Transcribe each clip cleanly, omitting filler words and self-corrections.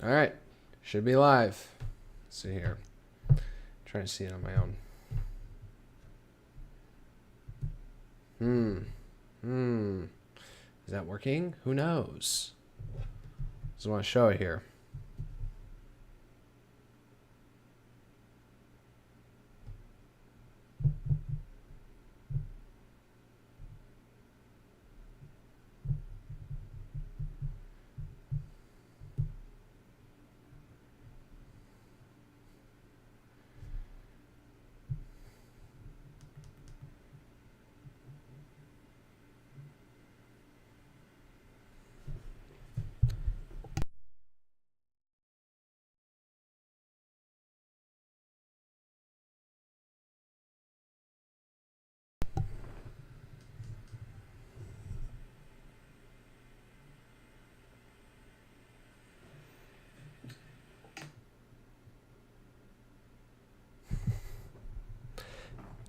All right. Should be live. Let's see here. I'm trying to see it on my own. Is that working? Who knows? Just want to show it here.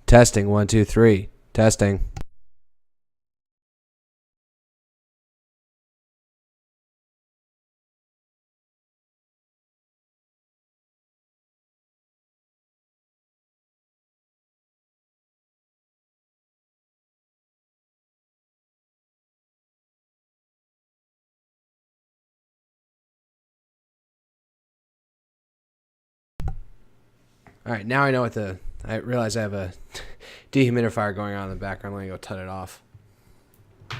Testing 1 2 3. Testing. All right, now I know what I realize I have a dehumidifier going on in the background. Let me go turn it off. All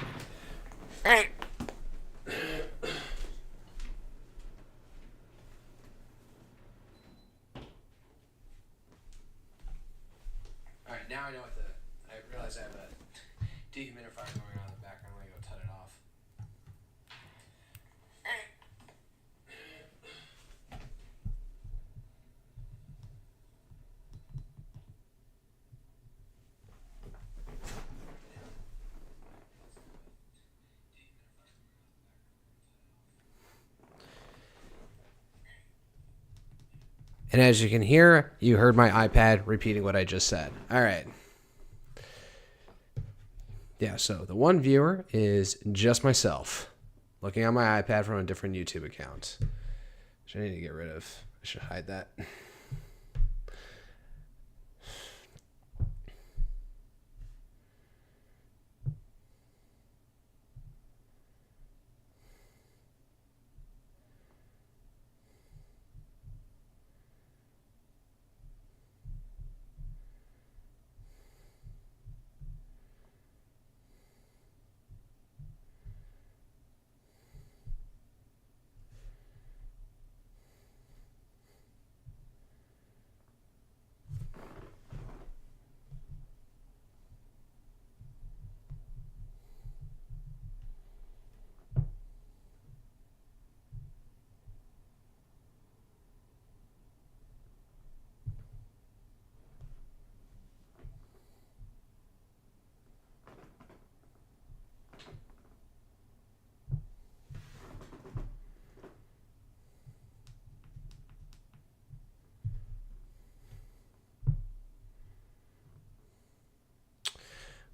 right. All right, now I know what I realize I have a dehumidifier going on in the background. Let me go turn it off. And as you can hear, you heard my iPad repeating what I just said. All right. Yeah, so the one viewer is just myself looking on my iPad from a different YouTube account, which I need to get rid of. I should hide that.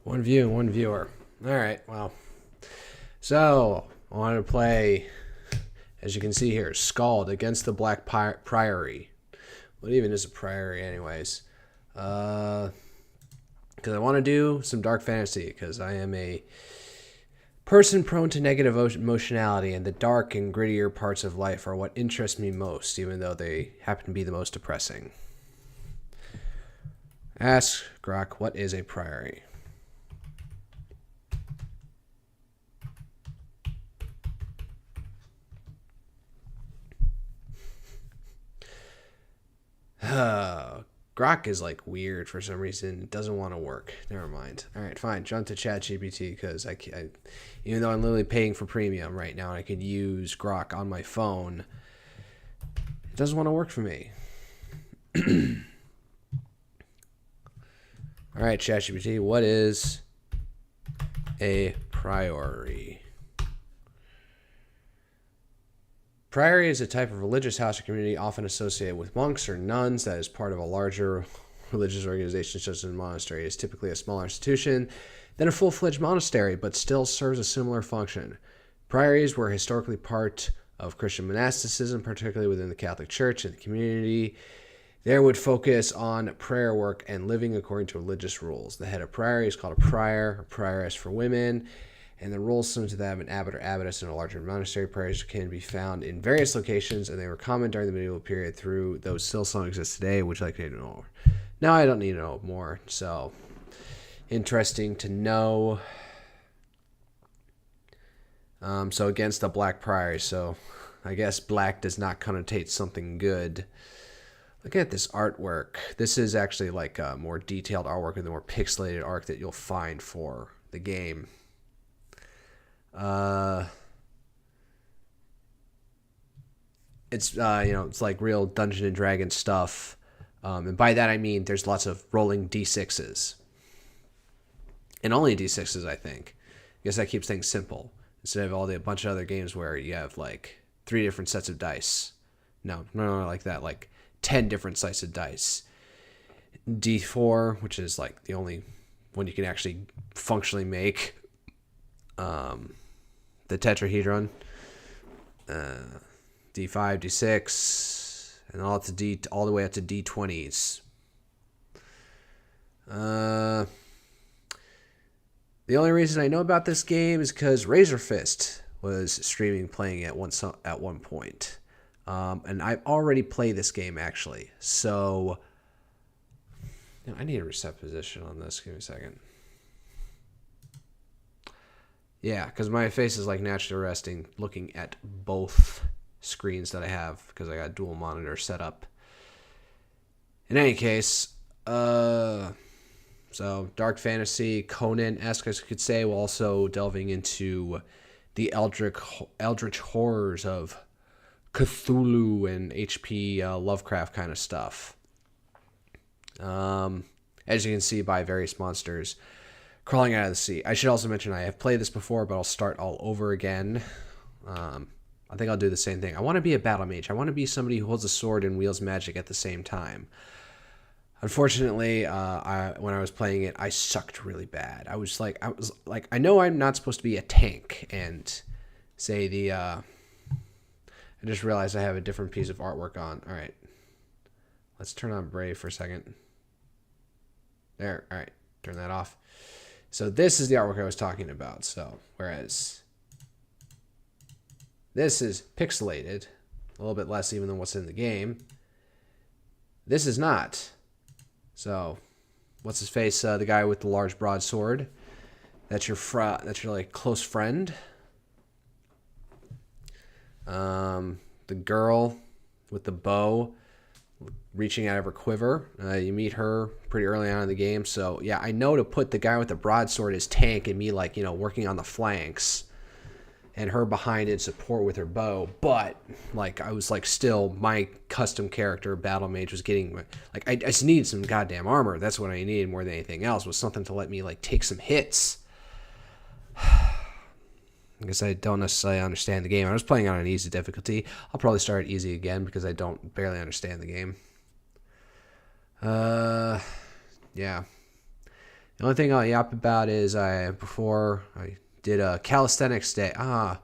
One view, one viewer. All right, well. So, I wanted to play, as you can see here, Skald against the Black Priory. What even is a Priory anyways? Because I want to do some dark fantasy, because I am a person prone to negative emotionality, and the dark and grittier parts of life are what interest me most, even though they happen to be the most depressing. Ask Grok, what is a Priory? Grok is like weird for some reason. It doesn't want to work. Never mind. All right, fine. Jump to ChatGPT because I even though I'm literally paying for premium right now and I could use Grok on my phone, it doesn't want to work for me. All right, ChatGPT, what is a Priory? Priory is a type of religious house or community often associated with monks or nuns that is part of a larger religious organization such as a monastery. It is typically a smaller institution than a full-fledged monastery, but still serves a similar function. Priories were historically part of Christian monasticism, particularly within the Catholic Church and the community. There would focus on prayer work and living according to religious rules. The head of Priory is called a prior, or prioress for women, and the roles similar to that of an abbot or abbotess in a larger monastery. Priors can be found in various locations, and they were common during the medieval period through those still some exist today, which I like to know. Now I don't need to know more, so interesting to know. So against the black priory, so I guess black does not connotate something good. Look at this artwork. This is actually like a more detailed artwork and the more pixelated art that you'll find for the game. It's it's like real Dungeons and Dragons stuff, and by that I mean there's lots of rolling d6s, and only d6s. I think, I guess that keeps things simple instead of a bunch of other games where you have like 3 different sets of dice. No, like that, like 10 different sets of dice. D4, which is like the only one you can actually functionally make. The tetrahedron. D5, D6, and all the way up to D20s. The only reason I know about this game is because Razor Fist was streaming playing at one point. And I've already played this game, actually. So, I need a reset position on this. Give me a second. Yeah, because my face is like naturally resting looking at both screens that I have because I got dual monitor set up. In any case, so dark fantasy, Conan-esque, as you could say, while also delving into the eldritch horrors of Cthulhu and H.P. Lovecraft kind of stuff. As you can see by various monsters crawling out of the sea. I should also mention I have played this before, but I'll start all over again. I think I'll do the same thing. I want to be a battle mage. I want to be somebody who holds a sword and wields magic at the same time. Unfortunately, when I was playing it, I sucked really bad. I was like, I know I'm not supposed to be a tank, and say I just realized I have a different piece of artwork on. All right, let's turn on Brave for a second. There, all right, turn that off. So this is the artwork I was talking about. So whereas this is pixelated, a little bit less even than what's in the game, this is not. So, what's his face? The guy with the large broadsword. That's your like close friend. The girl with the bow, reaching out of her quiver. You meet her pretty early on in the game. So yeah, I know to put the guy with the broadsword as tank and me like working on the flanks, and her behind in support with her bow. But like I was like still my custom character battle mage was getting like I just needed some goddamn armor. That's what I needed more than anything else, was something to let me like take some hits. I guess I don't necessarily understand the game. I was playing on an easy difficulty. I'll probably start easy again because I don't barely understand the game. Yeah. The only thing I'll yap about is before I did a calisthenics day. I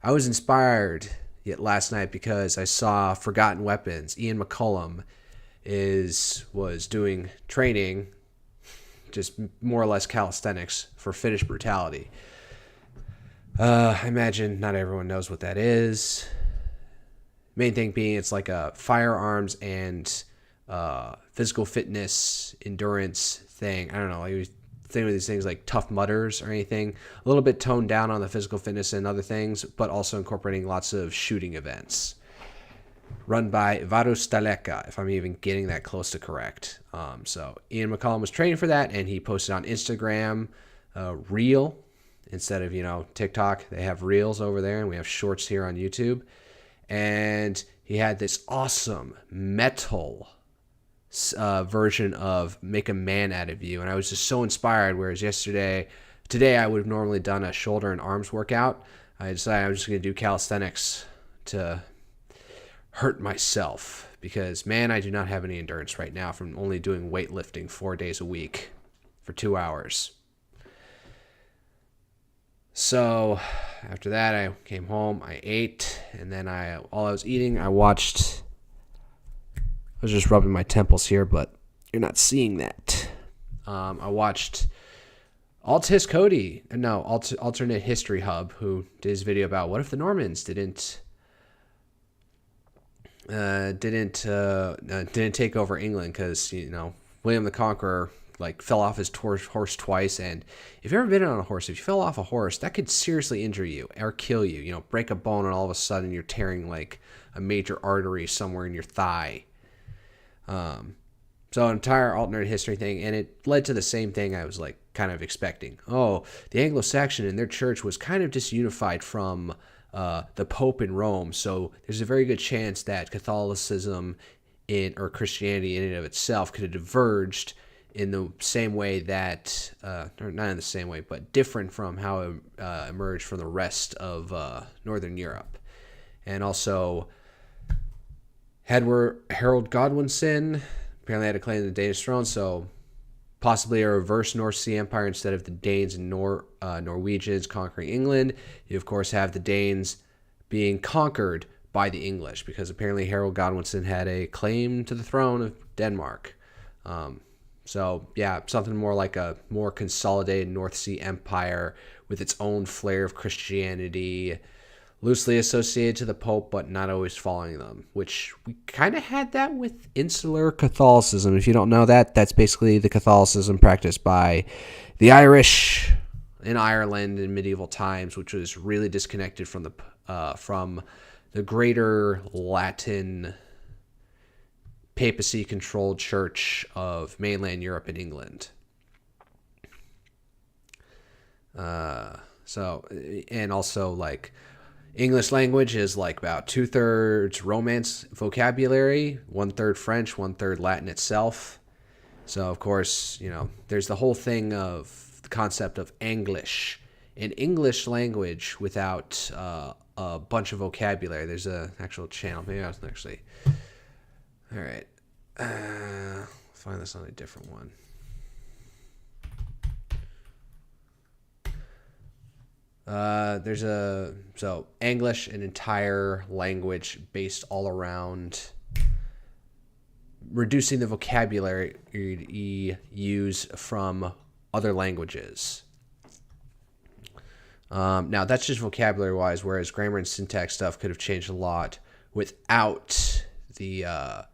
was inspired last night because I saw Forgotten Weapons. Ian McCullum was doing training, just more or less calisthenics for Finnish brutality. I imagine not everyone knows what that is. Main thing being it's like a firearms and physical fitness endurance thing. I don't know. Like think of these things like Tough Mudders or anything. A little bit toned down on the physical fitness and other things, but also incorporating lots of shooting events. Run by Varus Staleka, if I'm even getting that close to correct. So Ian McCollum was training for that, and he posted on Instagram Reel instead of TikTok. They have Reels over there, and we have Shorts here on YouTube. And he had this awesome metal version of Make a Man Out of You, and I was just so inspired. Whereas today I would have normally done a shoulder and arms workout. I decided I'm just going to do calisthenics to hurt myself because, man, I do not have any endurance right now from only doing weightlifting 4 days a week for 2 hours. So after that, I came home, I ate, and then while I was eating, I watched. I was just rubbing my temples here, but you're not seeing that. I watched Alternate History Hub, who did his video about what if the Normans didn't take over England because William the Conqueror fell off his horse twice, and if you've ever been on a horse, if you fell off a horse, that could seriously injure you or kill you. Break a bone, and all of a sudden you're tearing a major artery somewhere in your thigh. So an entire alternate history thing, and it led to the same thing I was kind of expecting. Oh, the Anglo-Saxon and their church was kind of disunified from the Pope in Rome, so there's a very good chance that Catholicism or Christianity in and of itself could have diverged in the same way that, or not in the same way, but different from how it emerged from the rest of Northern Europe. And also, Harold Godwinson apparently had a claim to the Danish throne, so possibly a reverse North Sea Empire instead of the Danes and Norwegians conquering England. You, of course, have the Danes being conquered by the English because apparently Harold Godwinson had a claim to the throne of Denmark. So, yeah, something more like a more consolidated North Sea Empire with its own flair of Christianity, loosely associated to the Pope, but not always following them, which we kind of had that with insular Catholicism. If you don't know that, that's basically the Catholicism practiced by the Irish in Ireland in medieval times, which was really disconnected from the greater Latin papacy-controlled church of mainland Europe and England. And also English language is about 2/3 Romance vocabulary, 1/3 French, 1/3 Latin itself. So, of course, there's the whole thing of the concept of English. An English language without a bunch of vocabulary. There's an actual channel. Maybe I was actually... All right. Find this on a different one. So English, an entire language based all around reducing the vocabulary you use from other languages. Now that's just vocabulary wise, whereas grammar and syntax stuff could have changed a lot without the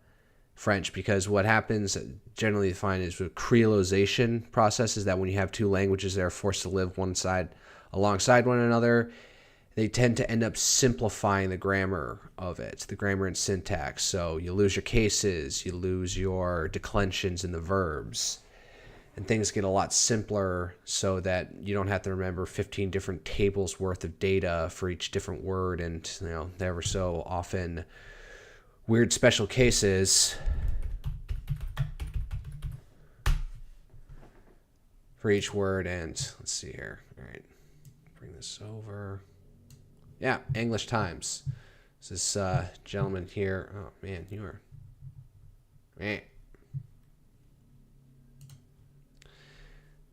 French, because what happens generally defined is with creolization process is that when you have two languages that are forced to live alongside one another, they tend to end up simplifying the grammar of it, the grammar and syntax. So you lose your cases, you lose your declensions in the verbs, and things get a lot simpler so that you don't have to remember 15 different tables worth of data for each different word, and ever so often weird special cases for each word. And let's see here. All right. Bring this over. Yeah, English Times. This gentleman here. Oh, man, you are... Man.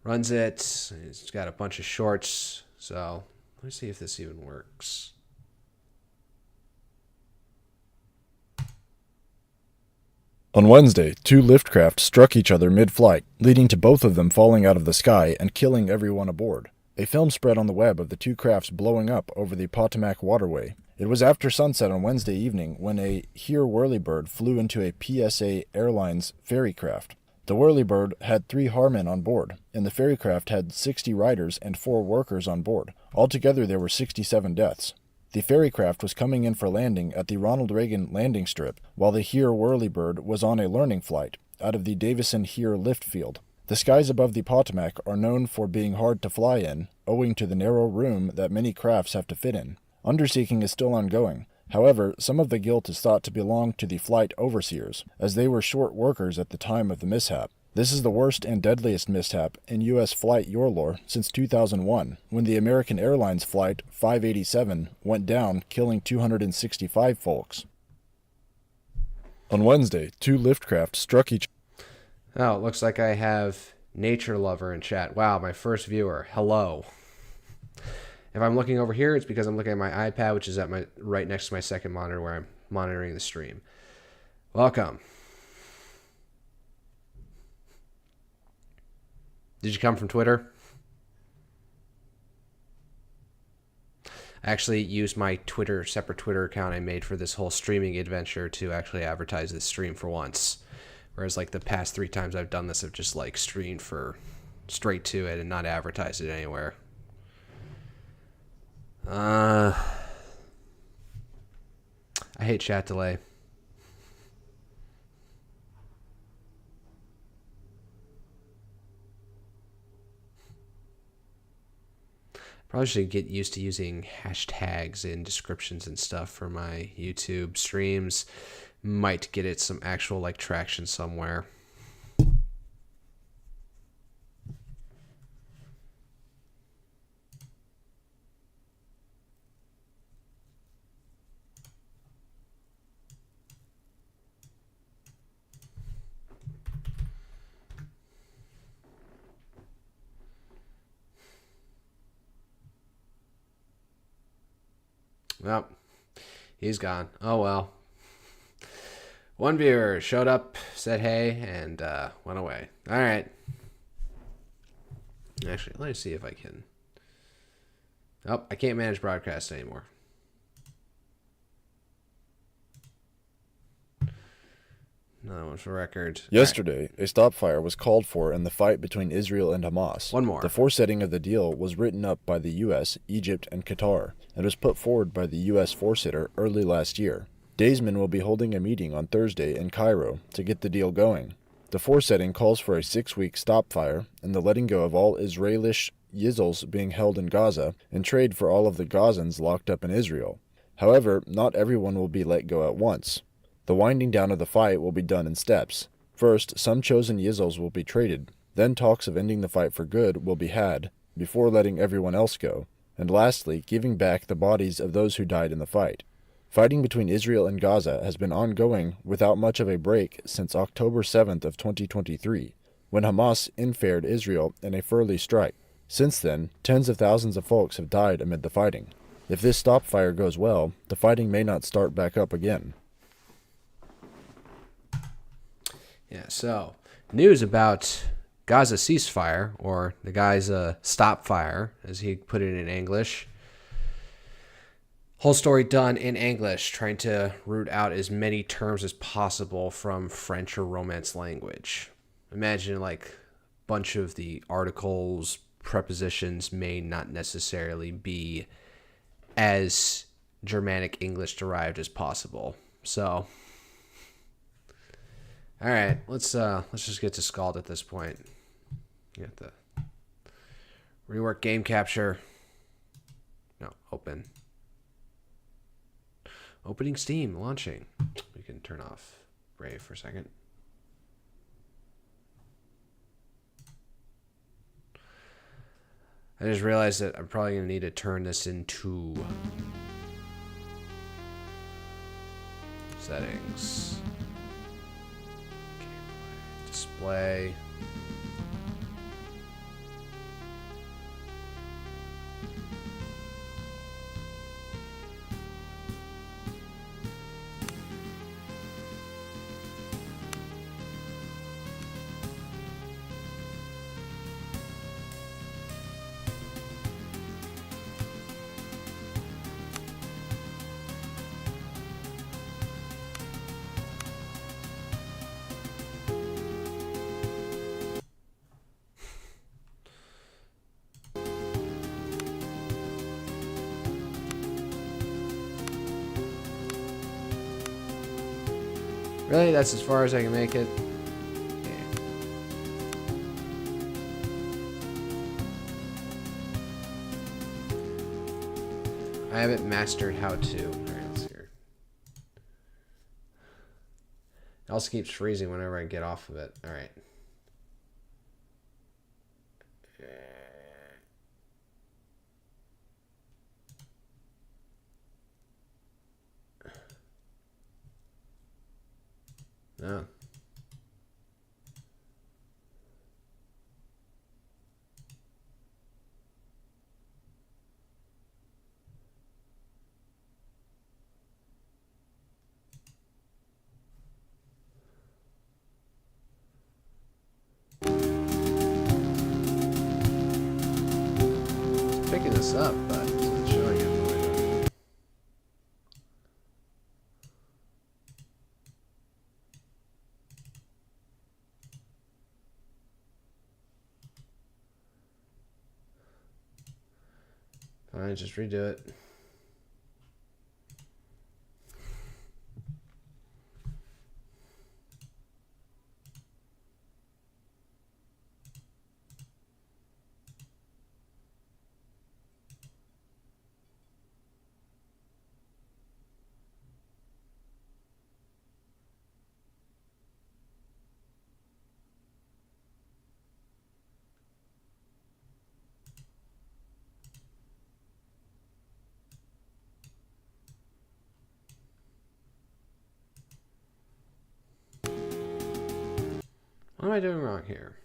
Runs it. He's got a bunch of shorts. So, let me see if this even works. On Wednesday, two lift craft struck each other mid-flight, leading to both of them falling out of the sky and killing everyone aboard. A film spread on the web of the two crafts blowing up over the Potomac waterway. It was after sunset on Wednesday evening when a Here Whirlybird flew into a PSA Airlines ferry craft. The Whirlybird had 3 Harmen on board, and the ferry craft had 60 riders and 4 workers on board. Altogether, there were 67 deaths. The ferry craft was coming in for landing at the Ronald Reagan landing strip, while the Here Whirlybird was on a learning flight out of the Davison Here lift field. The skies above the Potomac are known for being hard to fly in, owing to the narrow room that many crafts have to fit in. Underseeking is still ongoing. However, some of the guilt is thought to belong to the flight overseers, as they were short workers at the time of the mishap. This is the worst and deadliest mishap in U.S. flight lore since 2001, when the American Airlines Flight 587 went down, killing 265 folks. On Wednesday, two lift craft struck each... Oh, it looks like I have Nature Lover in chat. Wow, my first viewer. Hello. If I'm looking over here, it's because I'm looking at my iPad, which is at my right next to my second monitor where I'm monitoring the stream. Welcome. Did you come from Twitter? I actually used my separate Twitter account I made for this whole streaming adventure to actually advertise this stream for once. Whereas like the past 3 times I've done this, I've just like streamed for straight to it and not advertised it anywhere. I hate chat delay. Probably should get used to using hashtags in descriptions and stuff for my YouTube streams. Might get it some actual like traction somewhere. Well, he's gone. Oh well. One viewer showed up, said hey, and went away. All right. Actually, let me see if I can. Oh, I can't manage broadcast anymore. Another one for record. Yesterday, a stop fire was called for in the fight between Israel and Hamas. One more. The foresetting of the deal was written up by the U.S., Egypt, and Qatar, and was put forward by the U.S. foresitter early last year. Daysman will be holding a meeting on Thursday in Cairo to get the deal going. The foresetting calls for a 6-week stop fire and the letting go of all Israeli Yizels being held in Gaza and trade for all of the Gazans locked up in Israel. However, not everyone will be let go at once. The winding down of the fight will be done in steps. First, some chosen Yizels will be traded. Then talks of ending the fight for good will be had, before letting everyone else go. And lastly, giving back the bodies of those who died in the fight. Fighting between Israel and Gaza has been ongoing without much of a break since October 7th of 2023, when Hamas infared Israel in a furly strike. Since then, tens of thousands of folks have died amid the fighting. If this stop fire goes well, the fighting may not start back up again. Yeah, so news about Gaza ceasefire, or the guy's stop fire, as he put it in English. Whole story done in English, trying to root out as many terms as possible from French or Romance language. Imagine like a bunch of the articles, prepositions may not necessarily be as Germanic English derived as possible. So, all right, let's just get to Skald at this point. You have to rework game capture. No, open. Opening Steam, launching. We can turn off Brave for a second. I just realized that I'm probably going to need to turn this into settings. Display. Really? That's as far as I can make it? Okay. I haven't mastered how to. Alright, let's see here. It also keeps freezing whenever I get off of it. Alright. No. this up, but it's not showing it. What am I doing? Fine, just redo it. What am I doing wrong here?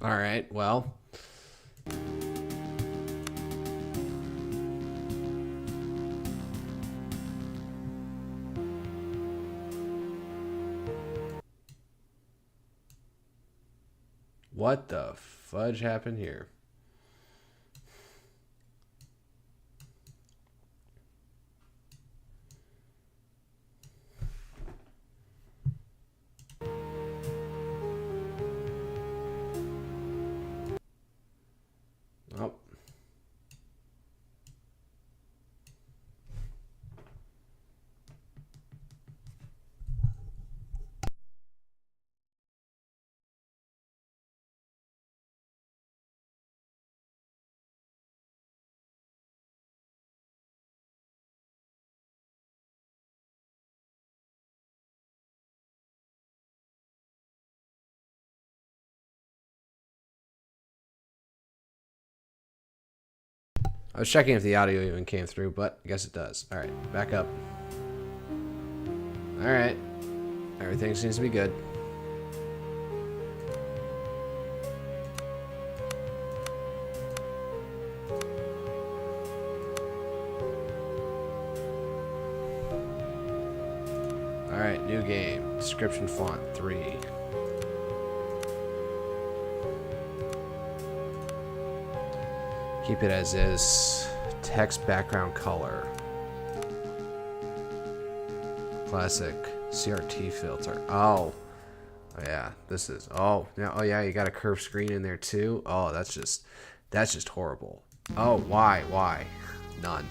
All right, well. What the fudge happened here? Oh. I was checking if the audio even came through, but I guess it does. All right, back up. All right. Everything seems to be good. All right, new game. Description font 3. Keep it as is. Text background color. Classic CRT filter. Oh yeah, this is. Oh yeah, you got a curved screen in there too. Oh, that's just horrible. Oh, why? None.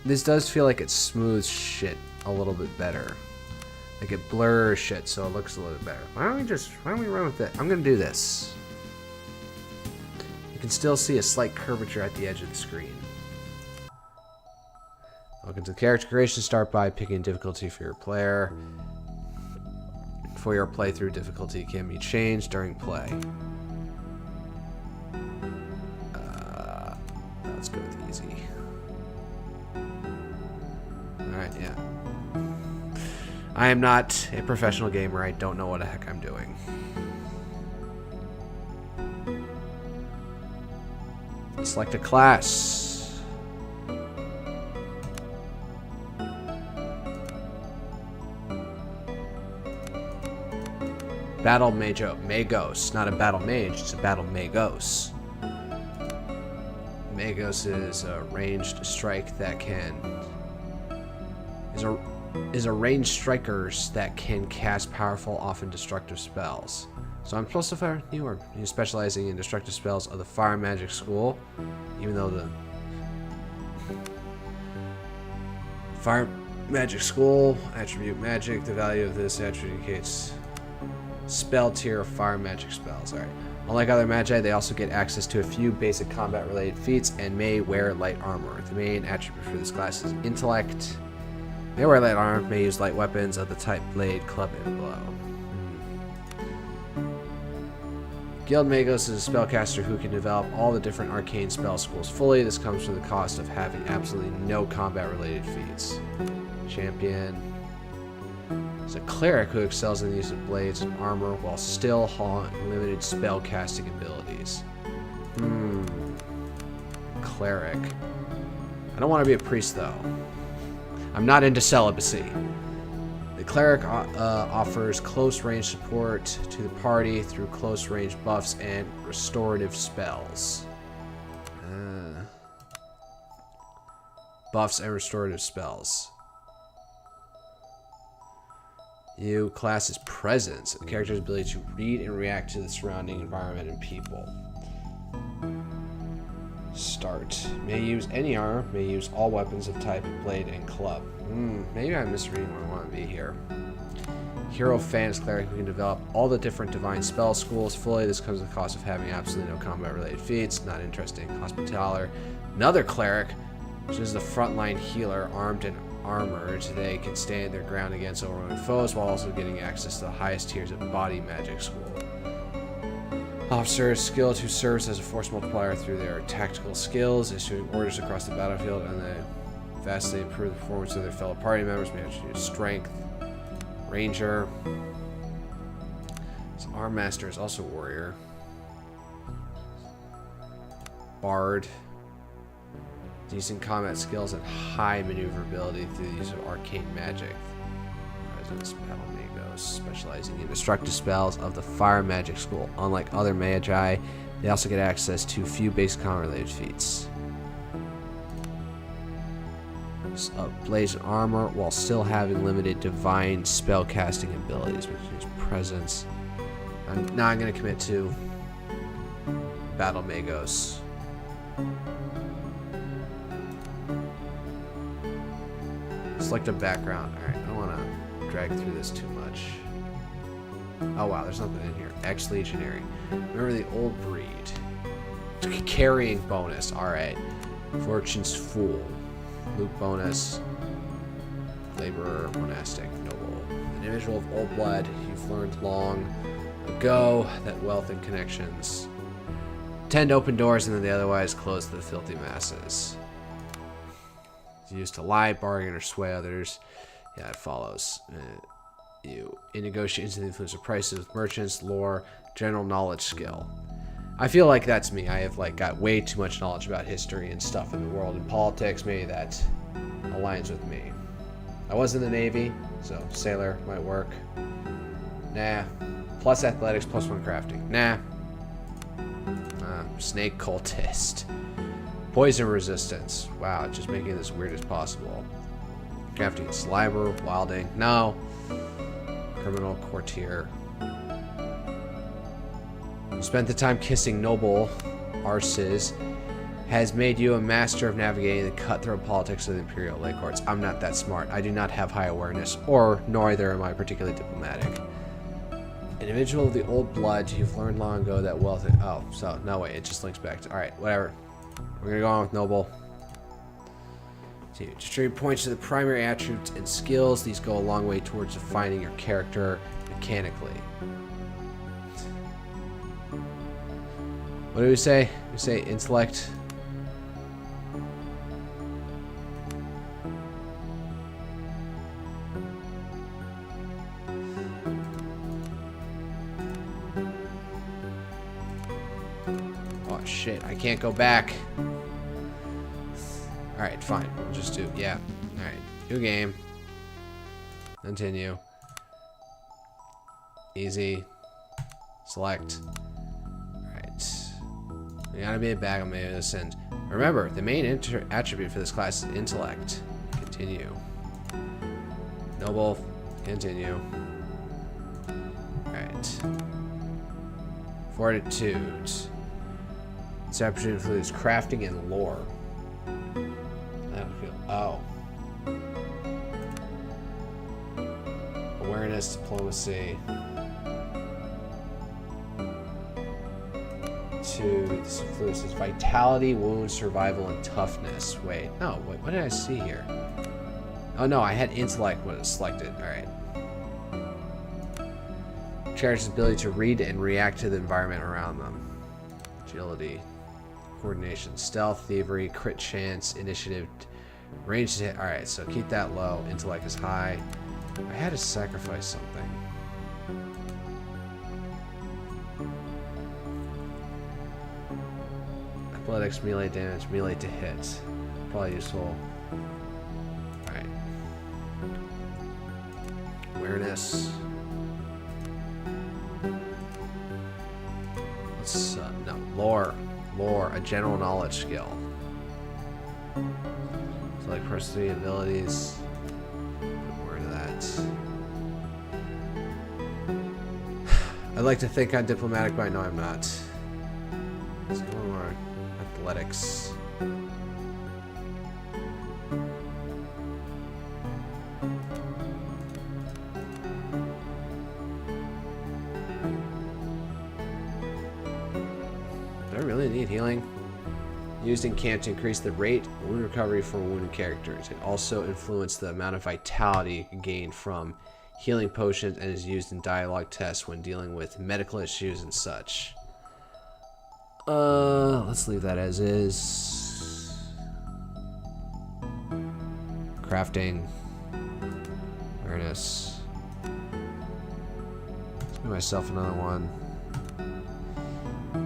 This does feel like it smooths shit a little bit better. Like it blurs shit so it looks a little bit better. Why don't we run with it? I'm gonna do this. You can still see a slight curvature at the edge of the screen. Welcome to the character creation. Start by picking difficulty for your player. For your playthrough, difficulty can be changed during play. Let's go with easy. Alright, yeah. I am not a professional gamer. I don't know what the heck I'm doing. Select a class. Battle Magos. Not a battle mage, it's a battle Magos. Magos is a ranged strike that can... Is a ranged strikers that can cast powerful, often destructive spells. So I'm supposed to fire newer. He's specializing in destructive spells of the Fire Magic School, even though the Fire Magic School attribute magic. The value of this attribute indicates spell tier of Fire Magic spells. All right. Unlike other magi, they also get access to a few basic combat-related feats and may wear light armor. The main attribute for this class is intellect. May wear light armor. May use light weapons of the type blade, club, and blow. Guild Magos is a spellcaster who can develop all the different arcane spell schools fully. This comes from the cost of having absolutely no combat-related feats. Champion is a cleric who excels in the use of blades and armor while still hauling limited spellcasting abilities. Cleric. I don't want to be a priest though. I'm not into celibacy. The cleric offers close range support to the party through close range buffs and restorative spells. Buffs and restorative spells. You class is presence, the character's ability to read and react to the surrounding environment and people. Start. May use any armor, may use all weapons of type blade and club. Maybe I'm misreading what I want to be here. Hero Fan is cleric who can develop all the different divine spell schools fully. This comes at the cost of having absolutely no combat related feats. Not interesting. Hospitaller. Another cleric, which is the frontline healer, armed and armored. They can stand their ground against overwhelming foes while also getting access to the highest tiers of body magic school. Officer is skilled who serves as a force multiplier through their tactical skills, issuing orders across the battlefield, and they vastly improve the performance of their fellow party members. May have to use strength. Ranger. So Arm Master is also warrior. Bard. Decent combat skills and high maneuverability through the use of arcane magic. Presence, Battle Magos, specializing in destructive spells of the Fire Magic School. Unlike other magi, they also get access to few basic combat-related feats. Blaze and armor while still having limited divine spell casting abilities, which is presence. Now I'm going to commit to Battle Magos. Select a background. Alright, I don't want to drag through this too much. Oh wow, there's nothing in here. Ex-Legionary. Remember the old breed. Carrying bonus. Alright. Fortune's Fool. Luke bonus. Laborer, monastic, noble. An individual of old blood. You've learned long ago that wealth and connections tend to open doors and then they otherwise close to the filthy masses. It's used to lie, bargain, or sway others. Yeah, it follows. You in negotiations and influence of prices with merchants, lore, general knowledge skill. I feel like that's me. I have got way too much knowledge about history and stuff in the world and politics. Maybe that aligns with me. I was in the Navy, so sailor might work. Nah. Plus athletics, plus 1 crafting. Nah. Snake cultist. Poison resistance. Wow, just making it as weird as possible. Crafting slimer, wilding. No. Criminal courtier. Spent the time kissing noble arses has made you a master of navigating the cutthroat politics of the Imperial Lake Courts. I'm not that smart. I do not have high awareness, or neither am I particularly diplomatic. Individual of the old blood, you've learned long ago that wealth... Oh, so, no way, it just links back to... Alright, whatever. We're gonna go on with noble. Distribute points to the primary attributes and skills. These go a long way towards defining your character mechanically. What do we say? We say intellect. Oh shit, I can't go back. Alright, fine. We'll just do, yeah. Alright, new game. Continue. Easy. Select. You gotta be a bag of medicine. Remember, the main attribute for this class is intellect. Continue. Noble. Continue. Alright. Fortitude. This opportunity includes crafting and lore. I don't feel. Oh. Awareness, diplomacy. This influences vitality, wound, survival, and toughness. Wait, no, wait, what did I see here? Oh no, I had intellect when it was selected. Alright. Character's ability to read and react to the environment around them. Agility, coordination, stealth, thievery, crit chance, initiative, range to hit. Alright, so keep that low. Intellect is high. I had to sacrifice something. Athletics, melee damage, melee to hit. Probably useful. Alright. Awareness. Let's, no. Lore. Lore. A general knowledge skill. So like personality abilities. Put more into that. I'd like to think I'm diplomatic, but I know I'm not. Let's go more. Athletics. Do I really need healing? Used in camp to increase the rate of wound recovery for wounded characters. It also influences the amount of vitality gained from healing potions and is used in dialogue tests when dealing with medical issues and such. Let's leave that as is. Crafting. Awareness. Let's give myself another one.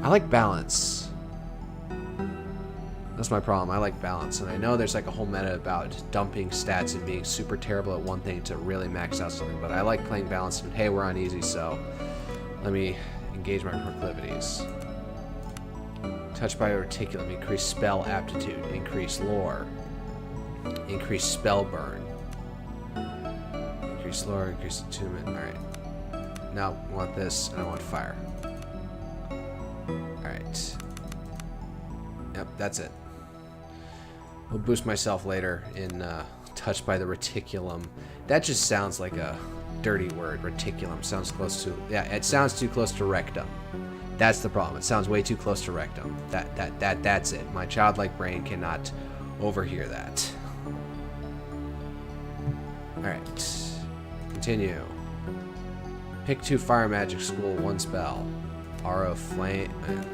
I like balance. That's my problem. I like balance. And I know there's like a whole meta about dumping stats and being super terrible at one thing to really max out something. But I like playing balance. And hey, we're on easy, so let me engage my proclivities. Touched by a reticulum, increase spell aptitude, increase lore, increase spell burn, increase lore, increase attunement. Alright. Now I want this and I want fire. Alright. Yep, that's it. I'll boost myself later in touched by the reticulum. That just sounds like a dirty word. Reticulum sounds close to, yeah, it sounds too close to rectum. That's the problem. It sounds way too close to rectum. That's it. My childlike brain cannot overhear that. Alright. Continue. Pick 2 fire magic school, 1 spell. Aura of flame. It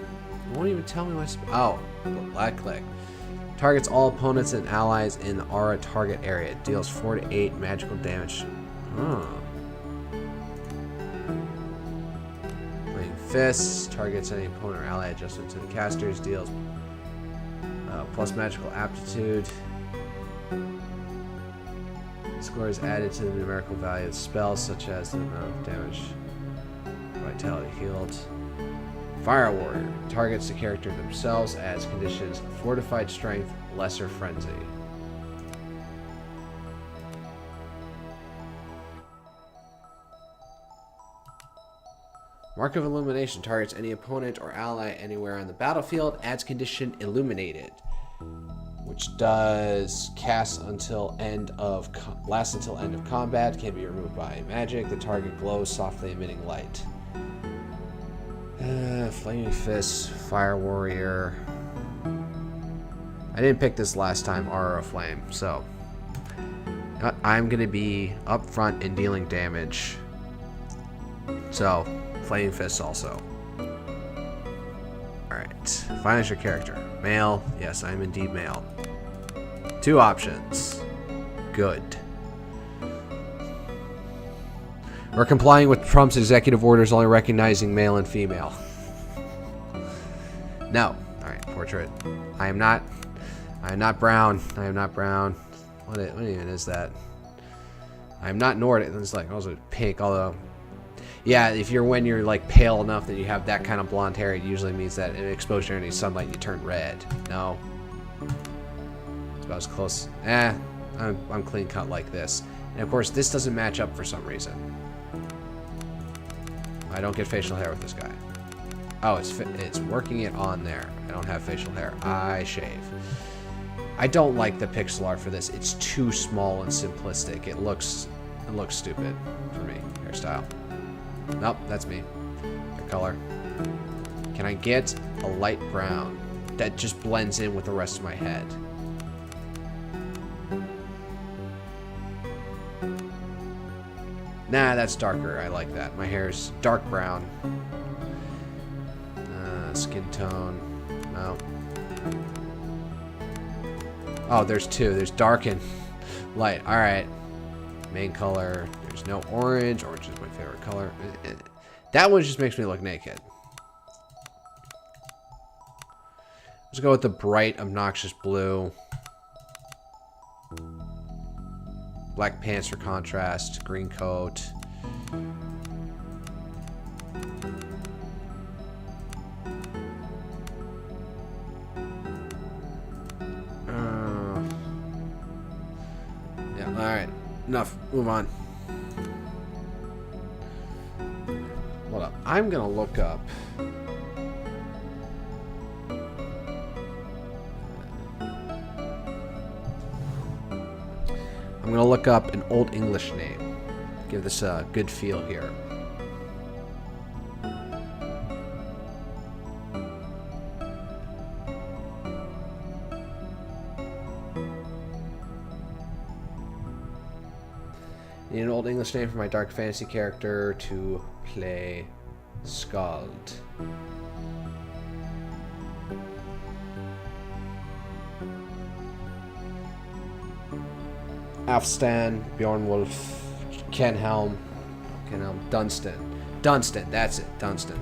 won't even tell me what oh, black click. Targets all opponents and allies in the aura target area. It deals 4 to 8 magical damage. Huh. Fists targets any opponent or ally adjustment to the casters, deals plus magical aptitude. Score is added to the numerical value of spells, such as the amount of damage, vitality healed. Fire Warrior targets the character themselves, adds conditions fortified strength, lesser frenzy. Mark of Illumination targets any opponent or ally anywhere on the battlefield, adds condition illuminated, which does lasts until end of combat, can be removed by magic. The target glows, softly emitting light. Flaming Fist, Fire Warrior. I didn't pick this last time, Aura of Flame, so I'm gonna be up front and dealing damage. So Flaming Fist also. Alright. Finance your character. Male. Yes, I am indeed male. 2 options. Good. We're complying with Trump's executive orders, only recognizing male and female. No. Alright, portrait. I am not brown. I am not brown. What even is that? I am not Nordic. It's like also pink, although yeah, if when you're like pale enough that you have that kind of blonde hair, it usually means that in exposure to any sunlight you turn red. No. It's about as close. I'm clean cut like this. And of course this doesn't match up for some reason. I don't get facial hair with this guy. Oh, it's working it on there. I don't have facial hair. I shave. I don't like the pixel art for this. It's too small and simplistic. It looks stupid for me. Hairstyle. Nope, that's me. Hair color. Can I get a light brown that just blends in with the rest of my head? Nah, that's darker. I like that. My hair's dark brown. Skin tone. No. Oh, there's two. There's dark and light. Alright. Main color. There's no orange. Orange is my favorite color. That one just makes me look naked. Let's go with the bright, obnoxious blue. Black pants for contrast. Green coat. Yeah, alright. Enough. Move on. Hold up. I'm gonna look up. I'm gonna look up an Old English name. Give this a good feel here. Need an Old English name for my dark fantasy character to play Skald. Afstan, Bjornwolf, Kenhelm, Dunstan. Dunstan, that's it, Dunstan.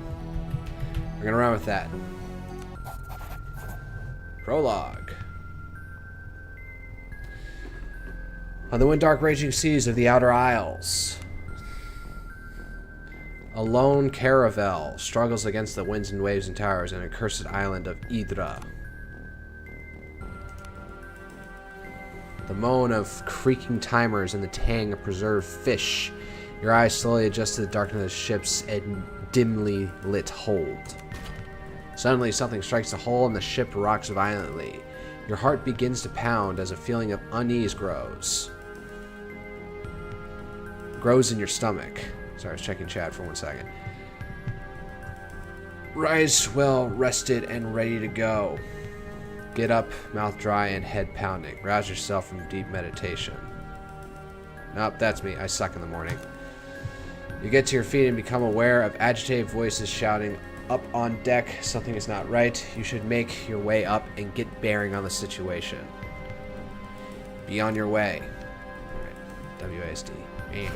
We're gonna run with that. Prologue. On the wind-dark raging seas of the Outer Isles, a lone caravel struggles against the winds and waves and towers in an accursed island of Idra. The moan of creaking timers and the tang of preserved fish. Your eyes slowly adjust to the darkness of the ship's dimly lit hold. Suddenly, something strikes the hull and the ship rocks violently. Your heart begins to pound as a feeling of unease grows in your stomach. Sorry, I was checking chat for 1 second. Rise well rested and ready to go. Get up, mouth dry and head pounding. Rouse yourself from deep meditation. Nope, that's me. I suck in the morning. You get to your feet and become aware of agitated voices shouting up on deck. Something is not right. You should make your way up and get bearing on the situation. Be on your way. Alright, WASD. Man.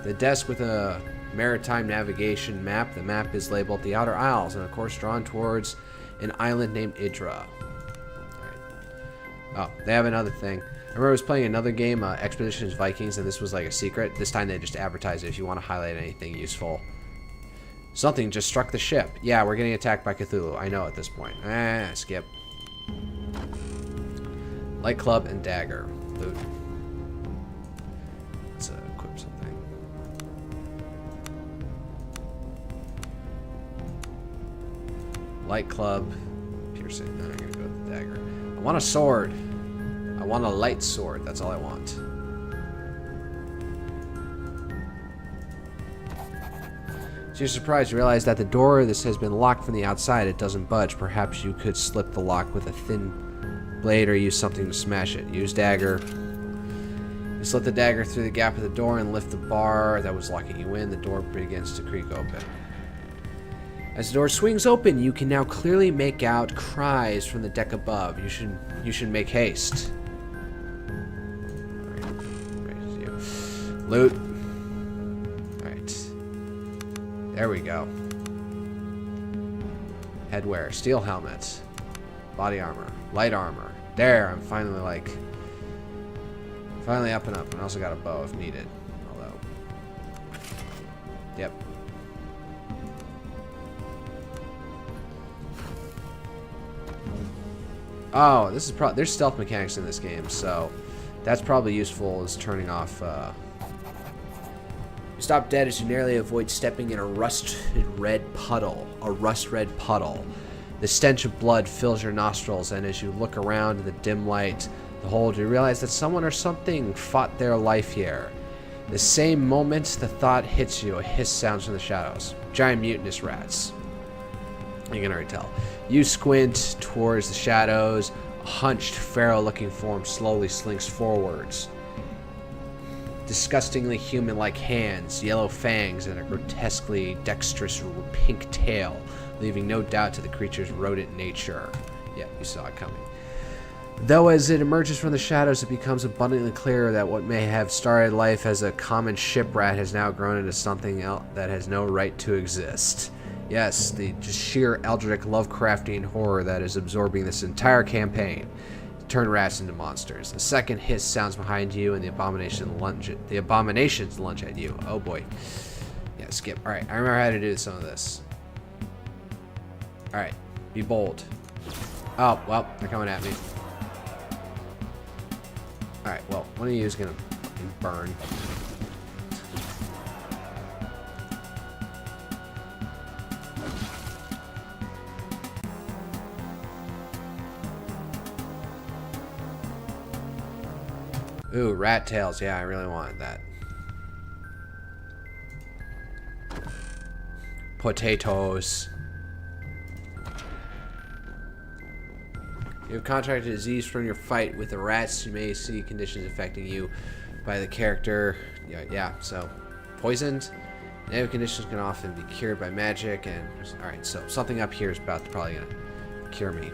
The desk with a maritime navigation map. The map is labeled the Outer Isles and, of course, drawn towards an island named Idra. Alright. Oh, they have another thing. I remember I was playing another game, Expeditions Vikings, and this was like a secret. This time they just advertise it if you want to highlight anything useful. Something just struck the ship. Yeah, we're getting attacked by Cthulhu. I know at this point. Skip. Light club and dagger. Loot. Let's equip something. Light club. Piercing. I'm gonna go with the dagger. I want a sword. I want a light sword. That's all I want. So you're surprised to realize that the door, this has been locked from the outside. It doesn't budge. Perhaps you could slip the lock with a thin blade or use something to smash it. Use dagger. You slip the dagger through the gap of the door and lift the bar that was locking you in. The door begins to creak open. As the door swings open, you can now clearly make out cries from the deck above. You should make haste. Loot. Alright. There we go. Headwear. Steel helmet. Body armor. Light armor. There, I'm finally up and up. And I also got a bow if needed. Although. Yep. Oh, this is there's stealth mechanics in this game, so that's probably useful as turning off You stop dead as you narrowly avoid stepping in a rust-red puddle. The stench of blood fills your nostrils, and as you look around in the dim light, the hold, you realize that someone or something fought their life here. The same moment the thought hits you, a hiss sounds from the shadows. Giant mutinous rats. You can already tell. You squint towards the shadows. A hunched, feral-looking form slowly slinks forwards. Disgustingly human-like hands, yellow fangs, and a grotesquely dexterous pink tail, leaving no doubt to the creature's rodent nature. Yeah, you saw it coming. Though as it emerges from the shadows, it becomes abundantly clear that what may have started life as a common ship rat has now grown into something else that has no right to exist. Yes, the just sheer eldritch Lovecraftian horror that is absorbing this entire campaign. Turn rats into monsters. A second hiss sounds behind you, and the abominations lunge at you. Oh boy. Yeah, skip. Alright, I remember how to do some of this. Alright, be bold. Oh, well, they're coming at me. Alright, well, one of you is gonna fucking burn. Ooh, rat tails. Yeah, I really wanted that. Potatoes. You have contracted a disease from your fight with the rats. You may see conditions affecting you by the character. Yeah, so poisoned. Negative conditions can often be cured by magic. And alright, so something up here is probably gonna cure me.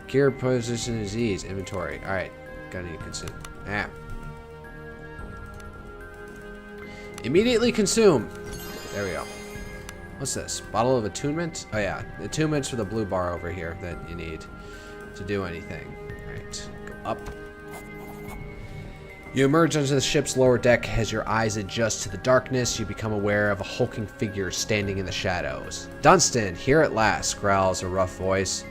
Cure poison disease. Inventory. Alright. Gotta need to consume. Ah. Immediately consume. There we go. What's this? Bottle of attunement? Oh yeah. Attunements for the blue bar over here that you need to do anything. Alright. Go up. You emerge onto the ship's lower deck. As your eyes adjust to the darkness, you become aware of a hulking figure standing in the shadows. Dunstan, here at last, growls a rough voice.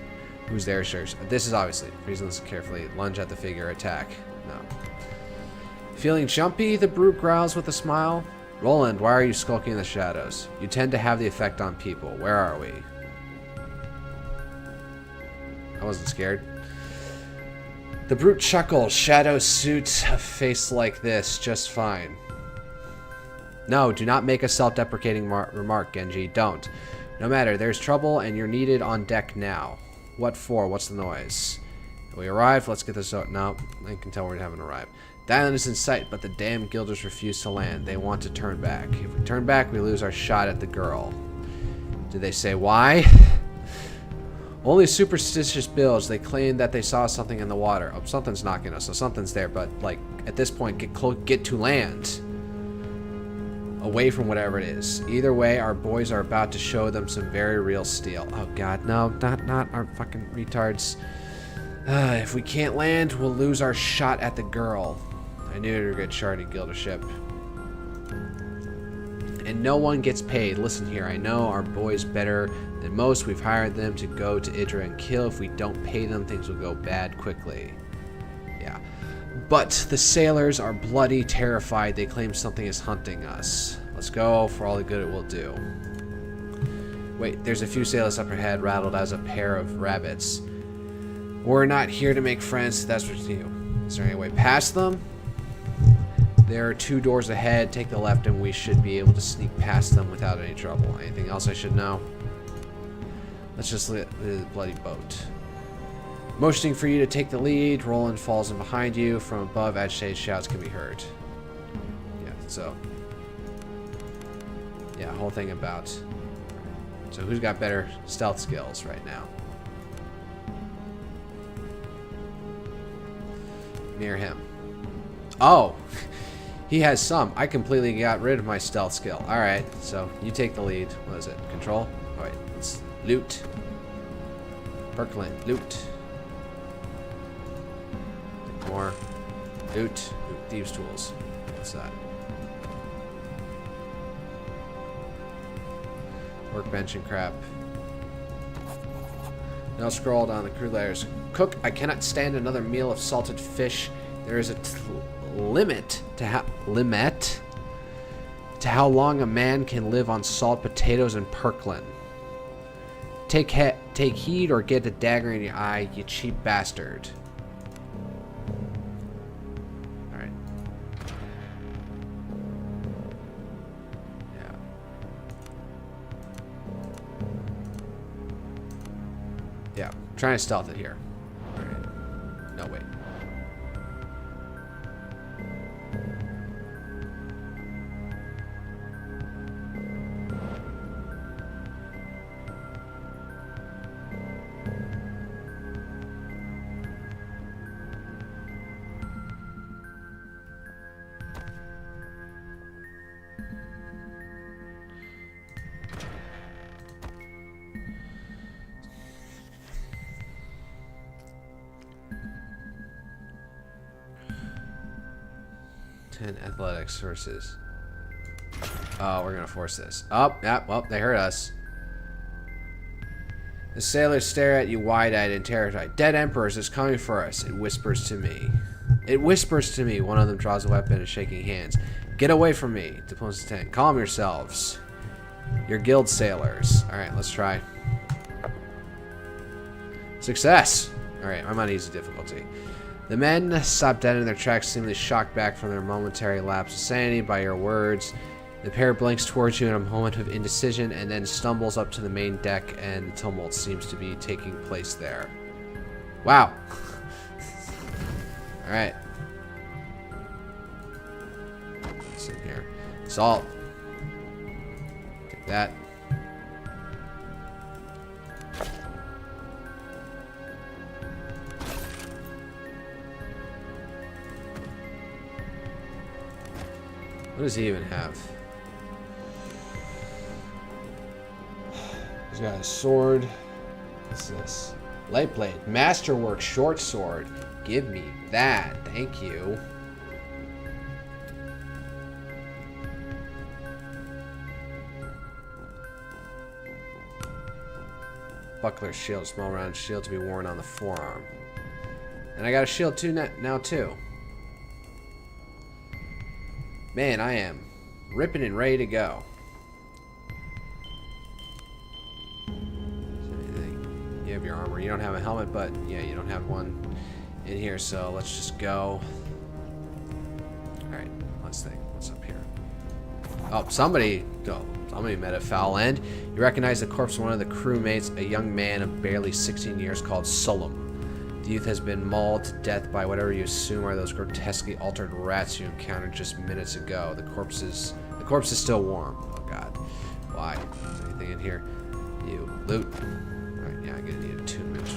Who's there, sure. This is obviously. Please listen carefully. Lunge at the figure. Attack. No. Feeling jumpy? The brute growls with a smile. Roland, why are you skulking in the shadows? You tend to have the effect on people. Where are we? I wasn't scared. The brute chuckles. Shadow suits a face like this just fine. No, do not make a self-deprecating remark, Genji. Don't. No matter. There's trouble and you're needed on deck now. What for? What's the noise? We arrived. Let's get this out. No, I can tell we haven't arrived. The island is in sight, but the damn guilders refuse to land. They want to turn back. If we turn back, we lose our shot at the girl. Did they say why? Only superstitious builds. They claim that they saw something in the water. Oh, something's knocking us, so something's there. But like at this point, get to land. Away from whatever it is. Either way, our boys are about to show them some very real steel. Oh god, no, not our fucking retards. If we can't land, we'll lose our shot at the girl. I knew it would get sharded Gilder ship. And no one gets paid. Listen here, I know our boys better than most. We've hired them to go to Idra and kill. If we don't pay them, things will go bad quickly. Yeah. But the sailors are bloody terrified. They claim something is hunting us. Let's go for all the good it will do. Wait, there's a few sailors up ahead, rattled as a pair of rabbits. We're not here to make friends. That's what you do. Is there any way past them? There are 2 doors ahead. Take the left and we should be able to sneak past them without any trouble. Anything else I should know? Let's just let the bloody boat. Motioning for you to take the lead, Roland falls in behind you. From above, agitated shouts can be heard. Yeah, so. Yeah, whole thing about. So who's got better stealth skills right now? Near him. Oh! He has some. I completely got rid of my stealth skill. Alright, so you take the lead. What is it? Control? Alright, let's loot. Berkland, loot. More. Loot. Ooh, thieves' tools. What's that? Workbench and crap. Now scroll down the crew letters. Cook, I cannot stand another meal of salted fish. There is a limit to how long a man can live on salt potatoes and Perklin. Take heed or get a dagger in your eye, you cheap bastard. Alright. Yeah. Yeah, I'm trying to stealth it here. Alright. No, wait. Athletics versus. Oh, we're gonna force this. Oh, yeah, well, they heard us. The sailors stare at you wide-eyed and terrified. Dead Emperors is coming for us, it whispers to me. It whispers to me. One of them draws a weapon and is shaking hands. Get away from me. Diplomacy 10. Calm yourselves. You're guild sailors. Alright, let's try. Success! Alright, I'm on easy difficulty. The men stop dead in their tracks, seemingly shocked back from their momentary lapse of sanity by your words. The pair blinks towards you in a moment of indecision and then stumbles up to the main deck, and tumult seems to be taking place there. Wow. Alright. What's in here? Salt. Take that. What does he even have? He's got a sword. What's this? Light blade. Masterwork short sword. Give me that. Thank you. Buckler shield. Small round shield to be worn on the forearm. And I got a shield too now too. Man, I am ripping and ready to go. You have your armor. You don't have a helmet, but yeah, you don't have one in here, so let's just go. Alright, let's think. What's up here? Oh, somebody met a foul end. You recognize the corpse of one of the crewmates, a young man of barely 16 years called Solom. The youth has been mauled to death by whatever you assume are those grotesquely altered rats you encountered just minutes ago. The corpse is still warm. Oh god. Why? Is there anything in here? You loot. Alright, yeah, I'm gonna need attunement.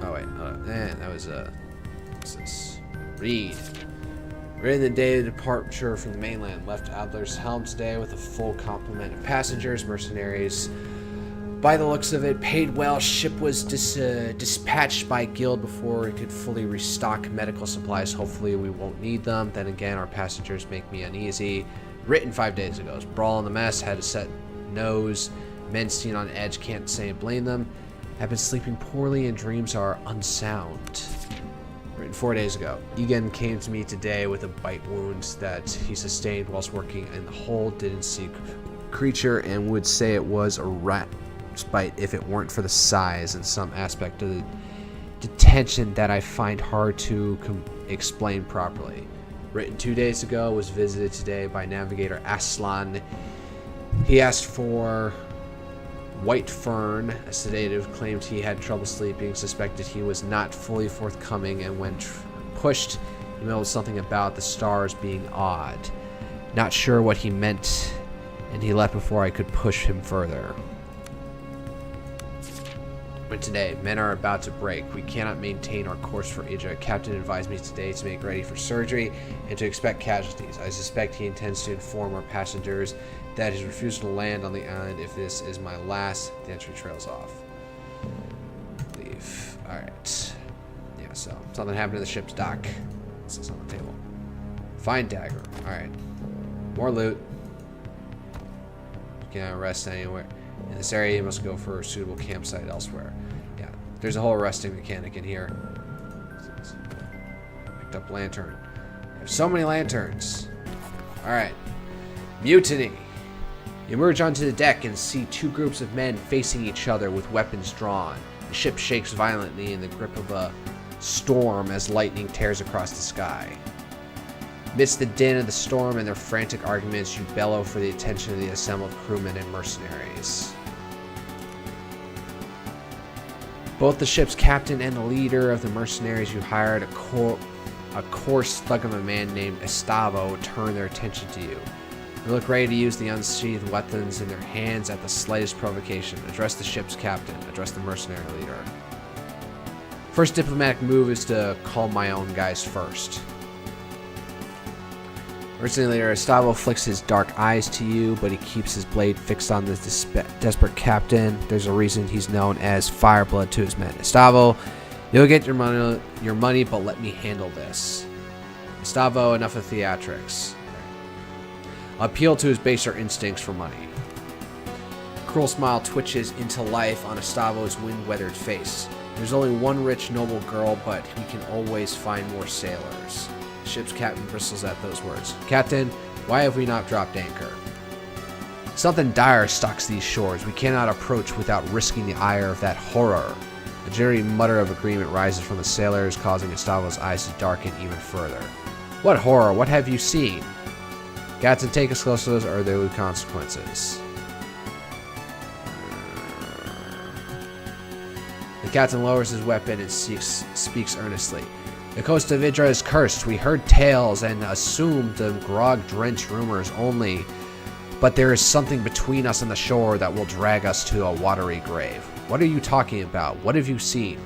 Oh wait, man, that was what's this? Read. Written the day of the departure from the mainland, left Adler's helm today with a full complement of passengers, mercenaries. By the looks of it, paid well. Ship was dispatched by guild before it could fully restock medical supplies. Hopefully we won't need them. Then again, our passengers make me uneasy. Written 5 days ago. Brawl in the mess, had a set nose. Men seen on edge, can't say blame them. Have been sleeping poorly and dreams are unsound. Written 4 days ago. Egan came to me today with a bite wound that he sustained whilst working in the hold. Didn't see creature and would say it was a rat bite if it weren't for the size and some aspect of the detention that I find hard to explain properly. Written 2 days ago. Was visited today by Navigator Aslan. He asked for White Fern, a sedative, claimed he had trouble sleeping, suspected he was not fully forthcoming, and when pushed, he mumbled something about the stars being odd. Not sure what he meant, and he left before I could push him further. But today, men are about to break. We cannot maintain our course for Idra. Captain advised me today to make ready for surgery and to expect casualties. I suspect he intends to inform our passengers that his refusal to land on the island, if this is my last, the entry trails off. Leave. Alright. Yeah, so something happened to the ship's dock. What's this on the table? Find dagger. Alright. More loot. You can't rest anywhere. In this area, you must go for a suitable campsite elsewhere. Yeah, There's a whole arresting mechanic in here. Picked up lantern. There's so many lanterns. Alright. Mutiny. You emerge onto the deck and see two groups of men facing each other with weapons drawn. The ship shakes violently in the grip of a storm as lightning tears across the sky. Amidst the din of the storm and their frantic arguments, you bellow for the attention of the assembled crewmen and mercenaries. Both the ship's captain and the leader of the mercenaries you hired, a coarse thug of a man named Estavo, turn their attention to you. They look ready to use the unsheathed weapons in their hands at the slightest provocation. Address the ship's captain. Address the mercenary leader. First diplomatic move is to call my own guys first. Mercenary leader Estavo flicks his dark eyes to you, but he keeps his blade fixed on the desperate captain. There's a reason he's known as Fireblood to his men. Estavo, you'll get your money, but let me handle this. Estavo, enough of theatrics. Appeal to his baser instincts for money. A cruel smile twitches into life on Estavo's wind-weathered face. There's only one rich, noble girl, but we can always find more sailors. The ship's captain bristles at those words. Captain, why have we not dropped anchor? Something dire stalks these shores. We cannot approach without risking the ire of that horror. A jittery mutter of agreement rises from the sailors, causing Estavo's eyes to darken even further. What horror? What have you seen? Captain, take us close to those, or there will be consequences. The captain lowers his weapon and speaks earnestly. The coast of Idra is cursed. We heard tales and assumed the grog-drenched rumors only, but there is something between us and the shore that will drag us to a watery grave. What are you talking about? What have you seen?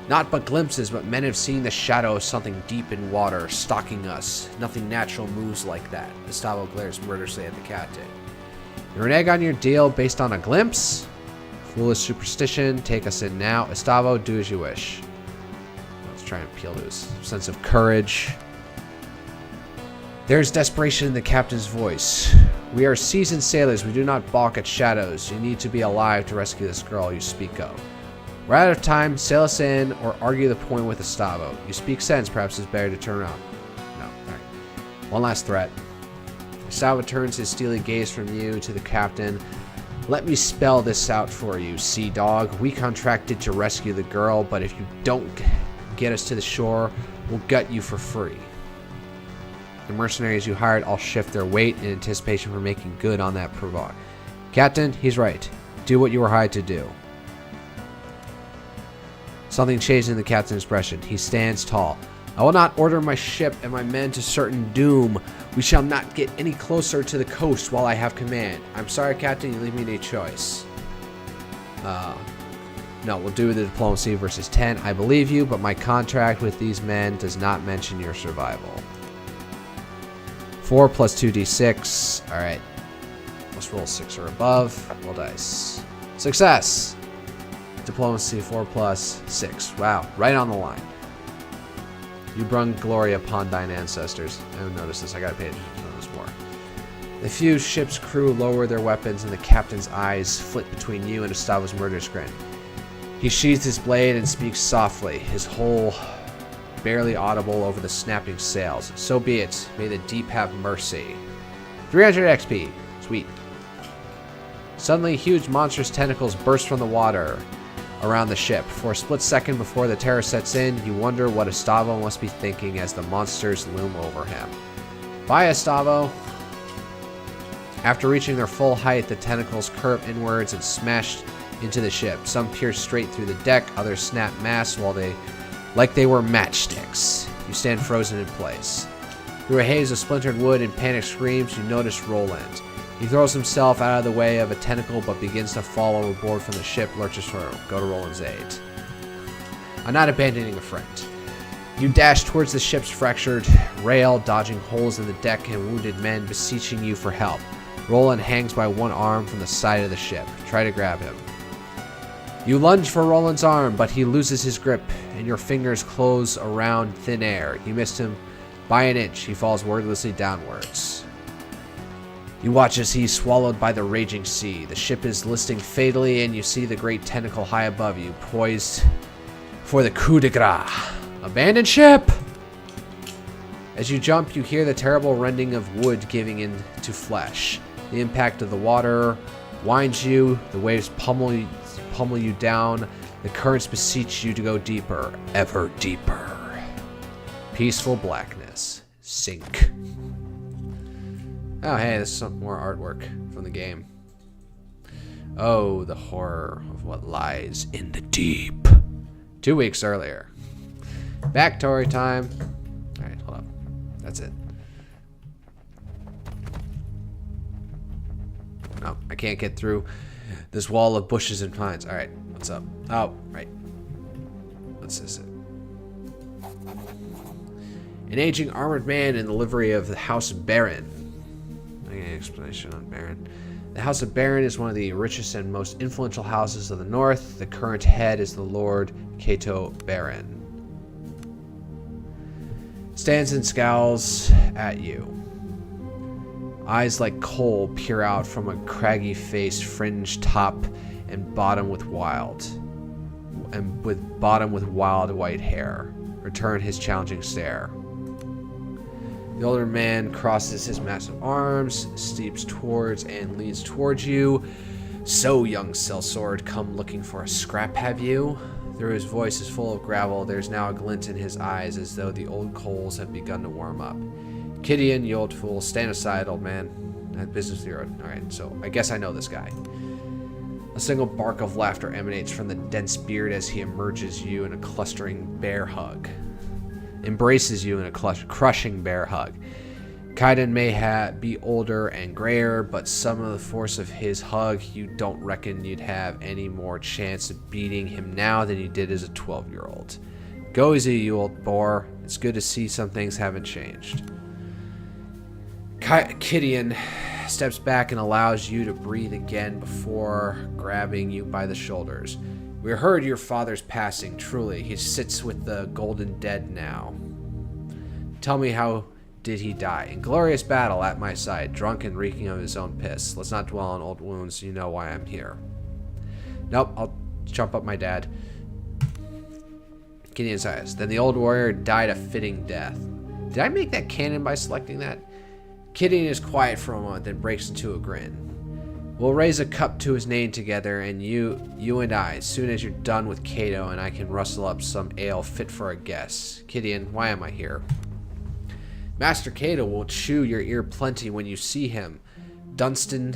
Not but glimpses, but men have seen the shadow of something deep in water stalking us. Nothing natural moves like that. Estavo glares murderously at the captain. You renege on your deal based on a glimpse? Foolish superstition. Take us in now. Estavo, do as you wish. Let's try and appeal to his sense of courage. There's desperation in the captain's voice. We are seasoned sailors. We do not balk at shadows. You need to be alive to rescue this girl you speak of. We're out of time. Sail us in or argue the point with Estavo. You speak sense. Perhaps it's better to turn around. No. Alright. One last threat. Estavo turns his steely gaze from you to the captain. Let me spell this out for you, sea dog. We contracted to rescue the girl, but if you don't get us to the shore, we'll gut you for free. The mercenaries you hired all shift their weight in anticipation for making good on that provoke. Captain, he's right. Do what you were hired to do. Something changed in the captain's expression. He stands tall. I will not order my ship and my men to certain doom. We shall not get any closer to the coast while I have command. I'm sorry, Captain, you leave me no choice. No, we'll do the diplomacy versus 10. I believe you, but my contract with these men does not mention your survival. 4 plus 2d6. Alright. Let's roll 6 or above. Roll dice. Success! Diplomacy 4 plus 6. Wow, right on the line. You brung glory upon thine ancestors. I haven't noticed this. I gotta pay attention to this more. The few ship's crew lower their weapons, and the captain's eyes flit between you and Estavo's murderous grin. He sheathes his blade and speaks softly, his whole barely audible over the snapping sails. So be it. May the deep have mercy. 300 XP. Sweet. Suddenly, huge monstrous tentacles burst from the water around the ship. For a split second before the terror sets in, you wonder what Estavo must be thinking as the monsters loom over him. Bye, Estavo! After reaching their full height, the tentacles curve inwards and smash into the ship. Some pierce straight through the deck, others snap masts like they were matchsticks. You stand frozen in place. Through a haze of splintered wood and panicked screams, you notice Roland. He throws himself out of the way of a tentacle but begins to fall overboard from the ship, lurches for him. Go to Roland's aid. I'm not abandoning a friend. You dash towards the ship's fractured rail, dodging holes in the deck and wounded men beseeching you for help. Roland hangs by one arm from the side of the ship. Try to grab him. You lunge for Roland's arm, but he loses his grip, and your fingers close around thin air. You missed him by an inch. He falls wordlessly downwards. You watch as he's swallowed by the raging sea. The ship is listing fatally, and you see the great tentacle high above you, poised for the coup de grace. Abandon ship! As you jump, you hear the terrible rending of wood giving into flesh. The impact of the water winds you, the waves pummel you down, the currents beseech you to go deeper, ever deeper. Peaceful blackness. Sink. Oh, hey, this is some more artwork from the game. Oh, the horror of what lies in the deep. 2 weeks earlier. Backstory time. Alright, hold up. That's it. No, I can't get through this wall of bushes and pines. Alright, what's up? Oh, right. What's this? An aging armored man in the livery of the House Baron. I get an explanation on Baron. The House of Baron is one of the richest and most influential houses of the north. The current head is the Lord Cato Baron. Stands and scowls at you. Eyes like coal peer out from a craggy face, fringed top and bottom with wild white hair. Return his challenging stare. The older man crosses his massive arms, steeps towards and leans towards you. So, young sellsword, come looking for a scrap, have you? Though his voice is full of gravel, there's now a glint in his eyes as though the old coals have begun to warm up. Gideon, you old fool, stand aside, old man. I have business with you. Alright, so I guess I know this guy. A single bark of laughter emanates from the dense beard as he emerges you in a clustering bear hug. Embraces you in a crushing bear hug. Kaiden may be older and grayer, but some of the force of his hug, you don't reckon you'd have any more chance of beating him now than you did as a 12-year-old. Go easy, you old boar. It's good to see some things haven't changed. Gideon steps back and allows you to breathe again before grabbing you by the shoulders. We heard your father's passing, truly. He sits with the golden dead now. Tell me, how did he die? In glorious battle at my side, drunk and reeking of his own piss. Let's not dwell on old wounds. You know why I'm here. Nope, I'll chump up my dad. Gideon sighs. Then the old warrior died a fitting death. Did I make that canon by selecting that? Gideon is quiet for a moment, then breaks into a grin. We'll raise a cup to his name together, and you and I, as soon as you're done with Cato and I can rustle up some ale fit for a guest. Gideon, why am I here? Master Cato will chew your ear plenty when you see him. Dunstan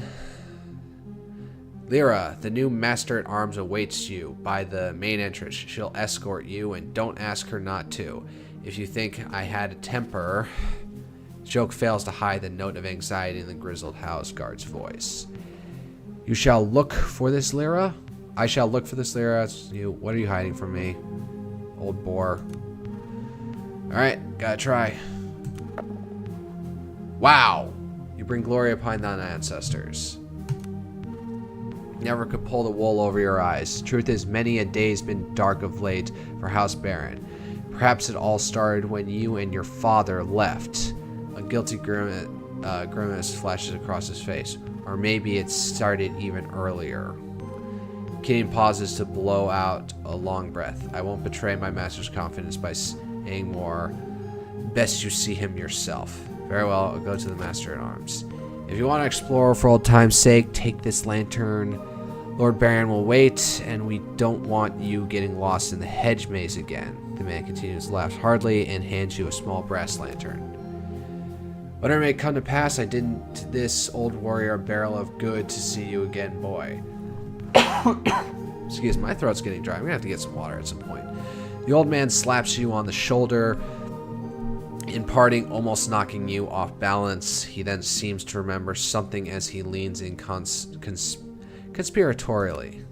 Lyra, the new master-at-arms, awaits you by the main entrance. She'll escort you, and don't ask her not to. If you think I had a temper... Joke fails to hide the note of anxiety in the grizzled house guard's voice. You shall look for this Lyra? I shall look for this Lyra. What are you hiding from me? Old boar. Alright, gotta try. Wow! You bring glory upon thine ancestors. Never could pull the wool over your eyes. Truth is, many a day's been dark of late for House Baron. Perhaps it all started when you and your father left. A guilty grimace flashes across his face. Or maybe it started even earlier. Gideon pauses to blow out a long breath. I won't betray my master's confidence by saying more. Best you see him yourself. Very well, I'll go to the master-at-arms. If you want to explore for old time's sake, take this lantern. Lord Baron will wait, and we don't want you getting lost in the hedge maze again. The man continues to laugh hardly and hands you a small brass lantern. Whatever may come to pass, I didn't this old warrior a barrel of good to see you again, boy. Excuse me, my throat's getting dry. I'm gonna have to get some water at some point. The old man slaps you on the shoulder, in parting, almost knocking you off balance. He then seems to remember something as he leans in conspiratorially.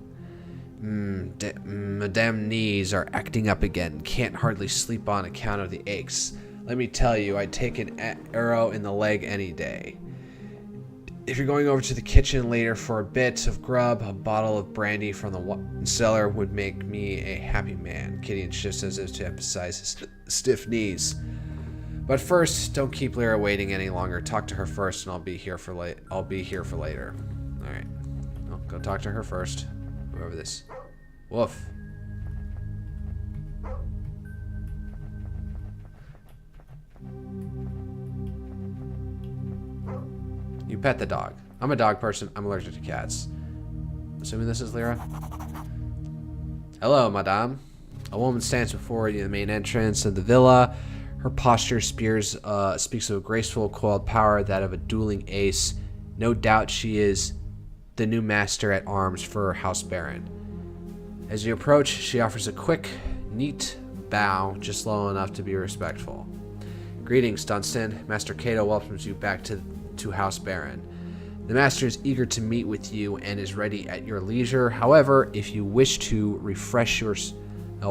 Madame knees are acting up again. Can't hardly sleep on account of the aches. Let me tell you, I'd take an arrow in the leg any day. If you're going over to the kitchen later for a bit of grub, a bottle of brandy from the cellar would make me a happy man. Gideon shifts as if to emphasize his stiff knees. But first, don't keep Lyra waiting any longer. Talk to her first, and I'll be here for later. All right. Well, go talk to her first. Whoever this. Woof. You pet the dog. I'm a dog person. I'm allergic to cats. Assuming this is Lyra. Hello, madame. A woman stands before you in the main entrance of the villa. Her posture speaks of a graceful, coiled power, that of a dueling ace. No doubt she is the new master at arms for House Baron. As you approach, she offers a quick, neat bow, just low enough to be respectful. Greetings, Dunstan. Master Cato welcomes you back to House Baron. The master is eager to meet with you and is ready at your leisure. However, if you wish to refresh yourself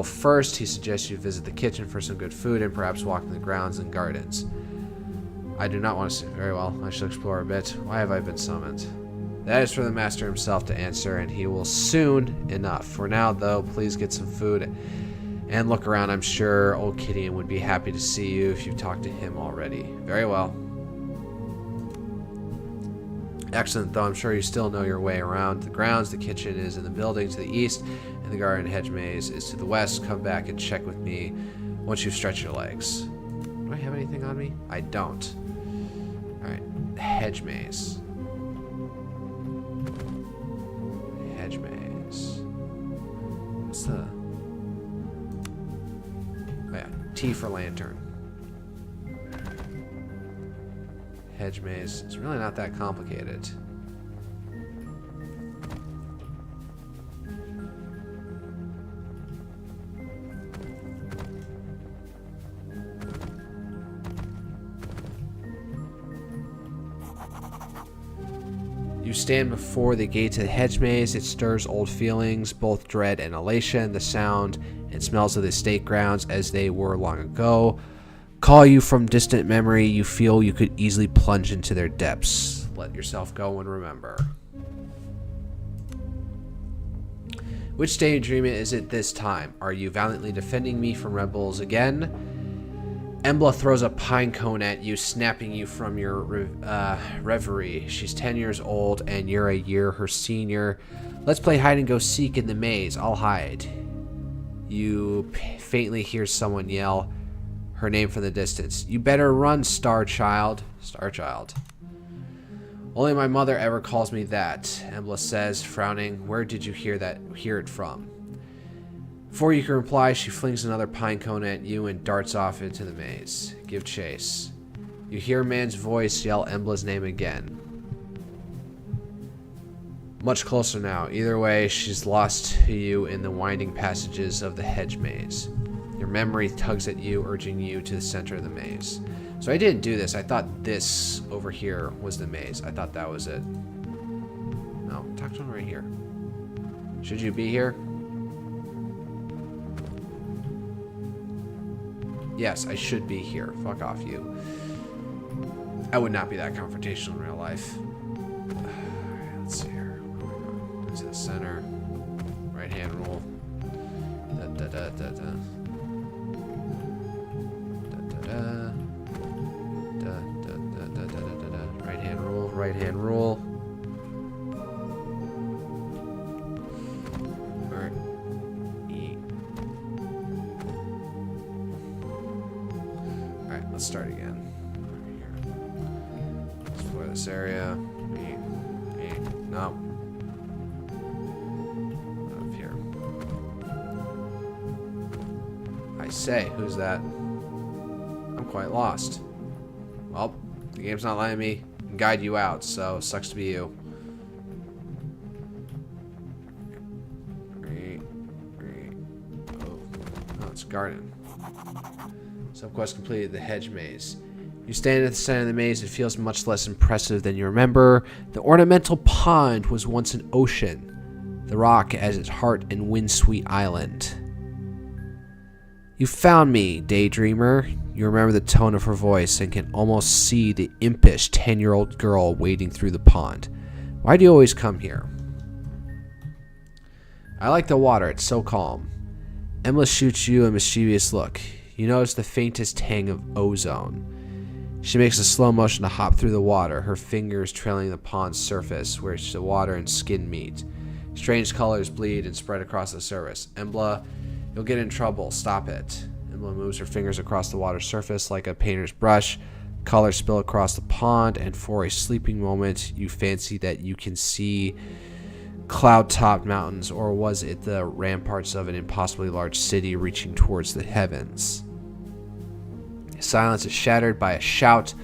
first, he suggests you visit the kitchen for some good food and perhaps walk in the grounds and gardens. I do not want to sit very well. I shall explore a bit. Why have I been summoned? That is for the master himself to answer, and he will soon enough. For now, though, please get some food and look around. I'm sure old Gideon would be happy to see you if you've talked to him already. Very well. Excellent, though I'm sure you still know your way around the grounds. The kitchen is in the building to the east, and the garden hedge maze is to the west. Come back and check with me once you've stretched your legs. Do I have anything on me? I don't. Alright, hedge maze. Hedge maze. What's the... Oh yeah, T for lantern. Hedge maze. It's really not that complicated. You stand before the gate to the hedge maze. It stirs old feelings, both dread and elation. The sound and smells of the estate grounds as they were long ago call you from distant memory. You feel you could easily plunge into their depths. Let yourself go and remember. Which daydream is it this time? Are you valiantly defending me from rebels again? Embla throws a pine cone at you, snapping you from your reverie. She's 10 years old, and you're a year her senior. Let's play hide and go seek in the maze. I'll hide. You faintly hear someone yell her name from the distance. You better run, Star Child. Star Child. Only my mother ever calls me that, Embla says, frowning. Where did you hear it from? Before you can reply, she flings another pine cone at you and darts off into the maze. Give chase. You hear a man's voice yell Embla's name again. Much closer now. Either way, she's lost to you in the winding passages of the hedge maze. Your memory tugs at you, urging you to the center of the maze. So I didn't do this. I thought this over here was the maze. I thought that was it. No, talk to him right here. Should you be here? Yes, I should be here. Fuck off, you. I would not be that confrontational in real life. Alright, let's see here. Where am I going? To the center. Right hand rule. Da da da da da. Right hand rule, right hand rule. Alright. Alright, let's start again. Over here. Explore this area. No. Up here. I say, who's that? I'm quite lost. Well, the game's not letting me guide you out, so sucks to be you. Oh, it's garden. Subquest completed. The hedge maze. You stand at the center of the maze. It feels much less impressive than you remember. The ornamental pond was once an ocean, the rock as its heart and wind-sweet island. You found me, daydreamer. You remember the tone of her voice and can almost see the impish 10-year-old girl wading through the pond. Why do you always come here? I like the water. It's so calm. Embla shoots you a mischievous look. You notice the faintest tang of ozone. She makes a slow motion to hop through the water, her fingers trailing the pond's surface where the water and skin meet. Strange colors bleed and spread across the surface. Embla, you'll get in trouble. Stop it. Embla moves her fingers across the water's surface like a painter's brush. Colors spill across the pond, and for a sleeping moment, you fancy that you can see cloud-topped mountains, or was it the ramparts of an impossibly large city reaching towards the heavens? Silence is shattered by a shout,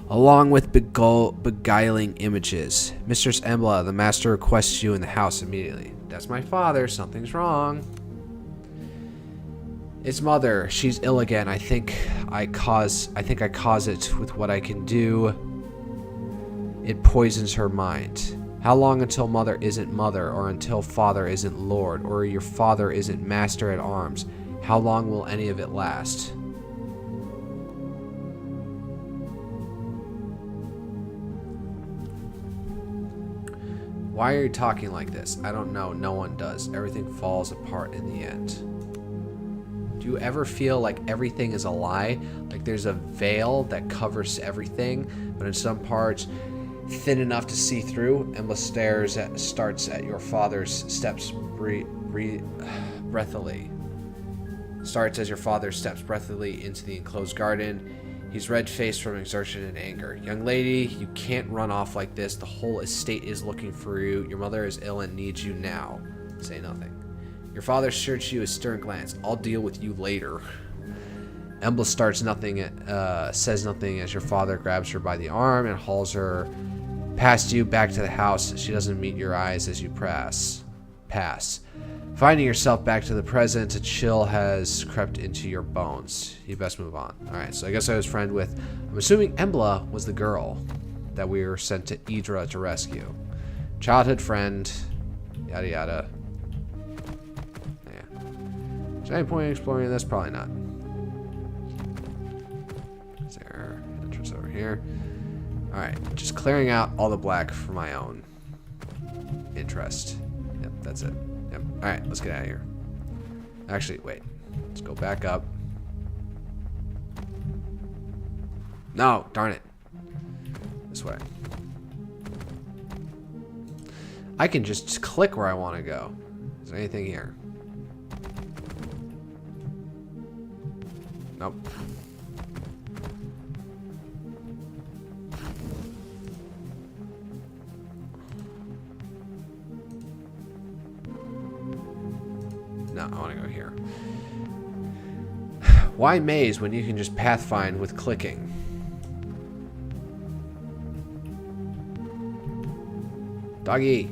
along with beguiling images. Mistress Embla, the master requests you in the house immediately. That's my father. Something's wrong. It's mother. She's ill again. I think I cause it with what I can do. It poisons her mind. How long until mother isn't mother, or until father isn't lord, or your father isn't master at arms? How long will any of it last? Why are you talking like this? I don't know. No one does. Everything falls apart in the end. Do you ever feel like everything is a lie? Like there's a veil that covers everything, but in some parts thin enough to see through? Emma starts at your father's steps breathily. Starts as your father steps breathily into the enclosed garden. He's red-faced from exertion and anger. Young lady, you can't run off like this. The whole estate is looking for you. Your mother is ill and needs you now. Say nothing. Your father shoots you a stern glance. I'll deal with you later. Embla says nothing as your father grabs her by the arm and hauls her past you back to the house. She doesn't meet your eyes as you pass. Finding yourself back to the present, a chill has crept into your bones. You best move on. Alright, so I guess I was friend with... I'm assuming Embla was the girl that we were sent to Idra to rescue. Childhood friend. Yada yada. Yeah. Is there any point in exploring this? Probably not. Is there an entrance over here? Alright, just clearing out all the black for my own interest. Yep, that's it. Yep. Alright, let's get out of here. Actually, wait. Let's go back up. No, darn it. This way. I can just click where I want to go. Is there anything here? Nope. No, I want to go here. Why maze when you can just pathfind with clicking? Doggy.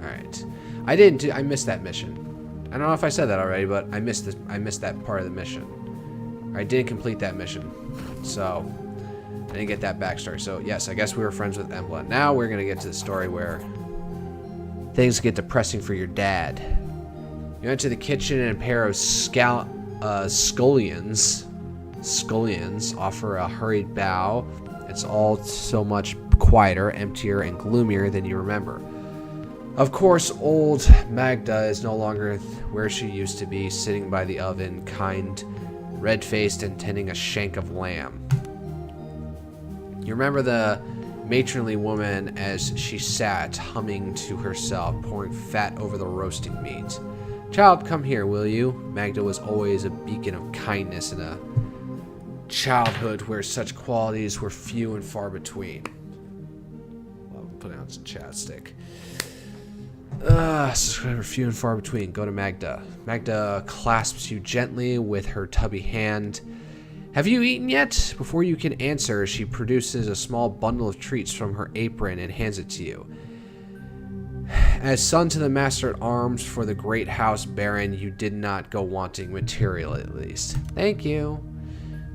Alright. I missed that mission. I don't know if I said that already, but I missed that part of the mission. I didn't complete that mission. So I didn't get that backstory. So yes, I guess we were friends with Embla. Now we're gonna get to the story where things get depressing for your dad. You enter the kitchen and a pair of scullions offer a hurried bow. It's all so much quieter, emptier, and gloomier than you remember. Of course, old Magda is no longer where she used to be, sitting by the oven, kind, red-faced, and tending a shank of lamb. You remember the matronly woman as she sat, humming to herself, pouring fat over the roasting meat. Child, come here, will you? Magda was always a beacon of kindness in a childhood where such qualities were few and far between. Well, put out some chapstick. Few and far between. Go to Magda. Magda clasps you gently with her tubby hand. Have you eaten yet? Before you can answer, she produces a small bundle of treats from her apron and hands it to you. As son to the master at arms for the great house baron, you did not go wanting material, at least. Thank you.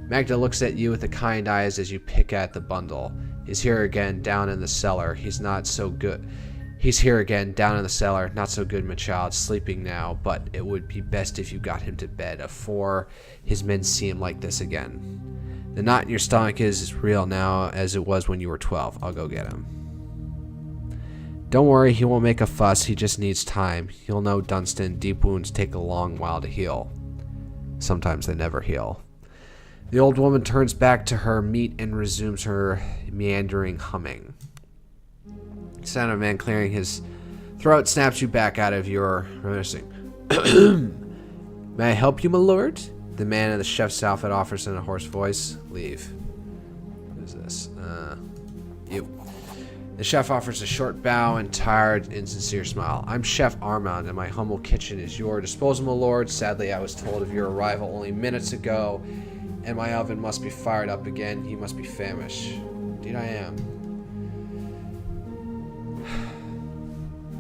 Magda looks at you with the kind eyes as you pick at the bundle. He's here again, down in the cellar. He's not so good. He's here again, down in the cellar. Not so good, my child. Sleeping now, but it would be best if you got him to bed afore his men see him like this again. The knot in your stomach is as real now as it was when you were 12. I'll go get him. Don't worry, he won't make a fuss. He just needs time. You'll know, Dunstan, deep wounds take a long while to heal. Sometimes they never heal. The old woman turns back to her meat and resumes her meandering humming. The sound of a man clearing his throat snaps you back out of your reminiscing. May I help you, my lord? The man in the chef's outfit offers in a hoarse voice. Leave. Who's this? You. The chef offers a short bow and tired, insincere smile. I'm Chef Armand, and my humble kitchen is your disposal, my lord. Sadly, I was told of your arrival only minutes ago, and my oven must be fired up again. You must be famished. Indeed I am.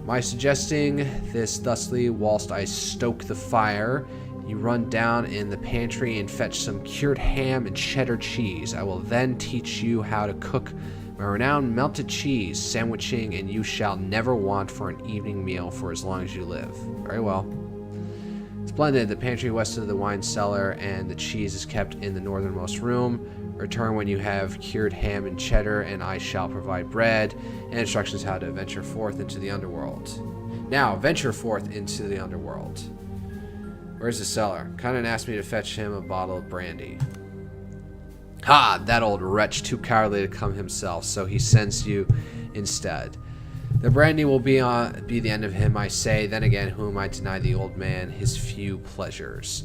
My suggesting this thusly, whilst I stoke the fire, you run down in the pantry and fetch some cured ham and cheddar cheese. I will then teach you how to cook my renowned melted cheese sandwiching, and you shall never want for an evening meal for as long as you live. Very well. Splendid. The pantry west of the wine cellar, and the cheese is kept in the northernmost room. Return when you have cured ham and cheddar, and I shall provide bread and instructions how to venture forth into the underworld. Now, venture forth into the underworld. Where's the cellar? Conan asked me to fetch him a bottle of brandy. Ha! That old wretch, too cowardly to come himself, so he sends you instead. The brandy will be the end of him, I say. Then again, whom I deny the old man his few pleasures.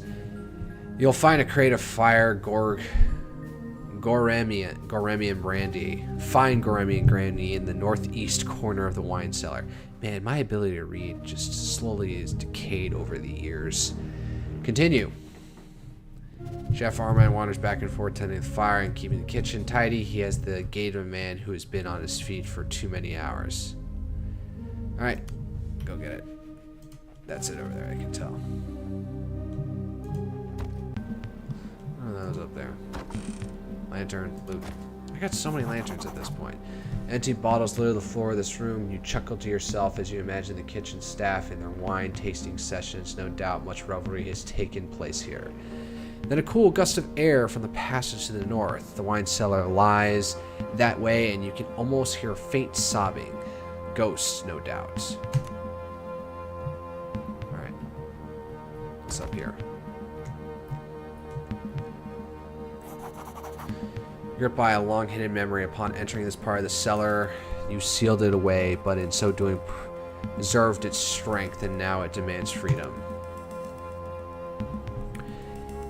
You'll find a crate of fire Goremian brandy. Fine Goremian brandy in the northeast corner of the wine cellar. Man, my ability to read just slowly is decayed over the years. Continue. Chef Armand wanders back and forth tending the fire and keeping the kitchen tidy. He has the gait of a man who has been on his feet for too many hours. Alright, go get it. That's it over there, I can tell. Oh, that was up there. Lantern, loot. I got so many lanterns at this point. Empty bottles litter the floor of this room. You chuckle to yourself as you imagine the kitchen staff in their wine tasting sessions. No doubt much revelry has taken place here. Then a cool gust of air from the passage to the north. The wine cellar lies that way, and you can almost hear faint sobbing. Ghosts, no doubt. Alright. What's up here? Gripped by a long hidden memory, upon entering this part of the cellar, you sealed it away, but in so doing preserved its strength, and now it demands freedom.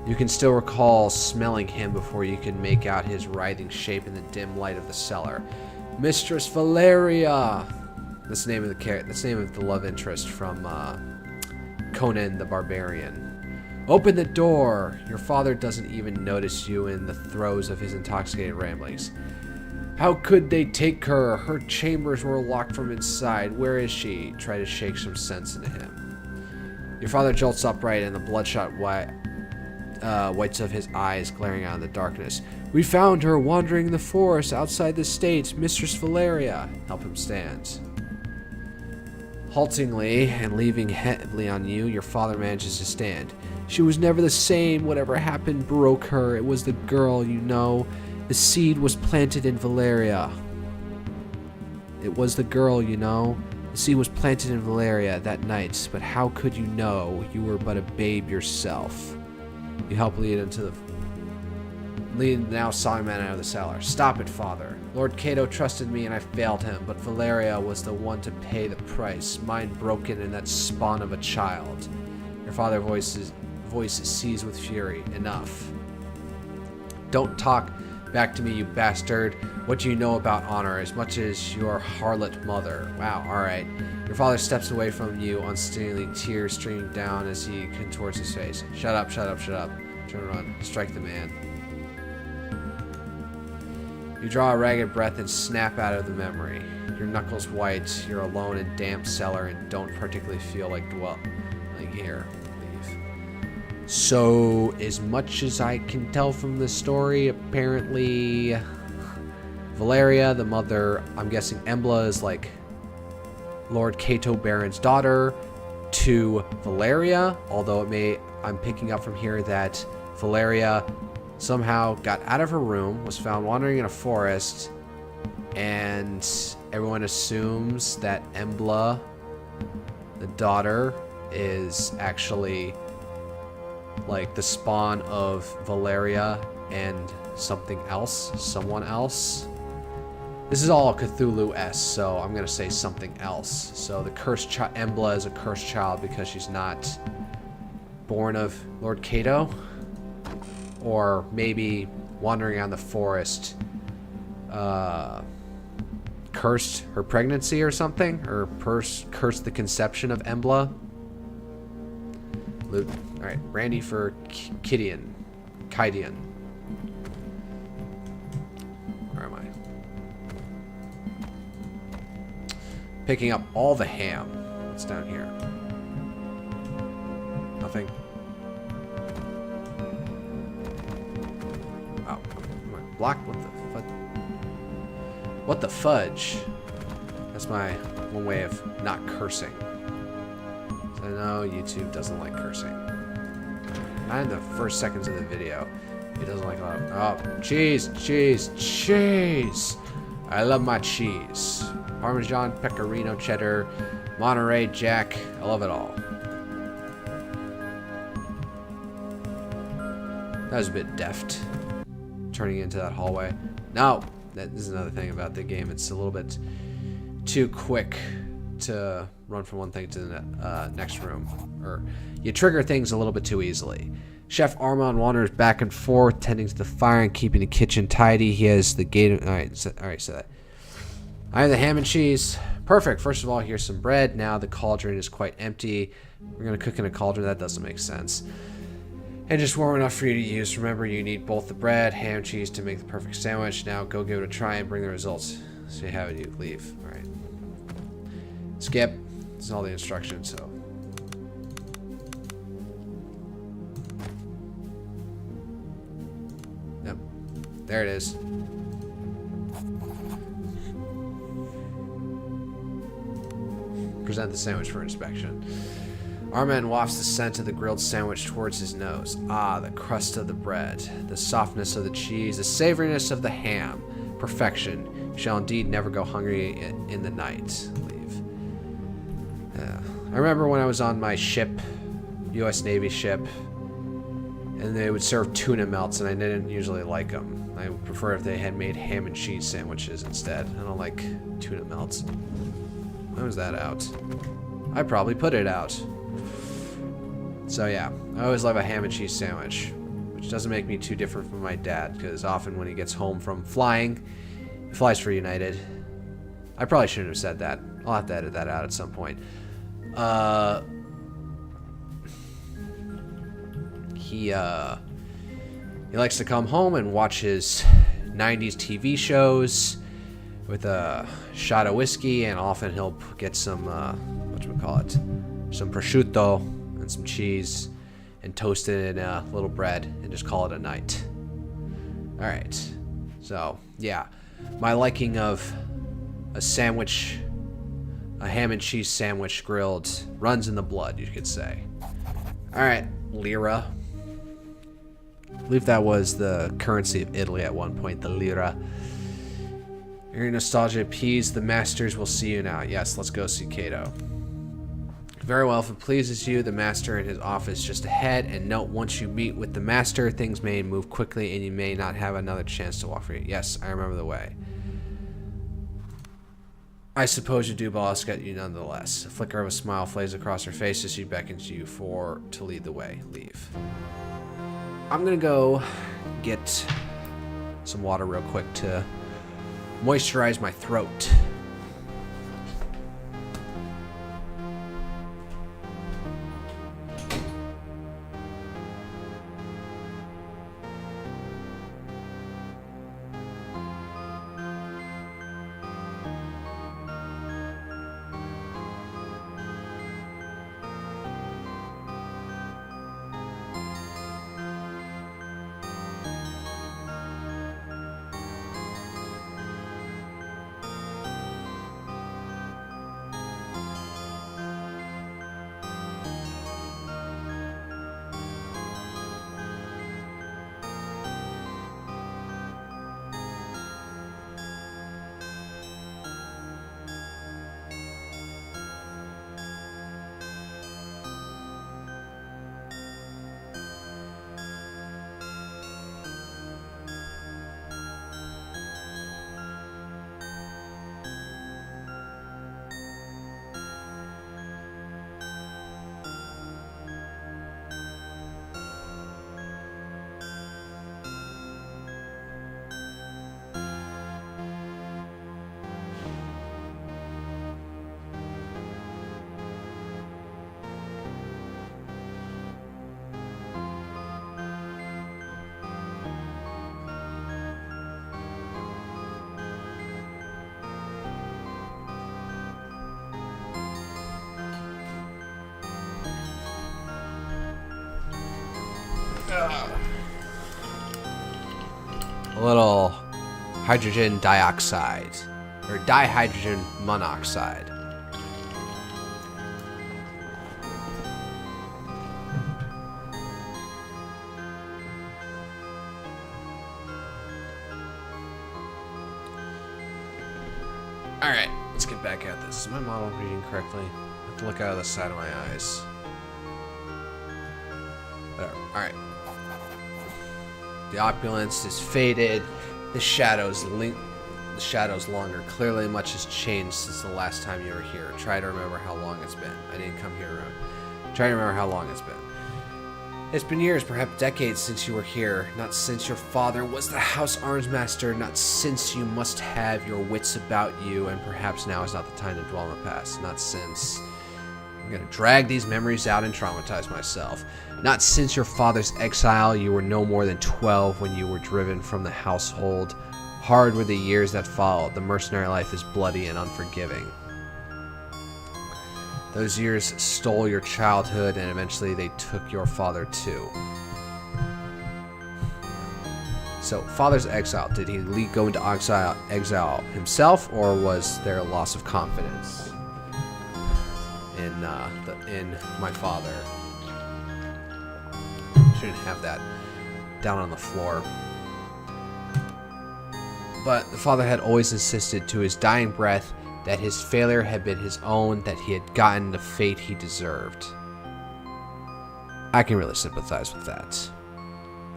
You can still recall smelling him before you can make out his writhing shape in the dim light of the cellar. Mistress Valeria! That's the name of the love interest from Conan the Barbarian. Open the door! Your father doesn't even notice you in the throes of his intoxicated ramblings. How could they take her? Her chambers were locked from inside. Where is she? Try to shake some sense into him. Your father jolts upright, and the bloodshot whites of his eyes glaring out in the darkness. We found her wandering in the forest outside the state. Mistress Valeria. Help him stand. Haltingly and leaving heavily on you, your father manages to stand. She was never the same. Whatever happened broke her. It was the girl, you know. The seed was planted in Valeria. It was the girl, you know. The seed was planted in Valeria that night, but how could you know? You were but a babe yourself. You help lead the now sobbing man out of the cellar. Stop it, father. Lord Cato trusted me and I failed him, but Valeria was the one to pay the price. Mine broken in that spawn of a child. Your father's voice is seized with fury. Enough. Don't talk back to me, you bastard. What do you know about honor? As much as your harlot mother. Wow, alright. Your father steps away from you, unsteadily, tears streaming down as he contorts his face. Shut up, shut up, shut up. Turn around. Strike the man. You draw a ragged breath and snap out of the memory. Your knuckles white, you're alone in damp cellar and don't particularly feel like dwelling here. Leave. So, as much as I can tell from the story, apparently Valeria, the mother, I'm guessing Embla is like Lord Cato Baron's daughter to Valeria, although I'm picking up from here that Valeria somehow got out of her room, was found wandering in a forest, and everyone assumes that Embla, the daughter, is actually like the spawn of Valeria and something else, someone else. This is all Cthulhu-esque, so I'm gonna say something else. So the cursed child, Embla is a cursed child because she's not born of Lord Cato, or maybe wandering around the forest, cursed her pregnancy or something, or cursed the conception of Embla. Luke. All right, Randy for Kidian. Where am I? Picking up all the ham. What's down here? Nothing. Oh, am I blocked? What the fudge? That's my one way of not cursing. So I know YouTube doesn't like cursing. Not in the first seconds of the video. It doesn't like a lot of... Oh, cheese, cheese, cheese! I love my cheese. Parmesan, pecorino, cheddar, Monterey Jack. I love it all. That was a bit deft. Turning into that hallway. No! That is another thing about the game. It's a little bit too quick to run from one thing to the next room. Or you trigger things a little bit too easily. Chef Armand wanders back and forth, tending to the fire and keeping the kitchen tidy. He has the gate... Alright, so that. I have the ham and cheese. Perfect. First of all, here's some bread. Now the cauldron is quite empty. We're going to cook in a cauldron. That doesn't make sense. And just warm enough for you to use. Remember, you need both the bread, ham, and cheese to make the perfect sandwich. Now go give it a try and bring the results. So you have it, you leave. Alright. Skip. This is all the instructions, so... Yep. There it is. Present the sandwich for inspection. Armand wafts the scent of the grilled sandwich towards his nose. Ah, the crust of the bread, the softness of the cheese, the savoriness of the ham. Perfection. You shall indeed never go hungry in the night. Leave. I remember when I was on my ship, U.S. Navy ship, and they would serve tuna melts, and I didn't usually like them. I would prefer if they had made ham and cheese sandwiches instead. I don't like tuna melts. When was that out? I probably put it out. So yeah, I always love a ham and cheese sandwich, which doesn't make me too different from my dad, because often when he gets home from flying, he flies for United. I probably shouldn't have said that. I'll have to edit that out at some point. He likes to come home and watch his 90s TV shows with a shot of whiskey, and often he'll get some, some prosciutto and some cheese and toast it in a little bread and just call it a night. Alright, so yeah, my liking of a sandwich, a ham and cheese sandwich grilled, runs in the blood, you could say. Alright, lira. I believe that was the currency of Italy at one point, the lira. Your nostalgia appeased, the masters will see you now. Yes, let's go see Cato. Very well, if it pleases you, the master in his office just ahead, and note once you meet with the master, things may move quickly and you may not have another chance to walk free. Yes, I remember the way. I suppose you do, but I'll ask at you nonetheless. A flicker of a smile plays across her face as she beckons you to lead the way. Leave. I'm gonna go get some water real quick to moisturize my throat. a little hydrogen dioxide, or dihydrogen monoxide. Alright, let's get back at this. Is my model reading correctly? I have to look out of the side of my eyes. Alright. The opulence is faded. The shadows longer. Clearly much has changed since the last time you were here. Try to remember how long it's been. I didn't come here. Try to remember how long it's been. It's been years, perhaps decades, since you were here. Not since your father was the House Armsmaster. Not since you must have your wits about you, and perhaps now is not the time to dwell on the past. Not since... I'm gonna drag these memories out and traumatize myself. Not since your father's exile. You were no more than 12 when you were driven from the household. Hard were the years that followed. The mercenary life is bloody and unforgiving. Those years stole your childhood, and eventually they took your father too. So, father's exile. Did he go into exile himself, or was there a loss of confidence in my father? Shouldn't have that down on the floor. But the father had always insisted to his dying breath that his failure had been his own, that he had gotten the fate he deserved. I can really sympathize with that.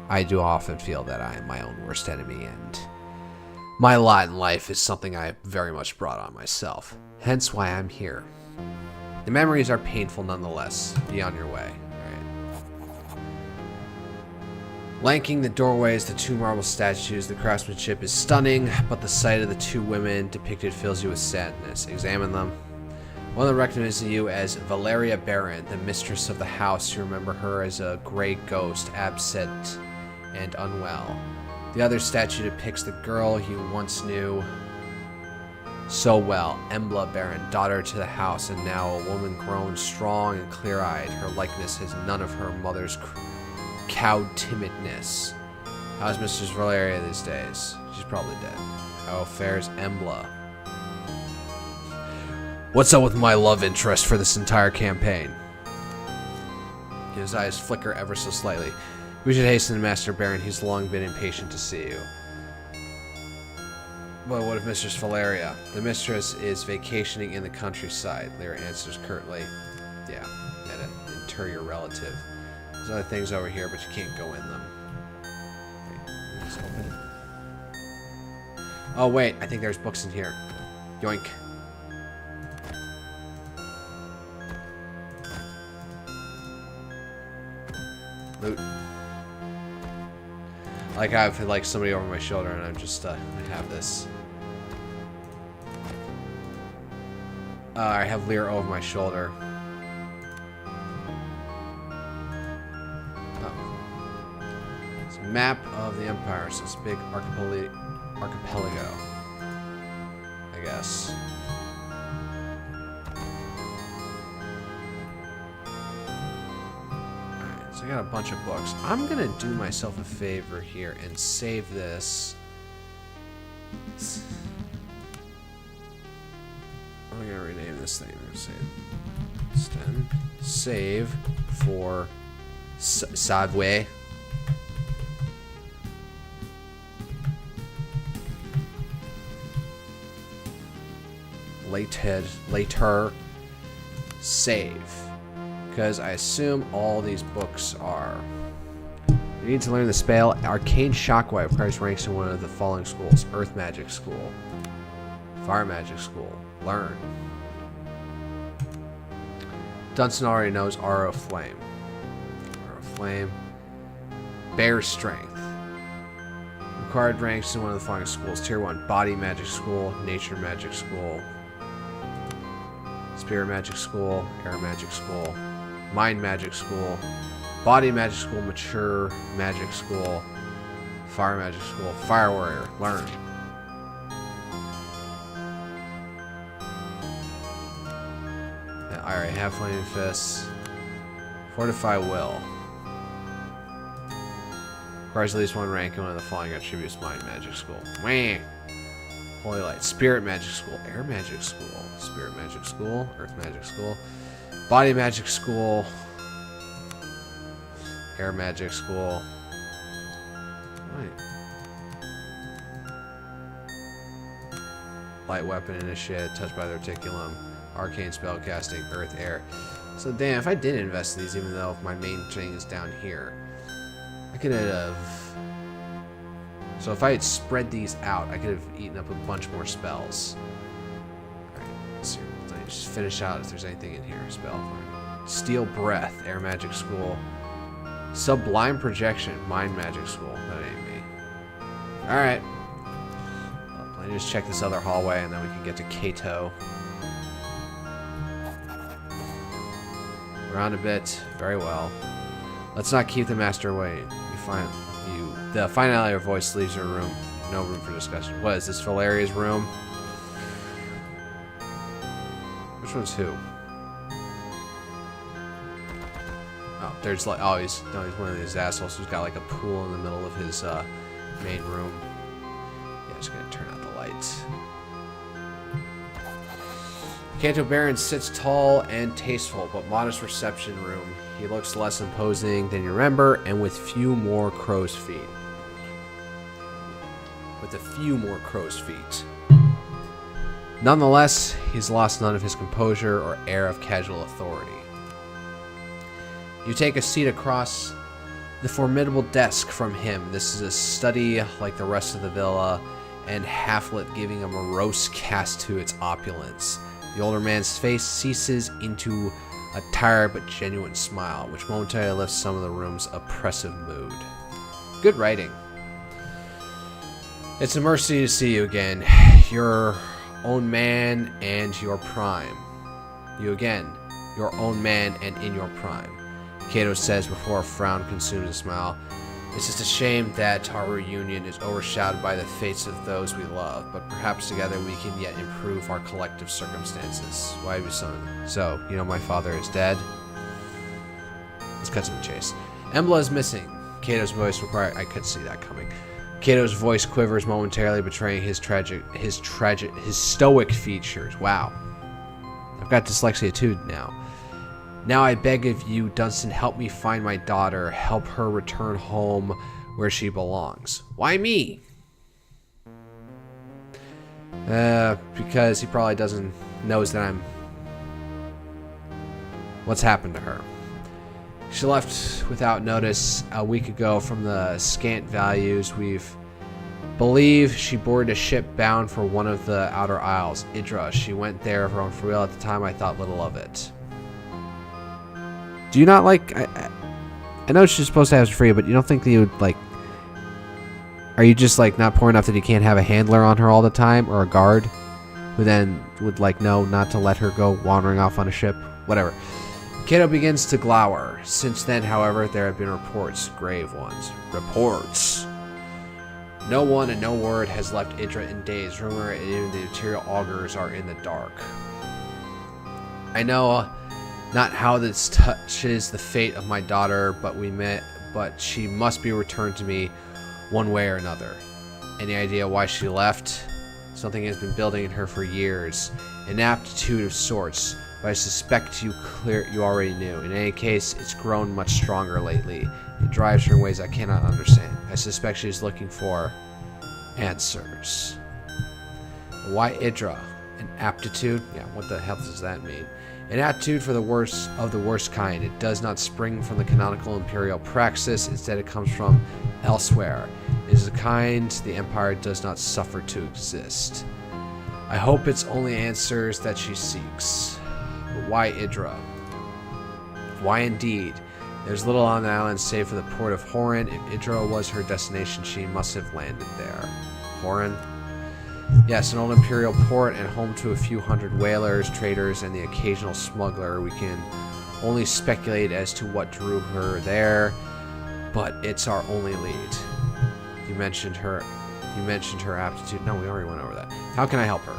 I do often feel that I am my own worst enemy, and my lot in life is something I very much brought on myself. Hence why I'm here. The memories are painful nonetheless. Be on your way. Flanking the doorways, the two marble statues, the craftsmanship is stunning, but the sight of the two women depicted fills you with sadness. Examine them. One of them recognizes you as Valeria Baron, the mistress of the house. You remember her as a gray ghost, absent and unwell. The other statue depicts the girl you once knew so well, Embla Baron, daughter to the house, and now a woman grown strong and clear-eyed. Her likeness has none of her mother's cowed timidness. How's Mistress Valeria these days? She's probably dead. How fares Embla? What's up with my love interest for this entire campaign? His eyes flicker ever so slightly. We should hasten to Master Baron. He's long been impatient to see you. But what of Mistress Valeria? The mistress is vacationing in the countryside. Lyra answers curtly. Yeah, inter your relative. There's other things over here, but you can't go in them. Wait, let's open it. Oh wait, I think there's books in here. Yoink. Loot. Like I have like somebody over my shoulder, and I'm just I have this. I have Lyra over my shoulder. It's a map of the Empire, so it's a big archipelago, I guess. Alright, so I got a bunch of books. I'm gonna do myself a favor here and save this. I'm gonna rename this thing. I'm gonna say save for Savway. Later save, because I assume all these books are. You need to learn the spell Arcane Shockwave. Requires ranks in one of the following schools: Earth Magic School, Fire Magic School. Learn. Dunstan already knows Aura of Flame. Aura of Flame. Bear Strength. Required ranks in one of the following schools: Tier 1, Body Magic School, Nature Magic School, Spirit Magic School, Air Magic School, Mind Magic School, Body Magic School, Mature Magic School, Fire Magic School, Fire Warrior. Learn. I already have Flaming Fists. Fortify Will. Requires at least one rank in one of the following attributes. Mind Magic School. Wah! Holy Light. Spirit Magic School. Air Magic School. Spirit Magic School. Earth Magic School. Body Magic School. Air Magic School. Right. Light Weapon Initiate. Touched by the Reticulum. Arcane Spellcasting. Earth, Air. So damn, if I did invest in these, even though my main thing is down here, I could have... So if I had spread these out, I could have eaten up a bunch more spells. Alright, let's see. Let me just finish out if there's anything in here. Spell. Fine. Steel Breath. Air Magic School. Sublime Projection. Mind Magic School. That ain't me. Alright. Well, let me just check this other hallway and then we can get to Kato. Around a bit. Very well. Let's not keep the master away. The finality of her voice leaves her room. No room for discussion. What is this? Valeria's room? Which one's who? Oh, there's like... Oh, he's one of these assholes who's got like a pool in the middle of his main room. Yeah, just gonna turn out the lights. Kanto Baron sits tall and tasteful, but modest reception room. He looks less imposing than you remember, and with few more crow's feet. Nonetheless, he's lost none of his composure or air of casual authority. You take a seat across the formidable desk from him. This is a study like the rest of the villa, and half-lit, giving a morose cast to its opulence. The older man's face ceases into a tired but genuine smile, which momentarily lifts some of the room's oppressive mood. Good writing. It's a mercy to see you again. Your own man and your prime. You again, your own man and in your prime. Kato says before a frown consumes a smile. It's just a shame that our reunion is overshadowed by the fates of those we love, but perhaps together we can yet improve our collective circumstances. Why have you son? So, you know my father is dead? Let's cut to the chase. Embla is missing. Kato's voice required... I could see that coming. Kato's voice quivers momentarily, betraying his stoic features. Wow. I've got dyslexia too now. Now I beg of you, Dunstan, help me find my daughter. Help her return home where she belongs. Why me? Because he probably knows that I'm... What's happened to her? She left without notice a week ago. From the scant values we've believe she boarded a ship bound for one of the outer isles, Idra. She went there of her own free will. At the time, I thought little of it. Do you not like... I know she's supposed to have free, but you don't think that you would, like... Are you just, like, not poor enough that you can't have a handler on her all the time? Or a guard? Who then would, like, know not to let her go wandering off on a ship? Whatever. Kato begins to glower. Since then, however, there have been reports. Grave ones. Reports. No one and no word has left Idra in days. Rumor and even the material augurs are in the dark. I know... Not how this touches the fate of my daughter, but she must be returned to me one way or another. Any idea why she left? Something has been building in her for years. An aptitude of sorts, but I suspect you already knew. In any case, it's grown much stronger lately. It drives her in ways I cannot understand. I suspect she's looking for answers. Why Idra? An aptitude? Yeah, what the hell does that mean? An attitude for the worst of the worst kind. It does not spring from the canonical imperial praxis. Instead, it comes from elsewhere. It is the kind the empire does not suffer to exist. I hope it's only answers that she seeks. But why Idra? Why indeed? There's little on the island save for the port of Horan. If Idra was her destination, she must have landed there. Horan? Yes, an old imperial port and home to a few hundred whalers, traders, and the occasional smuggler. We can only speculate as to what drew her there, but it's our only lead. You mentioned her aptitude. No, we already went over that. How can I help her?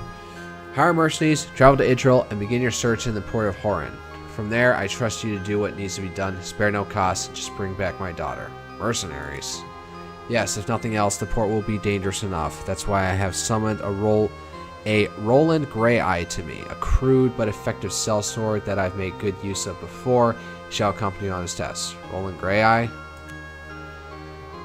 Hire mercenaries, travel to Idril, and begin your search in the port of Horan. From there, I trust you to do what needs to be done. Spare no cost. Just bring back my daughter. Mercenaries. Yes, if nothing else, the port will be dangerous enough. That's why I have summoned a Roland Grey-Eye to me, a crude but effective sellsword that I've made good use of before. He shall accompany you on his test. Roland Grey-Eye?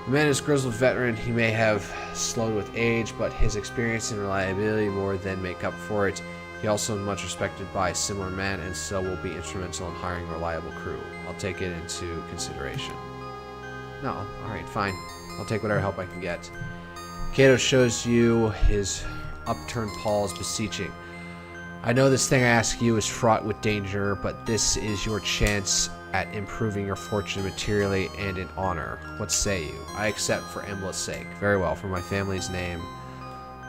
The man is a grizzled veteran. He may have slowed with age, but his experience and reliability more than make up for it. He also is much respected by similar men, and so will be instrumental in hiring a reliable crew. I'll take it into consideration. No, alright, fine. I'll take whatever help I can get. Kato shows you his upturned paws, beseeching. I know this thing I ask you is fraught with danger, but this is your chance at improving your fortune materially and in honor. What say you? I accept for Embla's sake. Very well, for my family's name.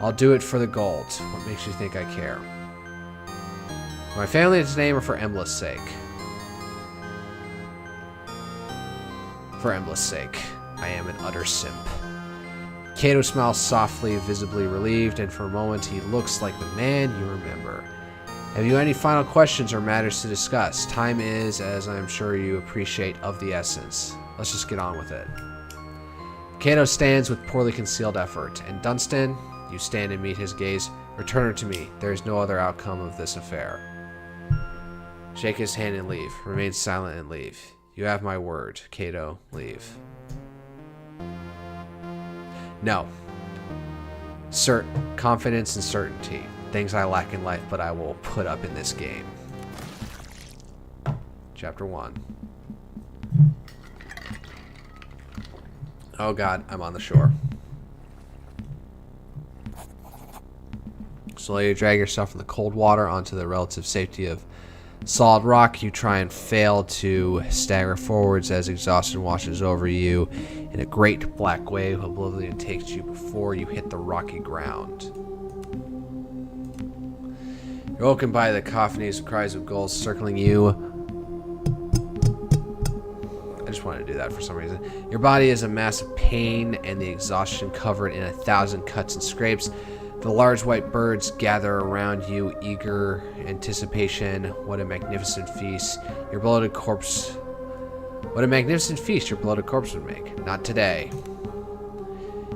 I'll do it for the gold. What makes you think I care? For my family's name or for Embla's sake? For Embla's sake. I am an utter simp. Kato smiles softly, visibly relieved, and for a moment he looks like the man you remember. Have you any final questions or matters to discuss? Time is, as I am sure you appreciate, of the essence. Let's just get on with it. Kato stands with poorly concealed effort, and Dunstan, you stand and meet his gaze. Return her to me. There is no other outcome of this affair. Shake his hand and leave. Remain silent and leave. You have my word. Kato, leave. No. Confidence and certainty. Things I lack in life, but I will put up in this game. Chapter 1. Oh god, I'm on the shore. Slowly you drag yourself from the cold water onto the relative safety of solid rock. You try and fail to stagger forwards as exhaustion washes over you in a great black wave of oblivion takes you before you hit the rocky ground. You're woken by the cacophonies of cries of gulls circling you. I just wanted to do that for some reason. Your body is a mass of pain and the exhaustion covered in 1,000 cuts and scrapes. The large white birds gather around you, eager anticipation. What a magnificent feast your bloated corpse. What a magnificent feast your bloated corpse would make. Not today.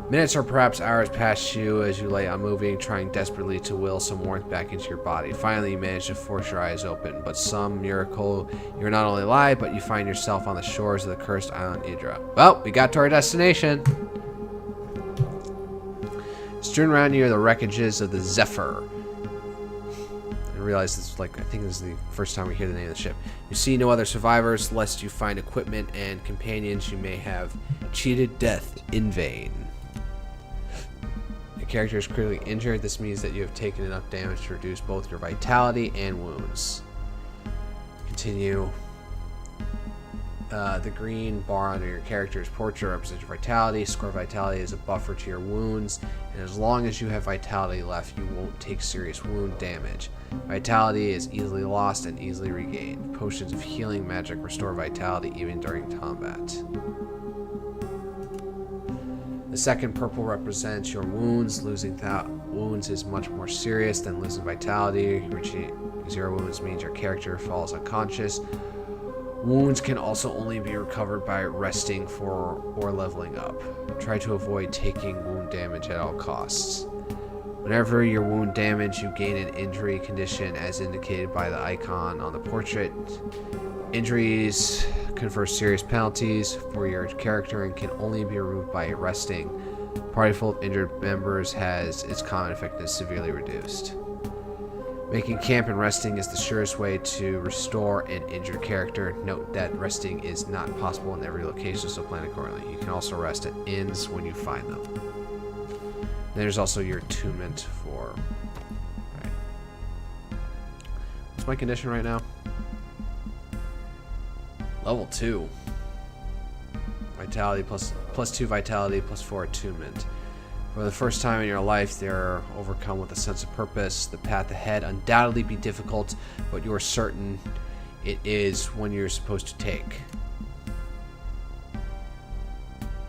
Minutes or perhaps hours pass you as you lay unmoving, trying desperately to will some warmth back into your body. Finally, you manage to force your eyes open, but some miracle, you're not only alive, but you find yourself on the shores of the cursed island Idra. Well, we got to our destination. Strewn around you are the wreckages of the Zephyr. I realize this is I think this is the first time we hear the name of the ship. You see no other survivors, lest you find equipment and companions you may have cheated death in vain. Your character is critically injured. This means that you have taken enough damage to reduce both your vitality and wounds. Continue. The green bar under your character's portrait represents your vitality. Score vitality is a buffer to your wounds, and as long as you have vitality left, you won't take serious wound damage. Vitality is easily lost and easily regained. Potions of healing magic restore vitality even during combat. The second purple represents your wounds. Losing wounds is much more serious than losing vitality. Reaching 0 wounds means your character falls unconscious. Wounds can also only be recovered by resting or leveling up. Try to avoid taking wound damage at all costs. Whenever your wound damage, you gain an injury condition as indicated by the icon on the portrait. Injuries confer serious penalties for your character and can only be removed by resting. A party full of injured members has its common effectiveness severely reduced. Making camp and resting is the surest way to restore an injured character. Note that resting is not possible in every location, so plan accordingly. You can also rest at inns when you find them. And there's also your attunement for... Right. What's my condition right now? Level 2. Vitality plus 2 vitality plus 4 attunement. For the first time in your life, they're overcome with a sense of purpose. The path ahead undoubtedly be difficult, but you're certain it is one you're supposed to take.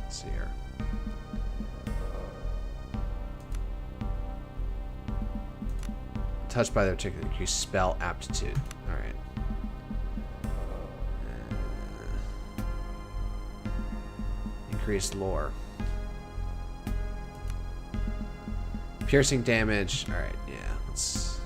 Let's see here. Touched by their particular increased spell aptitude. Alright. Increased lore. Piercing damage. Alright, yeah. Let's...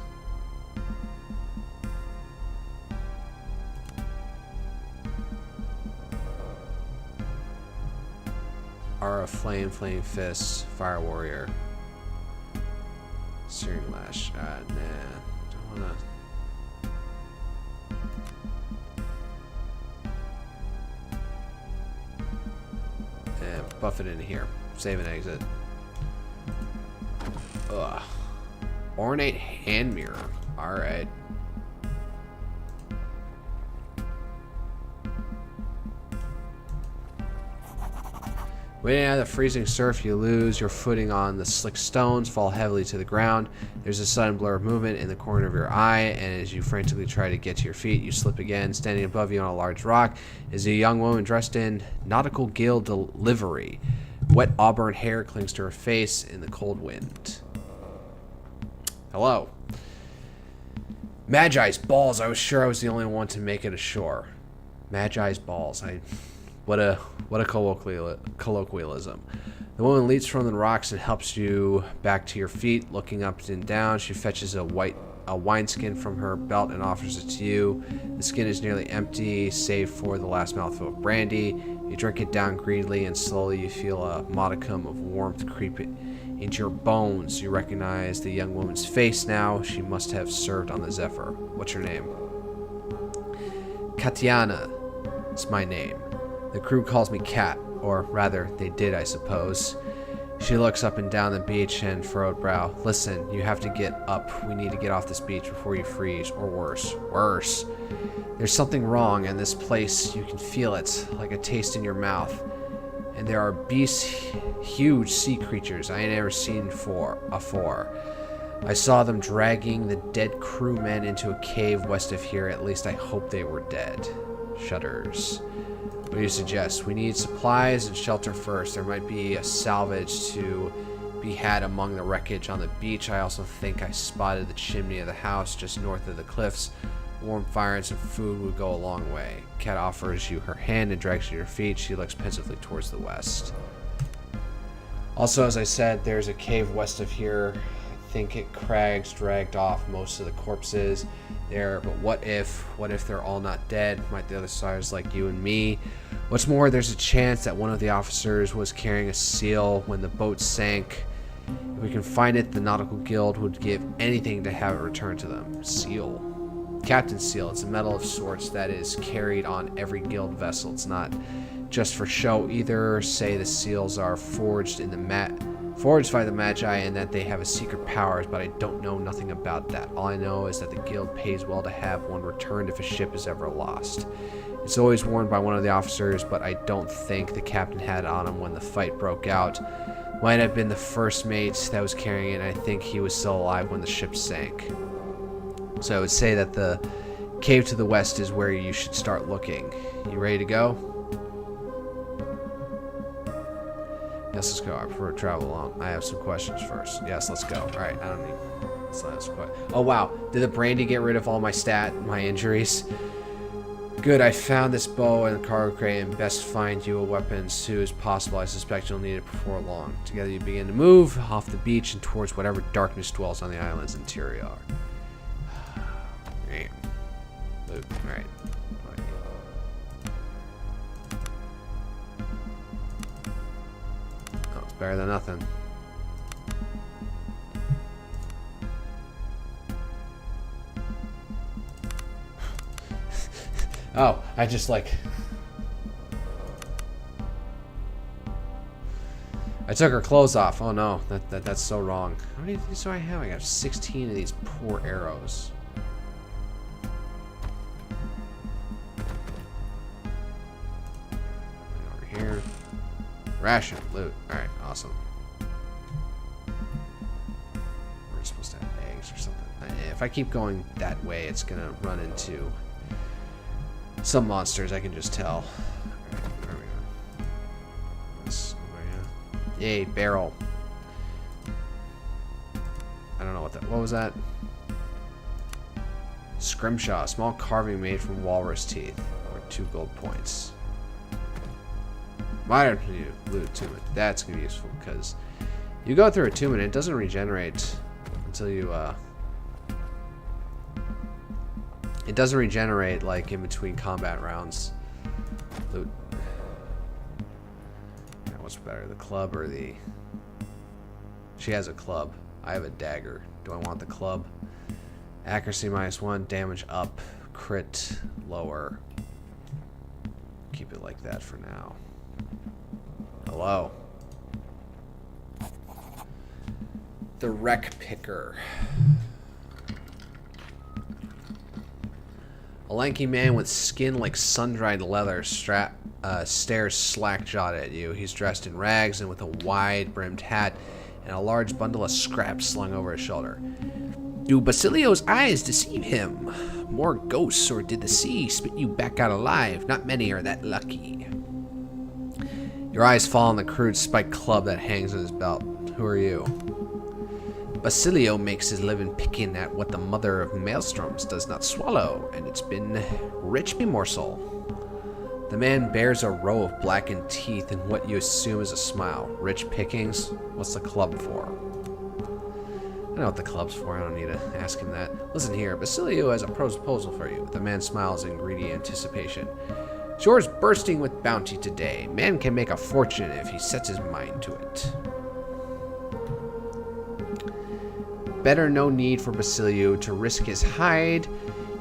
Aura, Flame Fist, Fire Warrior. Searing Lash. Nah. Don't wanna... buff it in here. Save and exit. Ugh. Ornate Hand Mirror. Alright. Waiting out of the freezing surf, you lose your footing on the slick stones, fall heavily to the ground. There's a sudden blur of movement in the corner of your eye, and as you frantically try to get to your feet, you slip again. Standing above you on a large rock is a young woman dressed in nautical guild livery. Wet auburn hair clings to her face in the cold wind. Hello. Magi's balls. I was sure I was the only one to make it ashore. Magi's balls. What a colloquialism. The woman leaps from the rocks and helps you back to your feet. Looking up and down, she fetches a wineskin from her belt and offers it to you. The skin is nearly empty, save for the last mouthful of brandy. You drink it down greedily, and slowly you feel a modicum of warmth creep into your bones. You recognize the young woman's face now. She must have served on the Zephyr. What's your name? Katiana is my name. The crew calls me Kat, or rather, they did, I suppose. She looks up and down the beach and furrowed brow. Listen, you have to get up. We need to get off this beach before you freeze, or worse. Worse. There's something wrong in this place. You can feel it, like a taste in your mouth. And there are beasts, huge sea creatures I ain't never seen afore. I saw them dragging the dead crewmen into a cave west of here. At least I hope they were dead. Shudders. What do you suggest? We need supplies and shelter first. There might be a salvage to be had among the wreckage on the beach. I also think I spotted the chimney of the house just north of the cliffs. Warm fire and some food would go a long way. Kat offers you her hand and drags you to your feet. She looks pensively towards the west. Also, as I said, there's a cave west of here. I think it crags dragged off most of the corpses there, but what if they're all not dead? Might the other sides like you and me? What's more, there's a chance that one of the officers was carrying a seal when the boat sank. If we can find it, the Nautical Guild would give anything to have it returned to them. Seal. Captain's seal. It's a medal of sorts that is carried on every guild vessel. It's not just for show either. Say the seals are forged by the Magi and that they have a secret powers, but I don't know nothing about that. All I know is that the guild pays well to have one returned if a ship is ever lost. It's always worn by one of the officers, but I don't think the captain had it on him when the fight broke out. Might have been the first mate that was carrying it, and I think he was still alive when the ship sank. So I would say that the cave to the west is where you should start looking. You ready to go? Yes, let's go. I prefer to travel alone. I have some questions first. Yes, let's go. Alright, I don't need... Let's not ask questions. Oh, wow. Did the brandy get rid of all my injuries? Good, I found this bow in the cargo crate and best find you a weapon as soon as possible. I suspect you'll need it before long. Together you begin to move off the beach and towards whatever darkness dwells on the island's interior. Loot. Alright. Oh, it's better than nothing. Oh, I just like... I took her clothes off. Oh no, that's so wrong. How many of these do I have? I got 16 of these poor arrows. Over here. Ration, loot. Alright, awesome. We're supposed to have eggs or something. If I keep going that way, it's gonna run into some monsters, I can just tell. Alright, there we go. This over here. Yay, barrel. I don't know what was that? Scrimshaw, small carving made from walrus teeth, or 2 gold points. Modern loot too. That's gonna be useful because You go through a tomb and it doesn't regenerate until you, it doesn't regenerate, like, in between combat rounds. Loot. Yeah, what's better, the club or the... She has a club. I have a dagger. Do I want the club? Accuracy -1, damage up, crit lower. Keep it like that for now. Hello. The wreck picker. A lanky man with skin like sun-dried leather stares slack-jawed at you. He's dressed in rags and with a wide-brimmed hat and a large bundle of scraps slung over his shoulder. Do Basilio's eyes deceive him? More ghosts, or did the sea spit you back out alive? Not many are that lucky. Your eyes fall on the crude spiked club that hangs on his belt. Who are you? Basilio makes his living picking at what the mother of maelstroms does not swallow, and it's been rich morsel. The man bears a row of blackened teeth and what you assume is a smile. Rich pickings? What's the club for? I know what the club's for. I don't need to ask him that. Listen here, Basilio has a proposal for you. The man smiles in greedy anticipation. Shore's bursting with bounty today. Man can make a fortune if he sets his mind to it. Better no need for Basilio to risk his hide.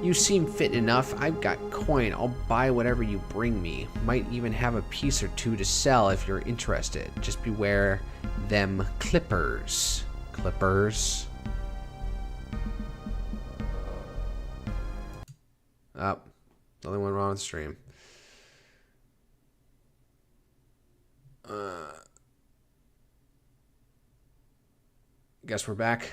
You seem fit enough. I've got coin. I'll buy whatever you bring me. Might even have a piece or two to sell if you're interested. Just beware them clippers. Clippers. Oh, nothing went wrong with the stream. Guess we're back.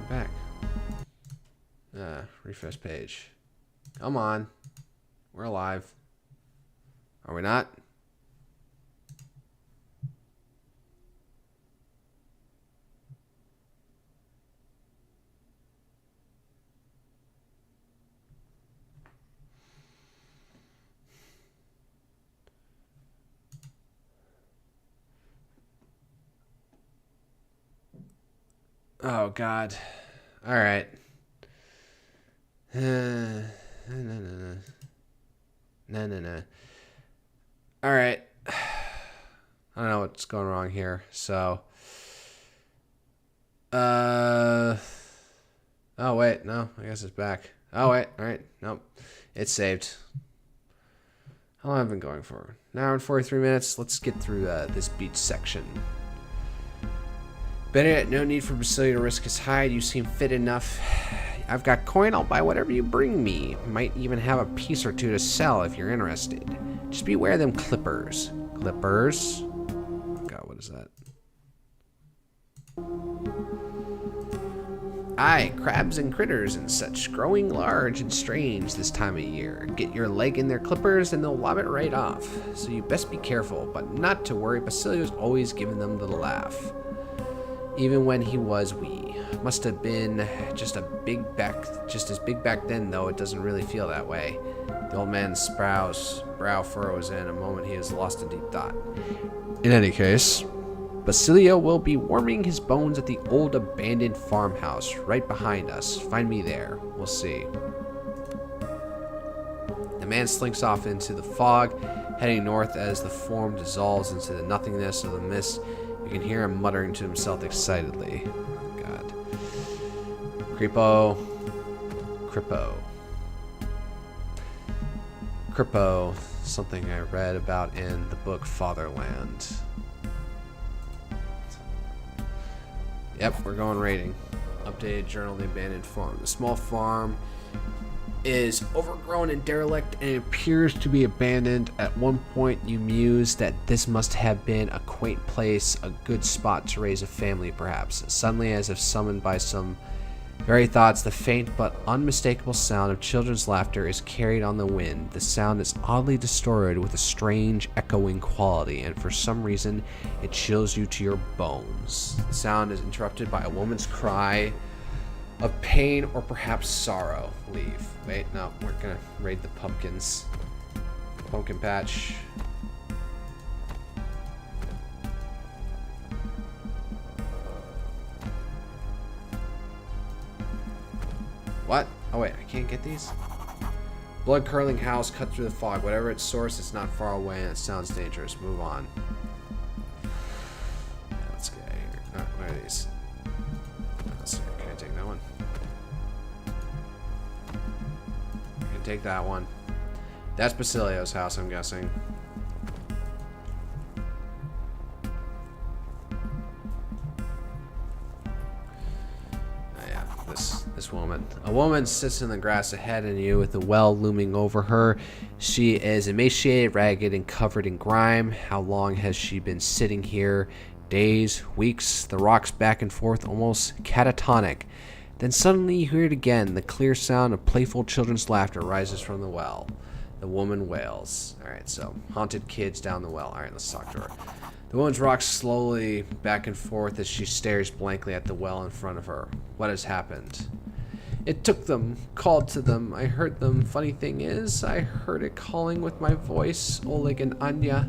Back. Refresh page. Come on. We're alive. Are we not? Oh, God. All right. No. All right. I don't know what's going wrong here. So, oh, wait. No, I guess it's back. Oh, wait. All right. Nope. It's saved. How long have I been going for? An hour and 43 minutes. Let's get through this beach section. Better yet, no need for Basilio to risk his hide. You seem fit enough. I've got coin. I'll buy whatever you bring me. Might even have a piece or two to sell if you're interested. Just beware them clippers. Clippers? God, what is that? Aye, crabs and critters and such, growing large and strange this time of year. Get your leg in their clippers and they'll lob it right off. So you best be careful, but not to worry. Basilio's always giving them the laugh. Even when he was wee. Must have been just as big back then, though it doesn't really feel that way. The old man's brow furrows in a moment he is lost in deep thought. In any case, Basilio will be warming his bones at the old abandoned farmhouse right behind us. Find me there. We'll see. The man slinks off into the fog, heading north as the form dissolves into the nothingness of the mist. You can hear him muttering to himself excitedly. Oh, God. Kripo. Something I read about in the book Fatherland. Yep, we're going raiding. Updated journal of the abandoned farm. The small farm is overgrown and derelict, and it appears to be abandoned. At one point you muse that this must have been a quaint place, a good spot to raise a family perhaps. Suddenly, as if summoned by some very thoughts, the faint but unmistakable sound of children's laughter is carried on the wind. The sound is oddly distorted with a strange echoing quality, and for some reason it chills you to your bones. The sound is interrupted by a woman's cry of pain or perhaps sorrow. Leave. Wait, no, we're gonna raid the pumpkins. Pumpkin patch. What? Oh wait, I can't get these? Blood-curdling house cut through the fog. Whatever its source, it's not far away and it sounds dangerous. Move on. Yeah, let's get out of here. What are these? Can I take that one? I can take that one. That's Basilio's house, I'm guessing. This woman. A woman sits in the grass ahead of you with the well looming over her. She is emaciated, ragged, and covered in grime. How long has she been sitting here? Days, weeks, the rocks back and forth, almost catatonic. Then suddenly you hear it again. The clear sound of playful children's laughter rises from the well. The woman wails. Alright, so haunted kids down the well. Alright, let's talk to her. The woman rocks slowly back and forth as she stares blankly at the well in front of her. What has happened? It took them, called to them, I heard them. Funny thing is, I heard it calling with my voice. Oleg and Anya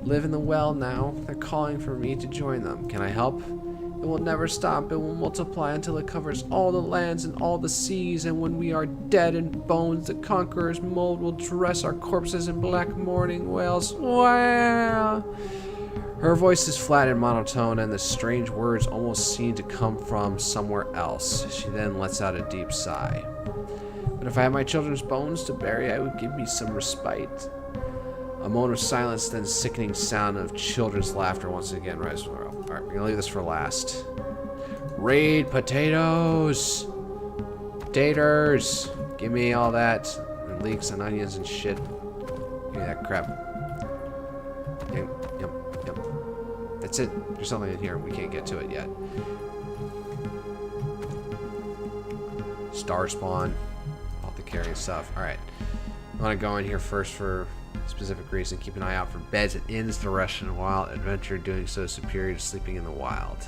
live in the well now. They're calling for me to join them. Can I help? It will never stop. It will multiply until it covers all the lands and all the seas. And when we are dead and bones, the conqueror's mold will dress our corpses in black mourning wails. Wow! Her voice is flat and monotone, and the strange words almost seem to come from somewhere else. She then lets out a deep sigh. But if I had my children's bones to bury, it would give me some respite. A moment of silence, then sickening sound of children's laughter once again rises from the room. Alright, we're gonna leave this for last. Raid potatoes! Taters! Give me all that. And leeks and onions and shit. Give me that crap. Yep. That's it. There's something in here. We can't get to it yet. Star spawn. All the carrying stuff. Alright. I want to go in here first for a specific reason. Keep an eye out for beds and inns to rest in a wild adventure. Doing so is superior to sleeping in the wild.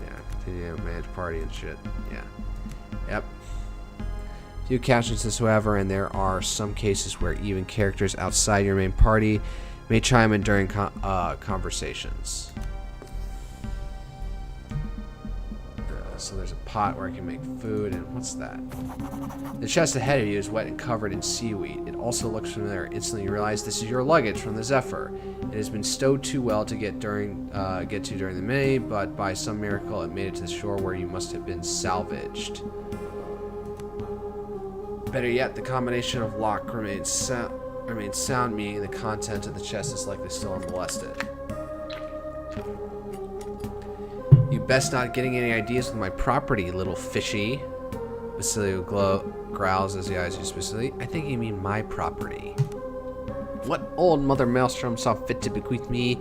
Yeah. Continue to manage party and shit. Yeah. Yep. Few casualties, however, and there are some cases where even characters outside your main party may chime in during conversations. So there's a pot where I can make food, and what's that? The chest ahead of you is wet and covered in seaweed. It also looks familiar. Instantly you realize this is your luggage from the Zephyr. It has been stowed too well to get to during the May, but by some miracle it made it to the shore where you must have been salvaged. Better yet, the combination of lock remains sound, meaning the content of the chest is likely still unmolested. You best not getting any ideas with my property, little fishy. Basilio growls as he eyes you specifically. I think you mean my property. What old Mother Maelstrom saw fit to bequeath me,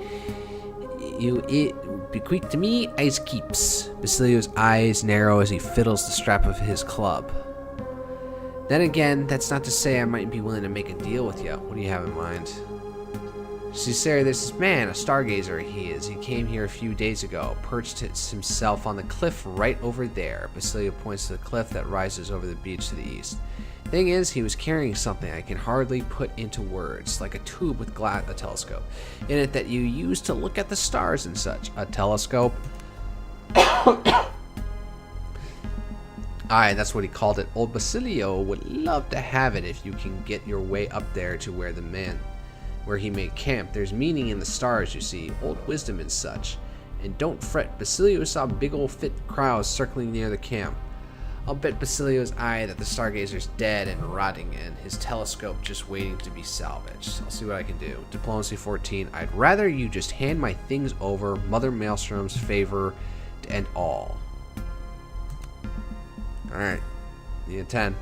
bequeath to me as keeps. Basilio's eyes narrow as he fiddles the strap of his club. Then again, that's not to say I might be willing to make a deal with you. What do you have in mind? Sincerely, this man, a stargazer he is. He came here a few days ago, perched himself on the cliff right over there. Basilio points to the cliff that rises over the beach to the east. Thing is, he was carrying something I can hardly put into words, like a tube with a telescope in it that you use to look at the stars and such. A telescope? Aye, that's what he called it. Old Basilio would love to have it if you can get your way up there to where he made camp. There's meaning in the stars, you see, old wisdom and such. And don't fret, Basilio saw big old fit crowds circling near the camp. I'll bet Basilio's eye that the stargazer's dead and rotting, and his telescope just waiting to be salvaged. I'll see what I can do. Diplomacy 14. I'd rather you just hand my things over, Mother Maelstrom's favor and all. Alright. Need a 10.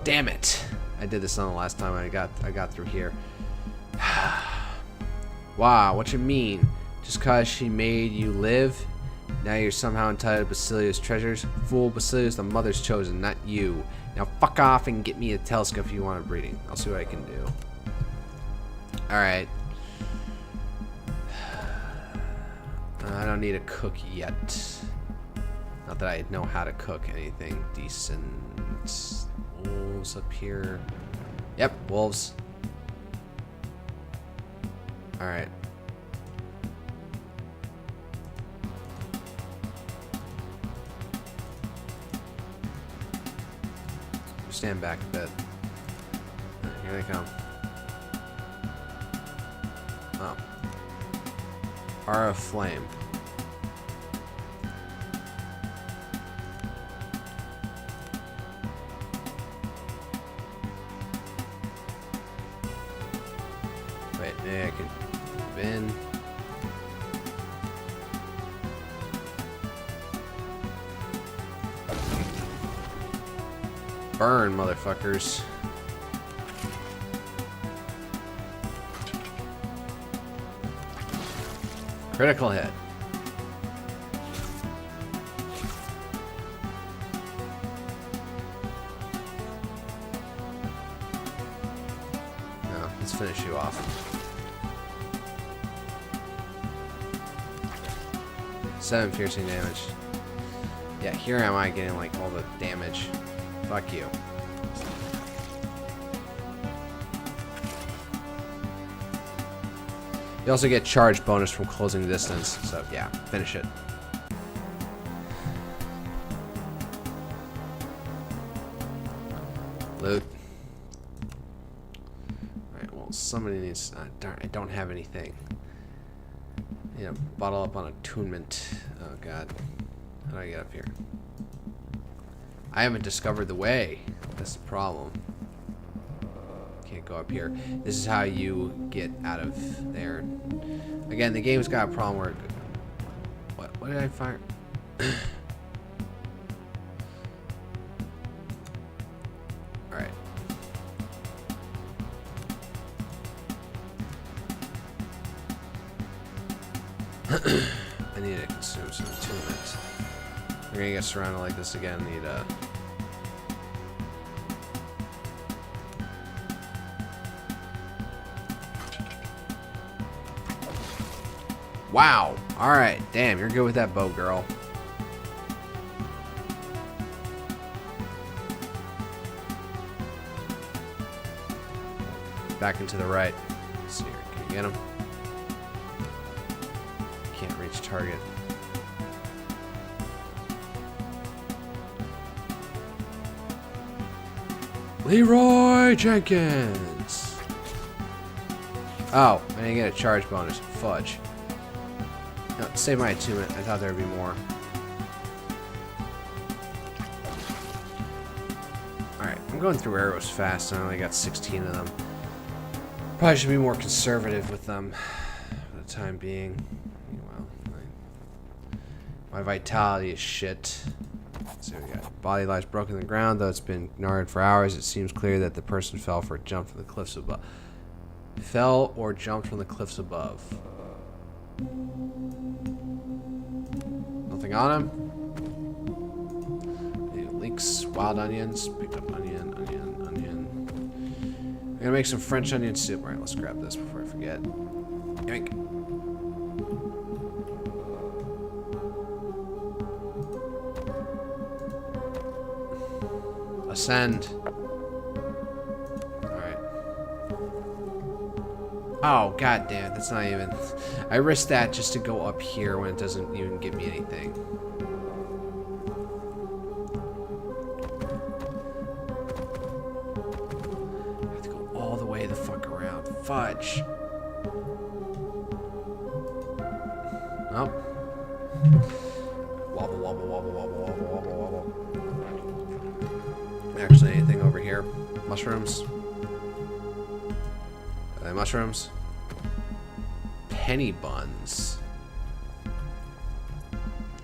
Damn it. I did this on the last time I got through here. Wow, what you mean? Just cause she made you live? Now you're somehow entitled to Basilio's treasures? Fool, Basilio's the mother's chosen, not you. Now fuck off and get me a telescope if you want a breeding. I'll see what I can do. Alright. I don't need a cook yet. Not that I know how to cook anything decent. Wolves up here. Yep, wolves. Alright. Stand back a bit. Here they come. Oh. Aura of Flame. Wait, maybe I can move in. Burn, motherfuckers. Critical hit. No, let's finish you off. 7 piercing damage. Yeah, here am I getting like all the damage. Fuck you. You also get charge bonus from closing the distance, so yeah, finish it. Loot. Alright, well, somebody needs... darn, I don't have anything. I need to bottle up on attunement. Oh, God. How do I get up here? I haven't discovered the way. That's the problem. Can't go up here. This is how you get out of there. Again, the game's got a problem where... What did I fire? Alright. I need to consume some attunement. We're gonna get surrounded like this again. Need a... Wow. Alright. Damn, you're good with that bow, girl. Back into the right. Let's see here. Can you get him? Can't reach target. Leroy Jenkins! Oh, I didn't get a charge bonus. Fudge. No, save my attunement. I thought there would be more. Alright, I'm going through arrows fast. I only got 16 of them. Probably should be more conservative with them for the time being. Meanwhile, my vitality is shit. So we got body lies broken in the ground, though it's been gnarled for hours. It seems clear that the person fell for a jump from the cliffs above. Fell or jumped from the cliffs above. Nothing on him. Leeks, wild onions. Picked up onion. I'm gonna make some French onion soup. Alright, let's grab this before I forget. Yoink. Ascend. Alright. Oh, god damn it. That's not even... I risked that just to go up here when it doesn't even give me anything. I have to go all the way the fuck around. Fudge. Oh. Wobble, wobble, wobble, wobble, wobble, wobble, wobble. Actually, anything over here? Mushrooms? Are they mushrooms? Penny buns.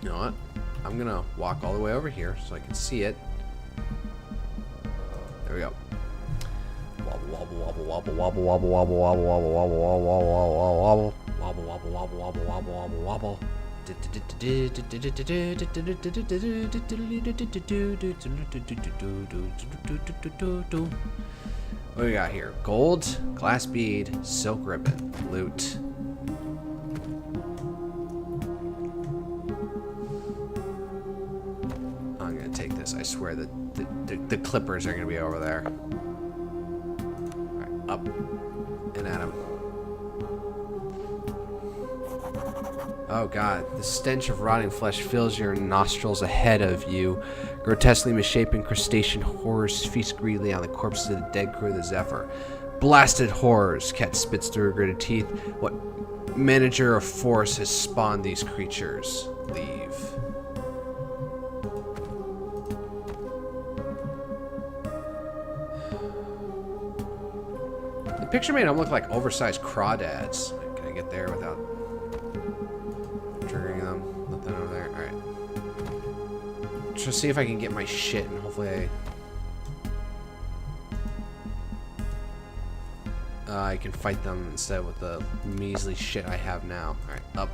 You know what? I'm gonna walk all the way over here so I can see it. There we go. Wobble, wobble, wobble, wobble, wobble, wobble, wobble, wobble, wobble, wobble, wobble, wobble, wobble, wobble, wobble, wobble, wobble, wobble, wobble, wobble. What do we got here? Gold, glass bead, silk ribbon, loot. this. I swear that the clippers are going to be over there. Alright, up and at him. Oh god, the stench of rotting flesh fills your nostrils ahead of you. Grotesquely misshapen crustacean horrors feast greedily on the corpses of the dead crew of the Zephyr. Blasted horrors, Cat spits through her gritted teeth. What manager of force has spawned these creatures? Leave. The picture made them look like oversized crawdads. Can I get there without triggering them? Nothing over there. Alright. Just see if I can get my shit and hopefully I can fight them instead with the measly shit I have now. Alright, up.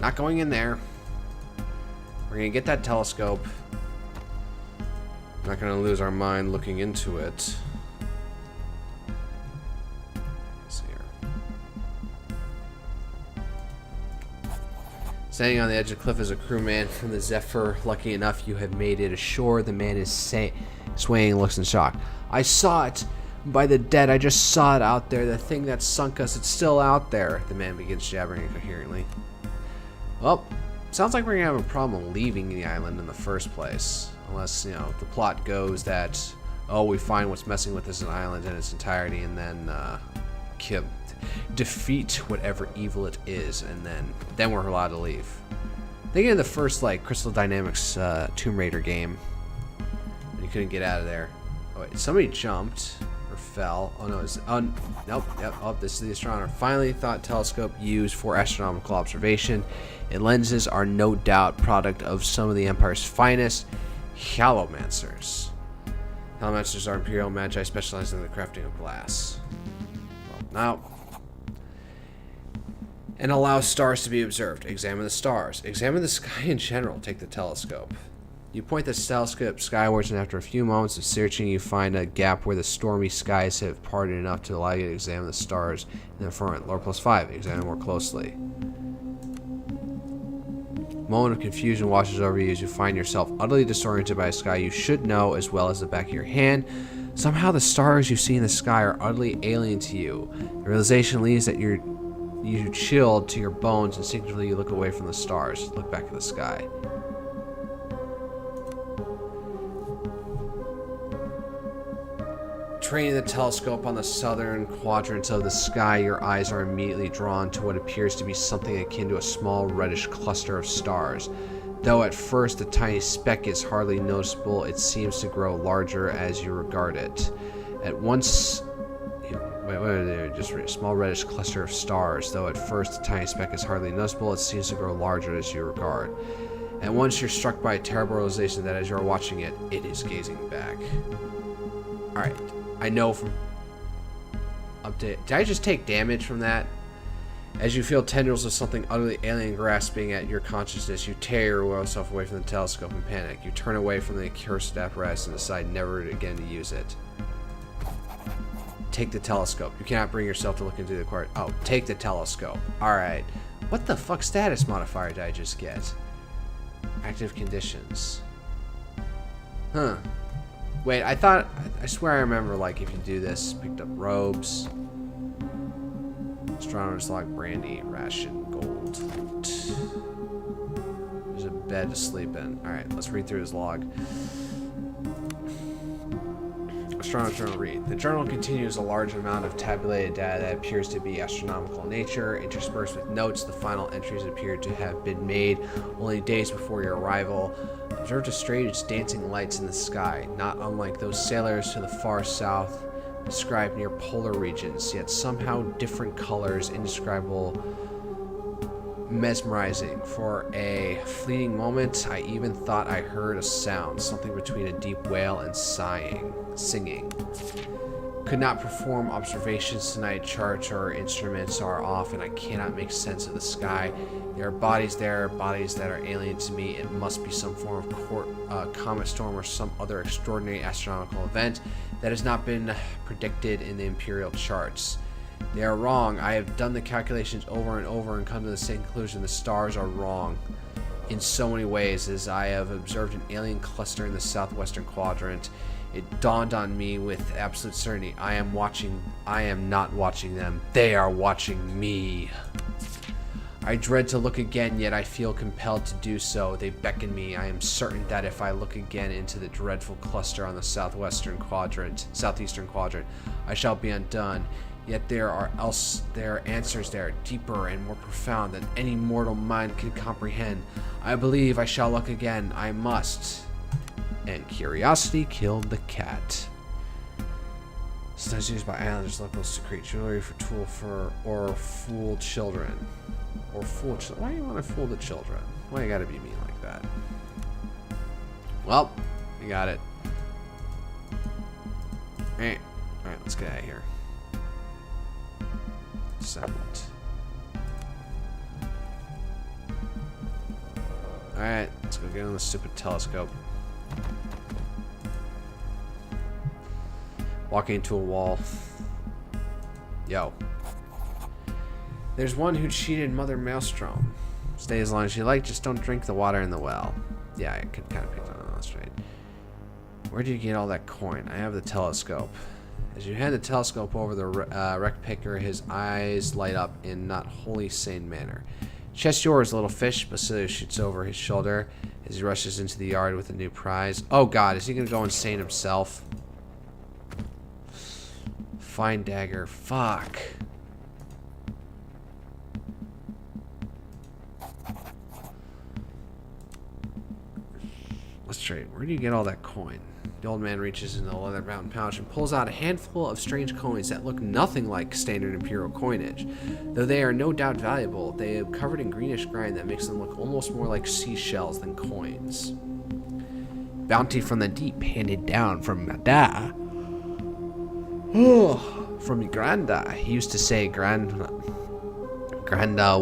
Not going in there. We're gonna get that telescope. Not gonna lose our mind looking into it. Let's see here. Standing on the edge of the cliff is a crewman from the Zephyr. Lucky enough, you have made it ashore. The man is swaying and looks in shock. I saw it. By the dead, I just saw it out there. The thing that sunk us, it's still out there. The man begins jabbering incoherently. Well, sounds like we're gonna have a problem leaving the island in the first place. Unless, you know, the plot goes that, oh, we find what's messing with this island in its entirety and then defeat whatever evil it is, and then we're allowed to leave. Thinking of the first, like, Crystal Dynamics Tomb Raider game. You couldn't get out of there. Oh, wait, somebody jumped or fell. Oh, no, it's... Oh, nope. Yep. Oh, this is the astronomer. Finally thought telescope used for astronomical observation. Its lenses are no doubt product of some of the Empire's finest halomancers. Halomancers are Imperial Magi specializing in the crafting of glass. Well, now... And allow stars to be observed. Examine the stars. Examine the sky in general. Take the telescope. You point the telescope skywards, and after a few moments of searching, you find a gap where the stormy skies have parted enough to allow you to examine the stars in the firmament. Lore +5. Examine more closely. A moment of confusion washes over you as you find yourself utterly disoriented by a sky you should know as well as the back of your hand. Somehow the stars you see in the sky are utterly alien to you. The realization leaves that you chilled to your bones. Instinctively you look away from the stars. Look back at the sky. Training the telescope on the southern quadrants of the sky, your eyes are immediately drawn to what appears to be something akin to a small reddish cluster of stars. Though at first the tiny speck is hardly noticeable, it seems to grow larger as you regard it. At once... Just a small reddish cluster of stars. Though at first the tiny speck is hardly noticeable, it seems to grow larger as you regard. At once you're struck by a terrible realization that as you're watching it, it is gazing back. Alright. I know from update. Did I just take damage from that? As you feel tendrils of something utterly alien grasping at your consciousness, you tear yourself away from the telescope in panic. You turn away from the accursed apparatus and decide never again to use it. Take the telescope. You cannot bring yourself to look into the corner. Oh, take the telescope. Alright. What the fuck status modifier did I just get? Active conditions. Huh. Wait, I swear I remember, like, if you do this, picked up robes, astronomer's log, brandy, ration, gold. There's a bed to sleep in. Alright, let's read through his log. Astronomer's journal read. The journal continues a large amount of tabulated data that appears to be astronomical in nature. Interspersed with notes, the final entries appear to have been made only days before your arrival. Observed a strange dancing lights in the sky, not unlike those sailors to the far south described near polar regions, yet somehow different colors, indescribable, mesmerizing. For a fleeting moment, I even thought I heard a sound, something between a deep wail and singing. Could not perform observations tonight. Charts or instruments are off, and I cannot make sense of the sky. There are bodies there, bodies that are alien to me. It must be some form of comet storm or some other extraordinary astronomical event that has not been predicted in the imperial charts. They are wrong. I have done the calculations over and over and come to the same conclusion. The stars are wrong. in so many ways as I have observed an alien cluster in the southwestern quadrant. It dawned on me with absolute certainty. I am not watching them. They are watching me. I dread to look again, yet I feel compelled to do so. They beckon me. I am certain that if I look again into the dreadful cluster on the southeastern quadrant, I shall be undone. Yet there are answers there, deeper and more profound than any mortal mind can comprehend. I believe I shall look again. I must. And curiosity killed the cat. Stones used by islanders locals to create jewelry for fool children. Why do you want to fool the children? Why you gotta be mean like that? Well, we got it. Alright, let's get out of here. Send. Alright, let's go get on the stupid telescope. Walking into a wall. Yo. There's one who cheated Mother Maelstrom. Stay as long as you like, just don't drink the water in the well. Yeah, I could kind of pick that on. That's right. Where did you get all that coin? I have the telescope. As you hand the telescope over the wreck picker, his eyes light up in not wholly sane manner. Chest yours, little fish. Basilio shoots over his shoulder as he rushes into the yard with a new prize. Oh god, is he gonna go insane himself? Fine dagger. Fuck. Let's trade. Where do you get all that coin? The old man reaches into the leather-bound pouch and pulls out a handful of strange coins that look nothing like standard imperial coinage. Though they are no doubt valuable, they are covered in greenish grime that makes them look almost more like seashells than coins. Bounty from the deep, handed down from Mada. Oh, from Granda. He used to say Granda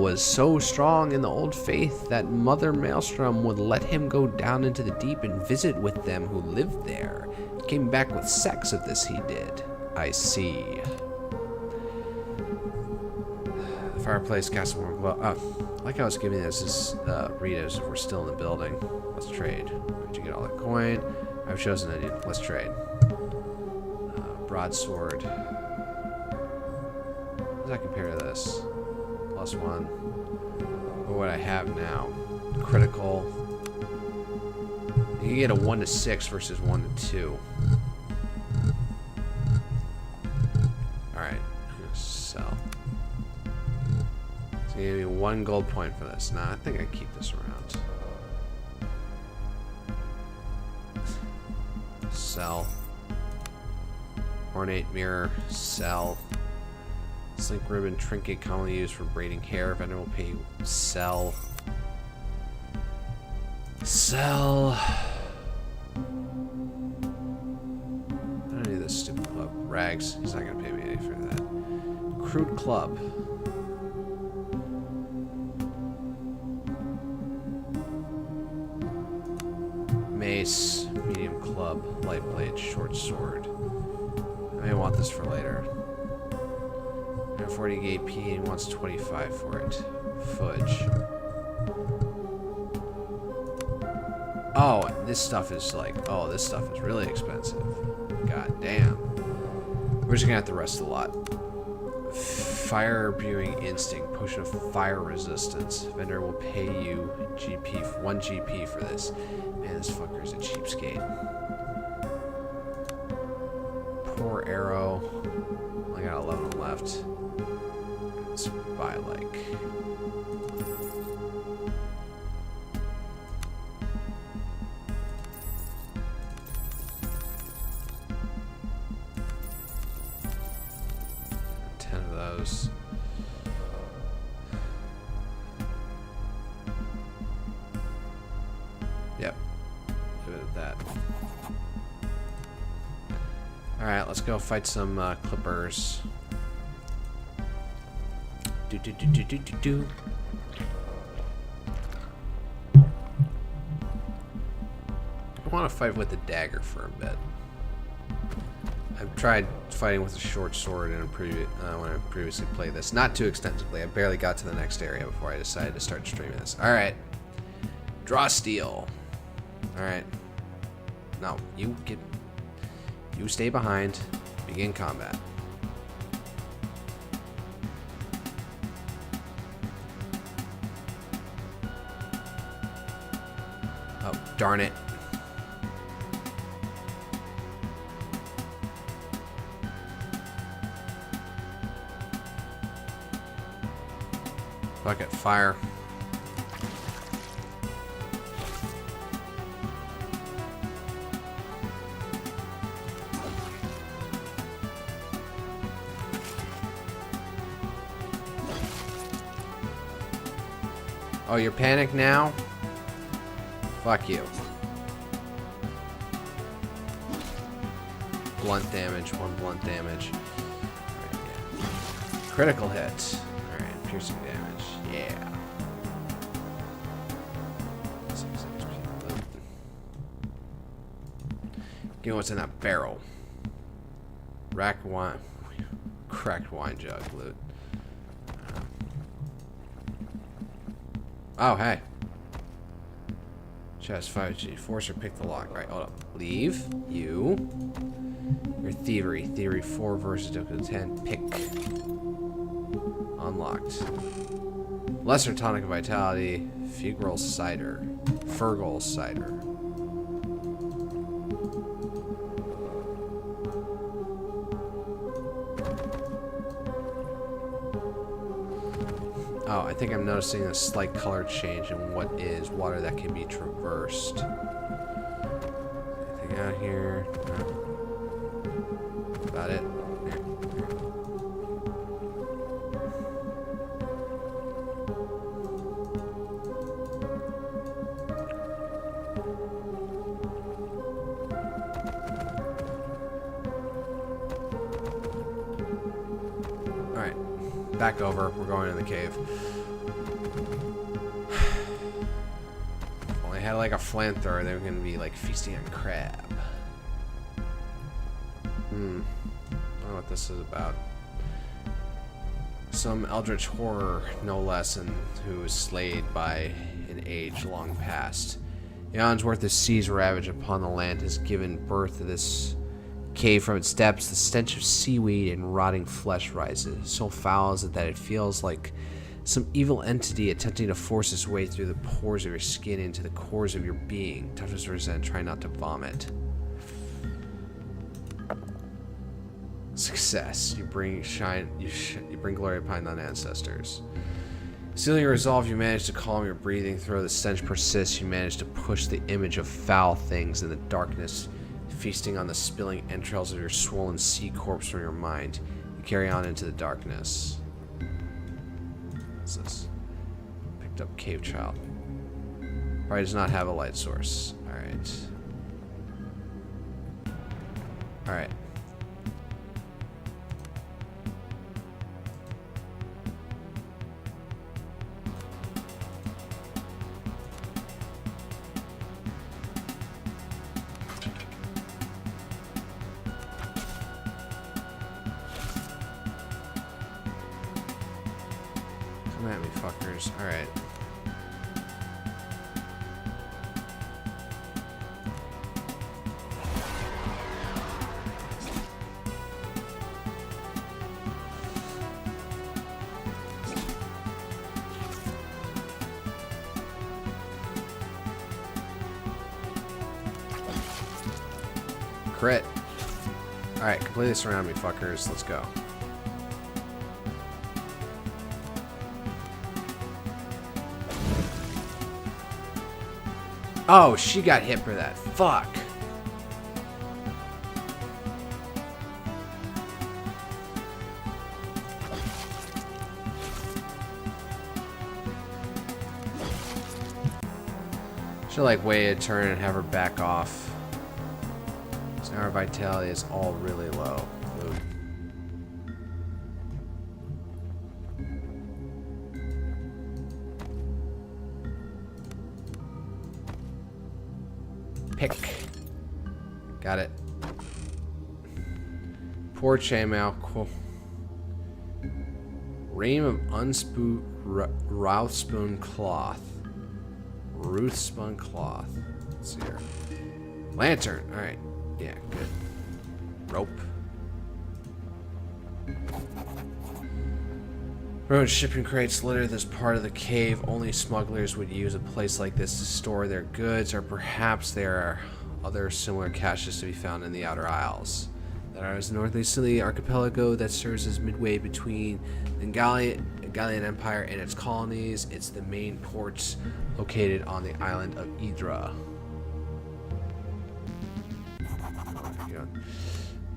was so strong in the old faith that Mother Maelstrom would let him go down into the deep and visit with them who lived there. He came back with sacks of this, he did. I see. The fireplace casts more glow. Oh, like I was giving this read as if we're still in the building. Let's trade. Where'd you get all that coin? I've chosen a new. Let's trade. Broadsword. How does that compare to this? +1. What would I have now? Critical. You can get a 1 to 6 versus 1 to 2. Alright, I'm gonna sell. So you give me 1 gold point for this. Nah, I think I keep this around. Sell. Ornate mirror. Sell. Slink ribbon trinket commonly used for braiding hair. Vendor will pay you. Sell. Sell. I don't need this stupid club. Rags. He's not gonna pay me any for that. Crude club. Mace. Medium club. Light blade. Short sword. I may want this for later. 40 AP and wants 25 for it. Fudge. Oh, this stuff is like, oh, this stuff is really expensive. God damn. We're just gonna have to rest a lot. Fire Imbuing Instinct, Potion of Fire Resistance. Vendor will pay you 1 GP for this. Man, this fucker is a cheapskate. Poor arrow. I got 11 left. Let's buy like of those. Yep. Leave it at that. Alright, let's go fight some clippers. Do. I want to fight with the dagger for a bit. I've tried fighting with a short sword in when I previously played this. Not too extensively. I barely got to the next area before I decided to start streaming this. Alright. Draw steel. Alright. No, you stay behind. Begin combat. Oh, darn it. Bucket, fire. Oh, you're panicked now? Fuck you. Blunt damage, 1 blunt damage. Right, yeah. Critical hit. Alright, piercing damage. Yeah. 6 HP loot. Give me what's in that barrel. Rack wine. Cracked wine jug loot. Oh, hey. Chest 5G. Force or pick the lock. Right, hold up. Leave. You. Your thievery. Thievery 4 versus difficulty 10. Pick. Unlocked. Lesser tonic of vitality. Fugral cider. Fergal cider. Oh, I think I'm noticing a slight color change in what is water that can be traversed. Anything out here? No. About it. Alright. Back over. We're going in the cave. If only had like a flamethrower, they were gonna be like feasting on crab. I don't know what this is about. Some eldritch horror, no less, and who was slayed by an age long past. Eons worth of seas ravage upon the land has given birth to this cave. From its depths, the stench of seaweed and rotting flesh rises. So foul is it that it feels like some evil entity attempting to force its way through the pores of your skin into the cores of your being. Tough as resent, try not to vomit. Success. You bring shine. You bring glory upon thine ancestors. Sealing your resolve, you manage to calm your breathing. Though the stench persists, you manage to push the image of foul things in the darkness, feasting on the spilling entrails of your swollen sea corpse from your mind. You carry on into the darkness. What's this? Picked up cave child. Probably does not have a light source. Alright. Alright. Come at me, fuckers. Alright. Crit. Alright, completely surround me, fuckers. Let's go. Oh, she got hit for that. Fuck. Should like wait a turn and have her back off. So now our vitality is all really low. Ooh. Pick. Got it. Poor chainmail. Cool. Ream of unspoon Routhspoon cloth. Ruth spun cloth. Let's see here. Lantern. Alright. Yeah, good. Rope. Road shipping crates litter this part of the cave. Only smugglers would use a place like this to store their goods, or perhaps there are other similar caches to be found in the outer isles. There is northeasterly archipelago that serves as midway between the Gallian Empire and its colonies. It's the main port located on the island of Idra.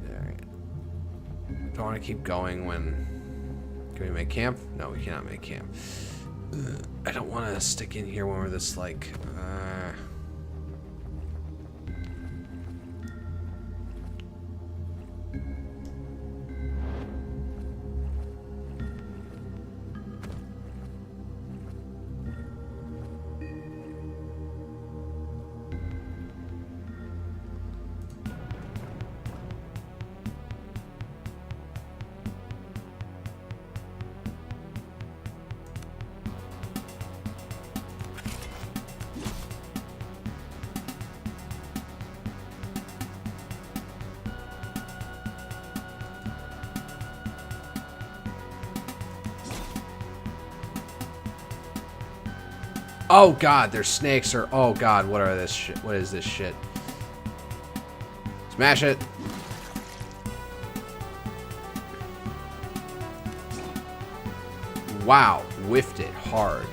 Alright. Don't want to keep going when... Can we make camp? No, we cannot make camp. I don't want to stick in here when we're this, like... Oh god, there's snakes or... Oh god, what are this shit? What is this shit? Smash it. Wow, whiffed it hard.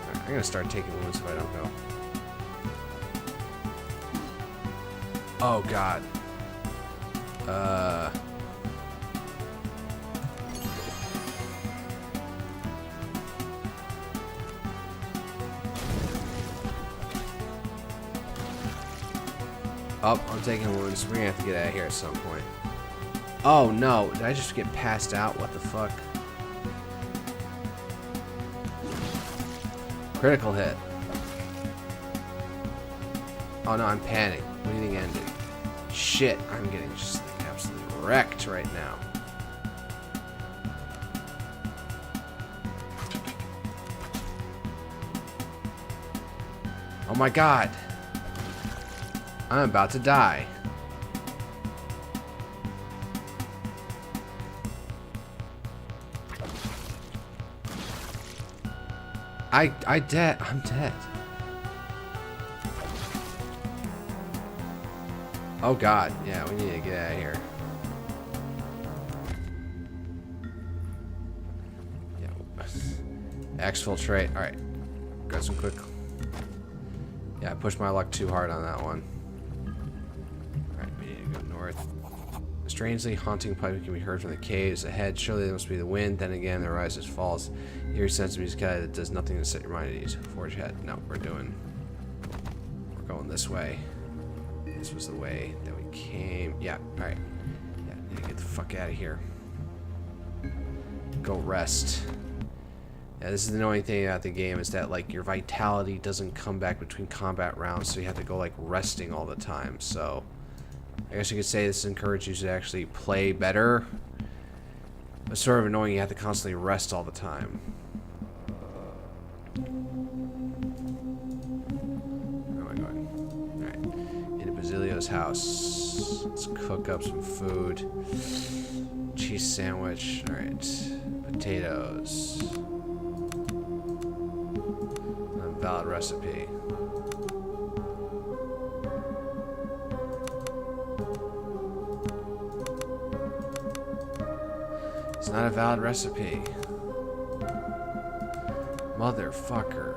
Right, I'm gonna start taking wounds if I don't go. Oh god. Oh, I'm taking wounds. We're gonna have to get out of here at some point. Oh no, did I just get passed out? What the fuck? Critical hit. Oh no, I'm panning. Bleeding ended. Shit, I'm getting just like absolutely wrecked right now. Oh my god. I'm about to die. I'm dead. Oh god, yeah, we need to get out of here. Yeah. Exfiltrate. Alright. Got some quick. Yeah, I pushed my luck too hard on that one. Alright, we need to go north. A strangely haunting piping can be heard from the caves ahead. Surely there must be the wind. Then again, there rises falls. Eerie sense of music that does nothing to set your mind at ease. Forge ahead. No, we're going this way. This was the way that we came. Yeah, alright. Yeah, need to get the fuck out of here. Go rest. Yeah, this is the annoying thing about the game is that, like, your vitality doesn't come back between combat rounds, so you have to go, like, resting all the time. So, I guess you could say this encourages you to actually play better. But it's sort of annoying you have to constantly rest all the time. Where am I going? Alright. Into Basilio's house. Let's cook up some food. Cheese sandwich. Alright. Potatoes. Valid recipe. It's not a valid recipe. Motherfucker.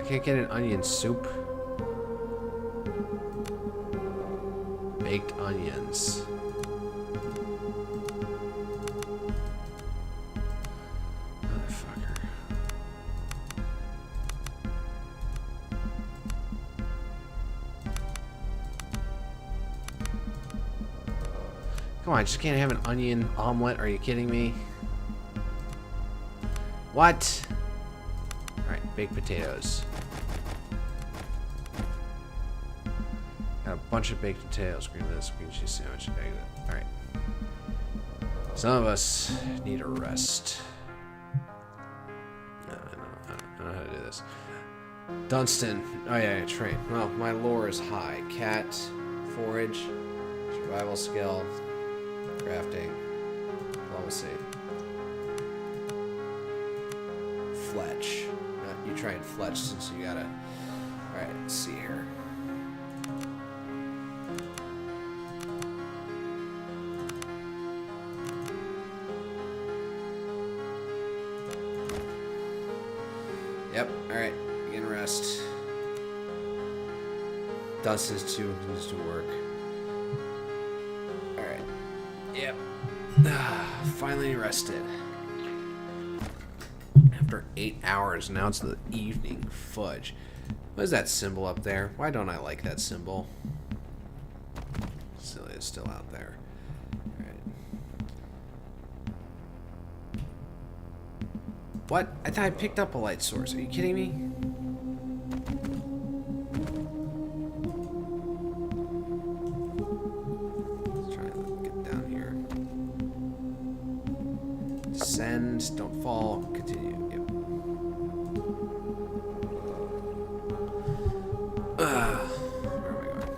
Can't get an onion soup. Baked onions. Motherfucker. Come on, I just can't have an onion omelet. Are you kidding me? What? baked potatoes. Got a bunch of baked potatoes. Green lettuce, green cheese sandwich. Alright. Some of us need a rest. I don't know how to do this. Dunstan. Oh yeah, train. Well, my lore is high. Cat, forage, survival skill, crafting, diplomacy. Fletch. You try and fletch since you gotta... Alright, let's see here. Yep, alright. Begin rest. Dustin's too needs to work. Alright. Yep. Finally rested. After 8 hours, now it's the evening. Fudge. What is that symbol up there? Why don't I like that symbol? Silly, it's still out there. Alright. What? I thought I picked up a light source. Are you kidding me? Let's try to get down here. Descend, don't fall, continue. Yep. Where am I going?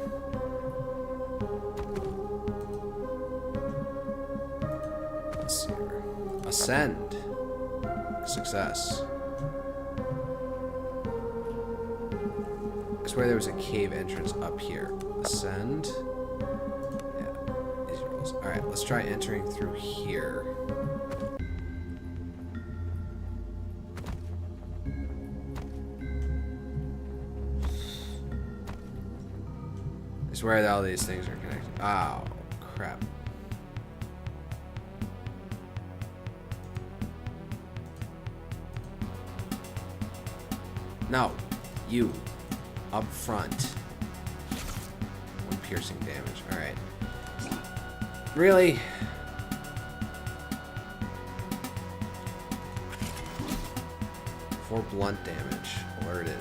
Let's see here. Ascend. Success. I swear there was a cave entrance up here. Ascend. Yeah. Easy rolls. Alright, let's try entering through here. I swear that all these things are connected. Oh, crap. No, you. Up front. 1 piercing damage. Alright. Really? For blunt damage. Alerted.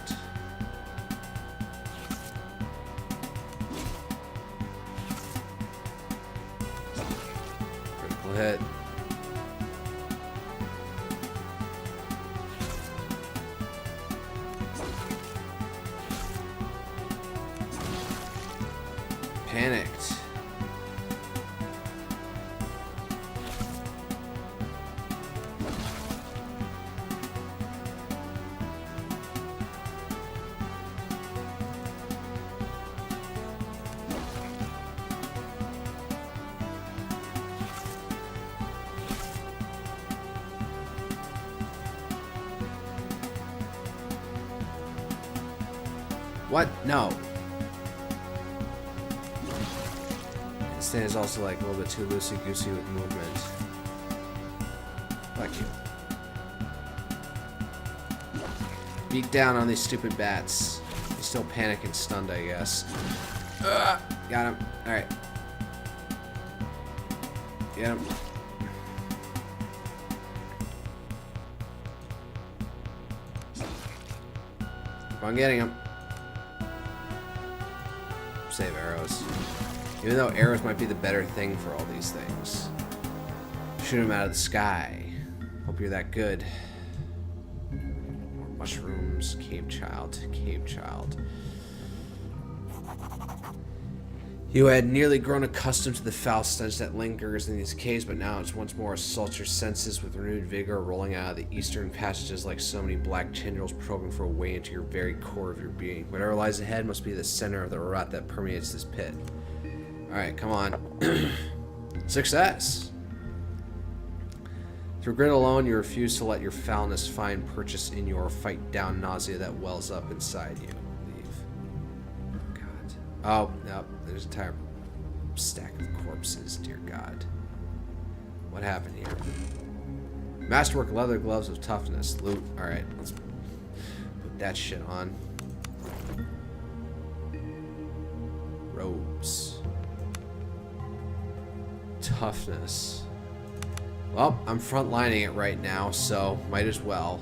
Critical hit. Panicked. What? No. This thing is also like a little bit too loosey-goosey with movement. Fuck you. Beat down on these stupid bats. He's still panicked and stunned, I guess. Got him. Alright. Get him. Keep on getting him. Save arrows. Even though arrows might be the better thing for all these things. Shoot them out of the sky. Hope you're that good. More mushrooms. Cave child. Cave child. You had nearly grown accustomed to the foul stench that lingers in these caves, but now it's once more assaults your senses with renewed vigor, rolling out of the eastern passages like so many black tendrils probing for a way into your very core of your being. Whatever lies ahead must be the center of the rot that permeates this pit. Alright, come on. Success! Through grit alone, you refuse to let your foulness find purchase in your fight down nausea that wells up inside you. Oh, no, there's an entire stack of corpses, dear God. What happened here? Masterwork leather gloves of toughness. Loot. Alright, let's put that shit on. Robes. Toughness. Well, I'm frontlining it right now, so might as well.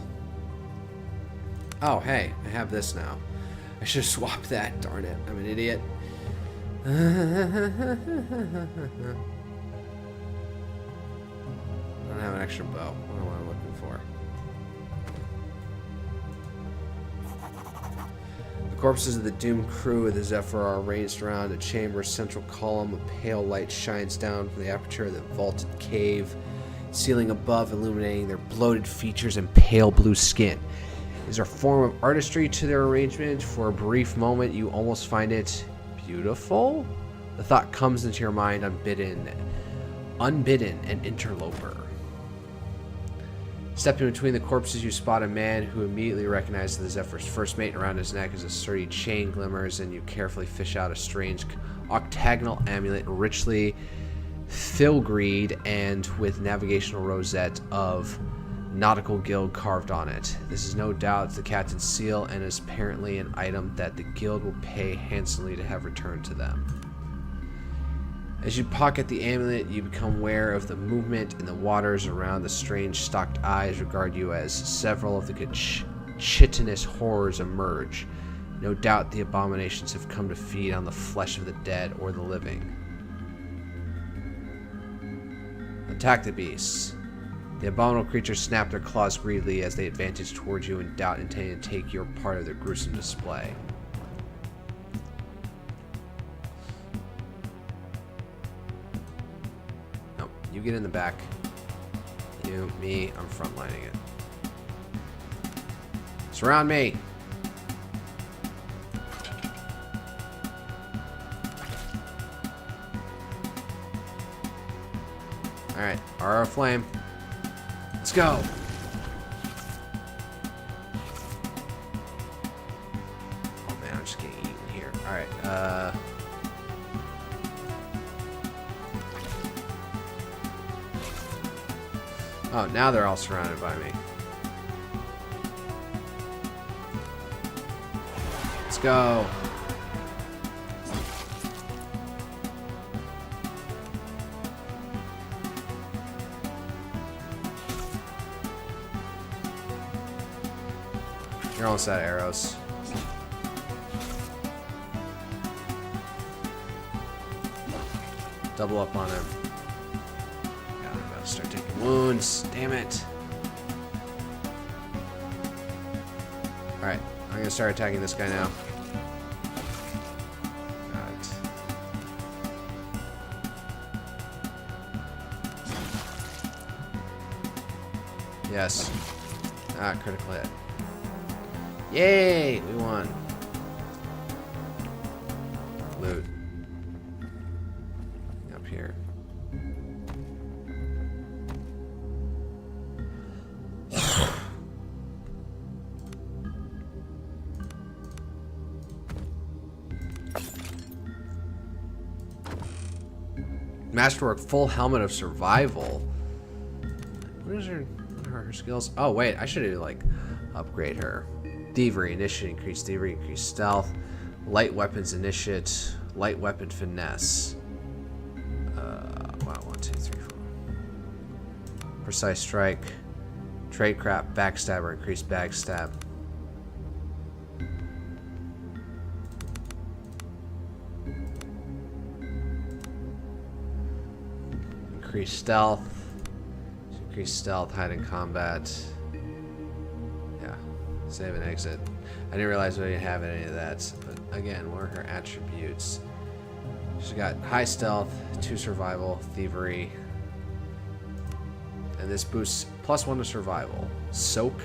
Oh, hey, I have this now. I should have swapped that. Darn it. I'm an idiot. I don't have an extra bow. I don't know what I'm looking for. The corpses of the doomed crew of the Zephyr are arranged around a chamber's central column. A pale light shines down from the aperture of the vaulted cave, ceiling above illuminating their bloated features and pale blue skin. Is there a form of artistry to their arrangement? For a brief moment, you almost find it beautiful. The thought comes into your mind unbidden, an interloper. Stepping between the corpses, you spot a man who immediately recognizes the Zephyr's first mate. Around his neck as a sturdy chain glimmers, and you carefully fish out a strange octagonal amulet, richly filigreed and with navigational rosette of Nautical Guild carved on it. This is no doubt the captain's seal and is apparently an item that the guild will pay handsomely to have returned to them. As you pocket the amulet, you become aware of the movement in the waters around. The strange stalked eyes regard you as several of the chitinous horrors emerge. No doubt the abominations have come to feed on the flesh of the dead or the living. Attack the beasts. The abominable creatures snap their claws greedily as they advance towards you, in doubt intending to take your part of their gruesome display. Nope, you get in the back. You, me, I'm frontlining it. Surround me! Alright, Aura of Flame. Let's go! Oh man, I'm just getting eaten here. Alright, oh, now they're all surrounded by me. Let's go! You're almost out of arrows. Double up on him. God, I'm about to start taking wounds. Damn it. Alright, I'm gonna start attacking this guy now. Alright. Yes. Ah, critical hit. Yay! We won. Loot. Up here. Masterwork, full helmet of survival. What is her skills? Oh wait, I should like upgrade her. Thievery, initiate, increase thievery, increase stealth. Light weapons, initiate. Light weapon, finesse. Wow, 1, 2, 3, 4. Precise strike. Tradecraft, backstabber, increase backstab. Increase stealth. Increase stealth, hide in combat. Save and exit. I didn't realize we didn't have any of that. But again, what are her attributes? She's got high stealth, 2 survival, thievery. And this boosts +1 to survival. Soak?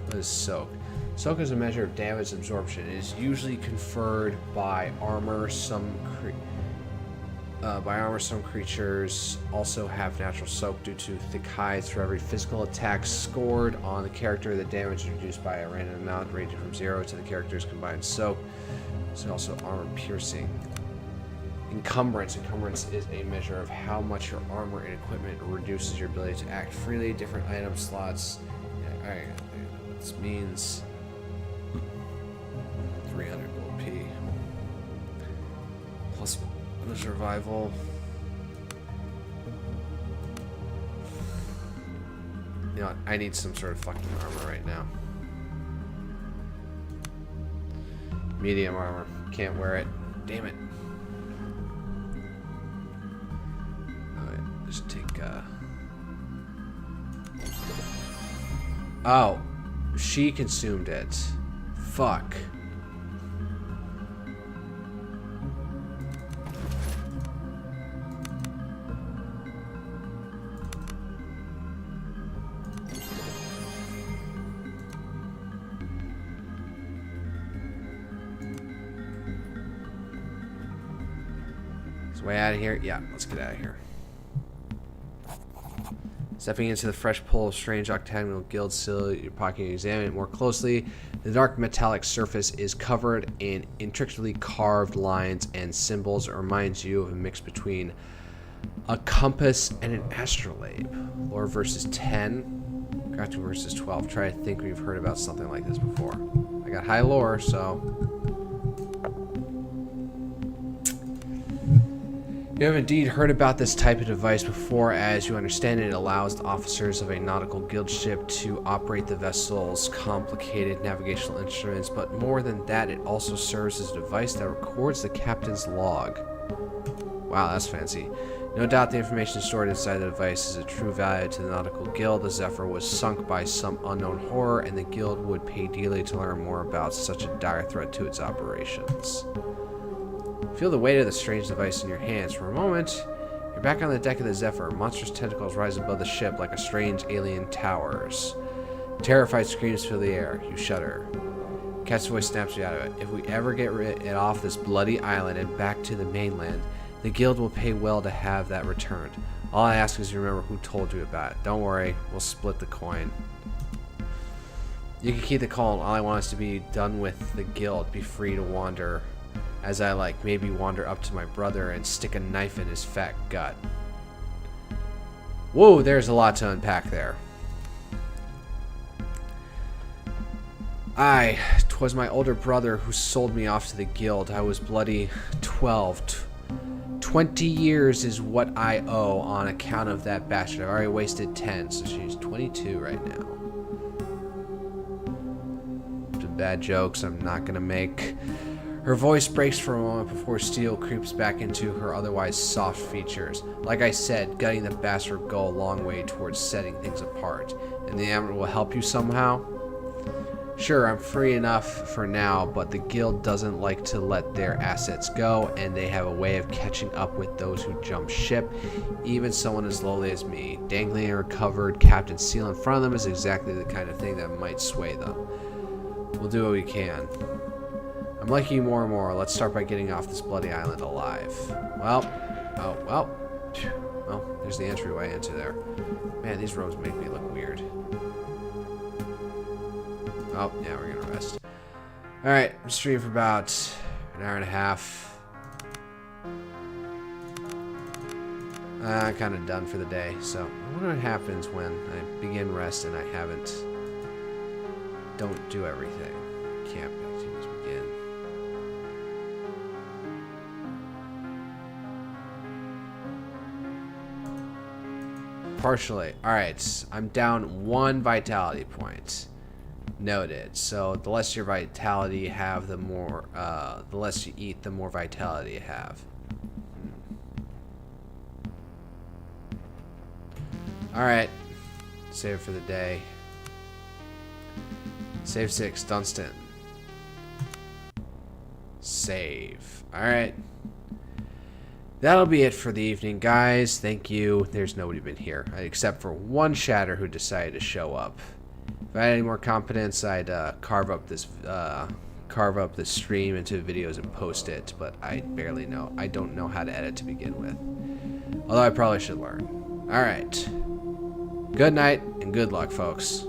What is soak? Soak is a measure of damage absorption. It is usually conferred by armor. Some creatures also have natural soak due to thick hides. For every physical attack scored on the character, the damage is reduced by a random amount ranging from 0 to the character's combined soak. There's also armor piercing. Encumbrance. Encumbrance is a measure of how much your armor and equipment reduces your ability to act freely. Different item slots. Yeah, alright, what this means. 300 gold P. Plus the survival. You know what? I need some sort of fucking armor right now. Medium armor. Can't wear it. Damn it. Alright, just take, Oh. She consumed it. Fuck. Way out of here? Yeah, let's get out of here. Stepping into the fresh pool of strange octagonal guild seal, your pocket and examine it more closely. The dark metallic surface is covered in intricately carved lines and symbols. It reminds you of a mix between a compass and an astrolabe. Lore verses 10, crafting verses 12. Try to think we've heard about something like this before. I got high lore, so... You have indeed heard about this type of device before. As you understand it, it allows the officers of a nautical guild ship to operate the vessel's complicated navigational instruments, but more than that, it also serves as a device that records the captain's log. Wow, that's fancy. No doubt the information stored inside the device is a true value to the nautical guild. The Zephyr was sunk by some unknown horror, and the guild would pay dearly to learn more about such a dire threat to its operations. Feel the weight of the strange device in your hands. For a moment, you're back on the deck of the Zephyr. Monstrous tentacles rise above the ship like a strange alien towers. Terrified screams fill the air. You shudder. Cat's voice snaps you out of it. If we ever get it off this bloody island and back to the mainland, the guild will pay well to have that returned. All I ask is you remember who told you about it. Don't worry, we'll split the coin. You can keep the coin. All I want is to be done with the guild, be free to wander as I like, maybe wander up to my brother and stick a knife in his fat gut. Whoa, there's a lot to unpack there. 'Twas my older brother who sold me off to the guild. I was bloody 12. 20 years is what I owe on account of that bastard. I've already wasted 10, so she's 22 right now. Some bad jokes I'm not gonna make. Her voice breaks for a moment before steel creeps back into her otherwise soft features. Like I said, gutting the bastard will go a long way towards setting things apart. And the amulet will help you somehow? Sure, I'm free enough for now, but the guild doesn't like to let their assets go, and they have a way of catching up with those who jump ship, even someone as lowly as me. Dangling a recovered captain's seal in front of them is exactly the kind of thing that might sway them. We'll do what we can. I'm liking you more and more. Let's start by getting off this bloody island alive. Well, well, there's the entryway into there. Man, these roads make me look weird. Oh, yeah, we're gonna rest. Alright, I'm streaming for about an hour and a half. I'm kind of done for the day, so I wonder what happens when I begin rest and I don't do everything. Camp activities begin. Partially. Alright, I'm down 1 vitality point. Noted. So the less your vitality you have, the more, the less you eat, the more vitality you have. Alright. Save it for the day. Save 6, Dunstan. Save. Alright. That'll be it for the evening, guys. Thank you. There's nobody been here, except for one shatter who decided to show up. If I had any more competence, I'd carve up this stream into videos and post it, but I barely know. I don't know how to edit to begin with. Although I probably should learn. Alright. Good night and good luck, folks.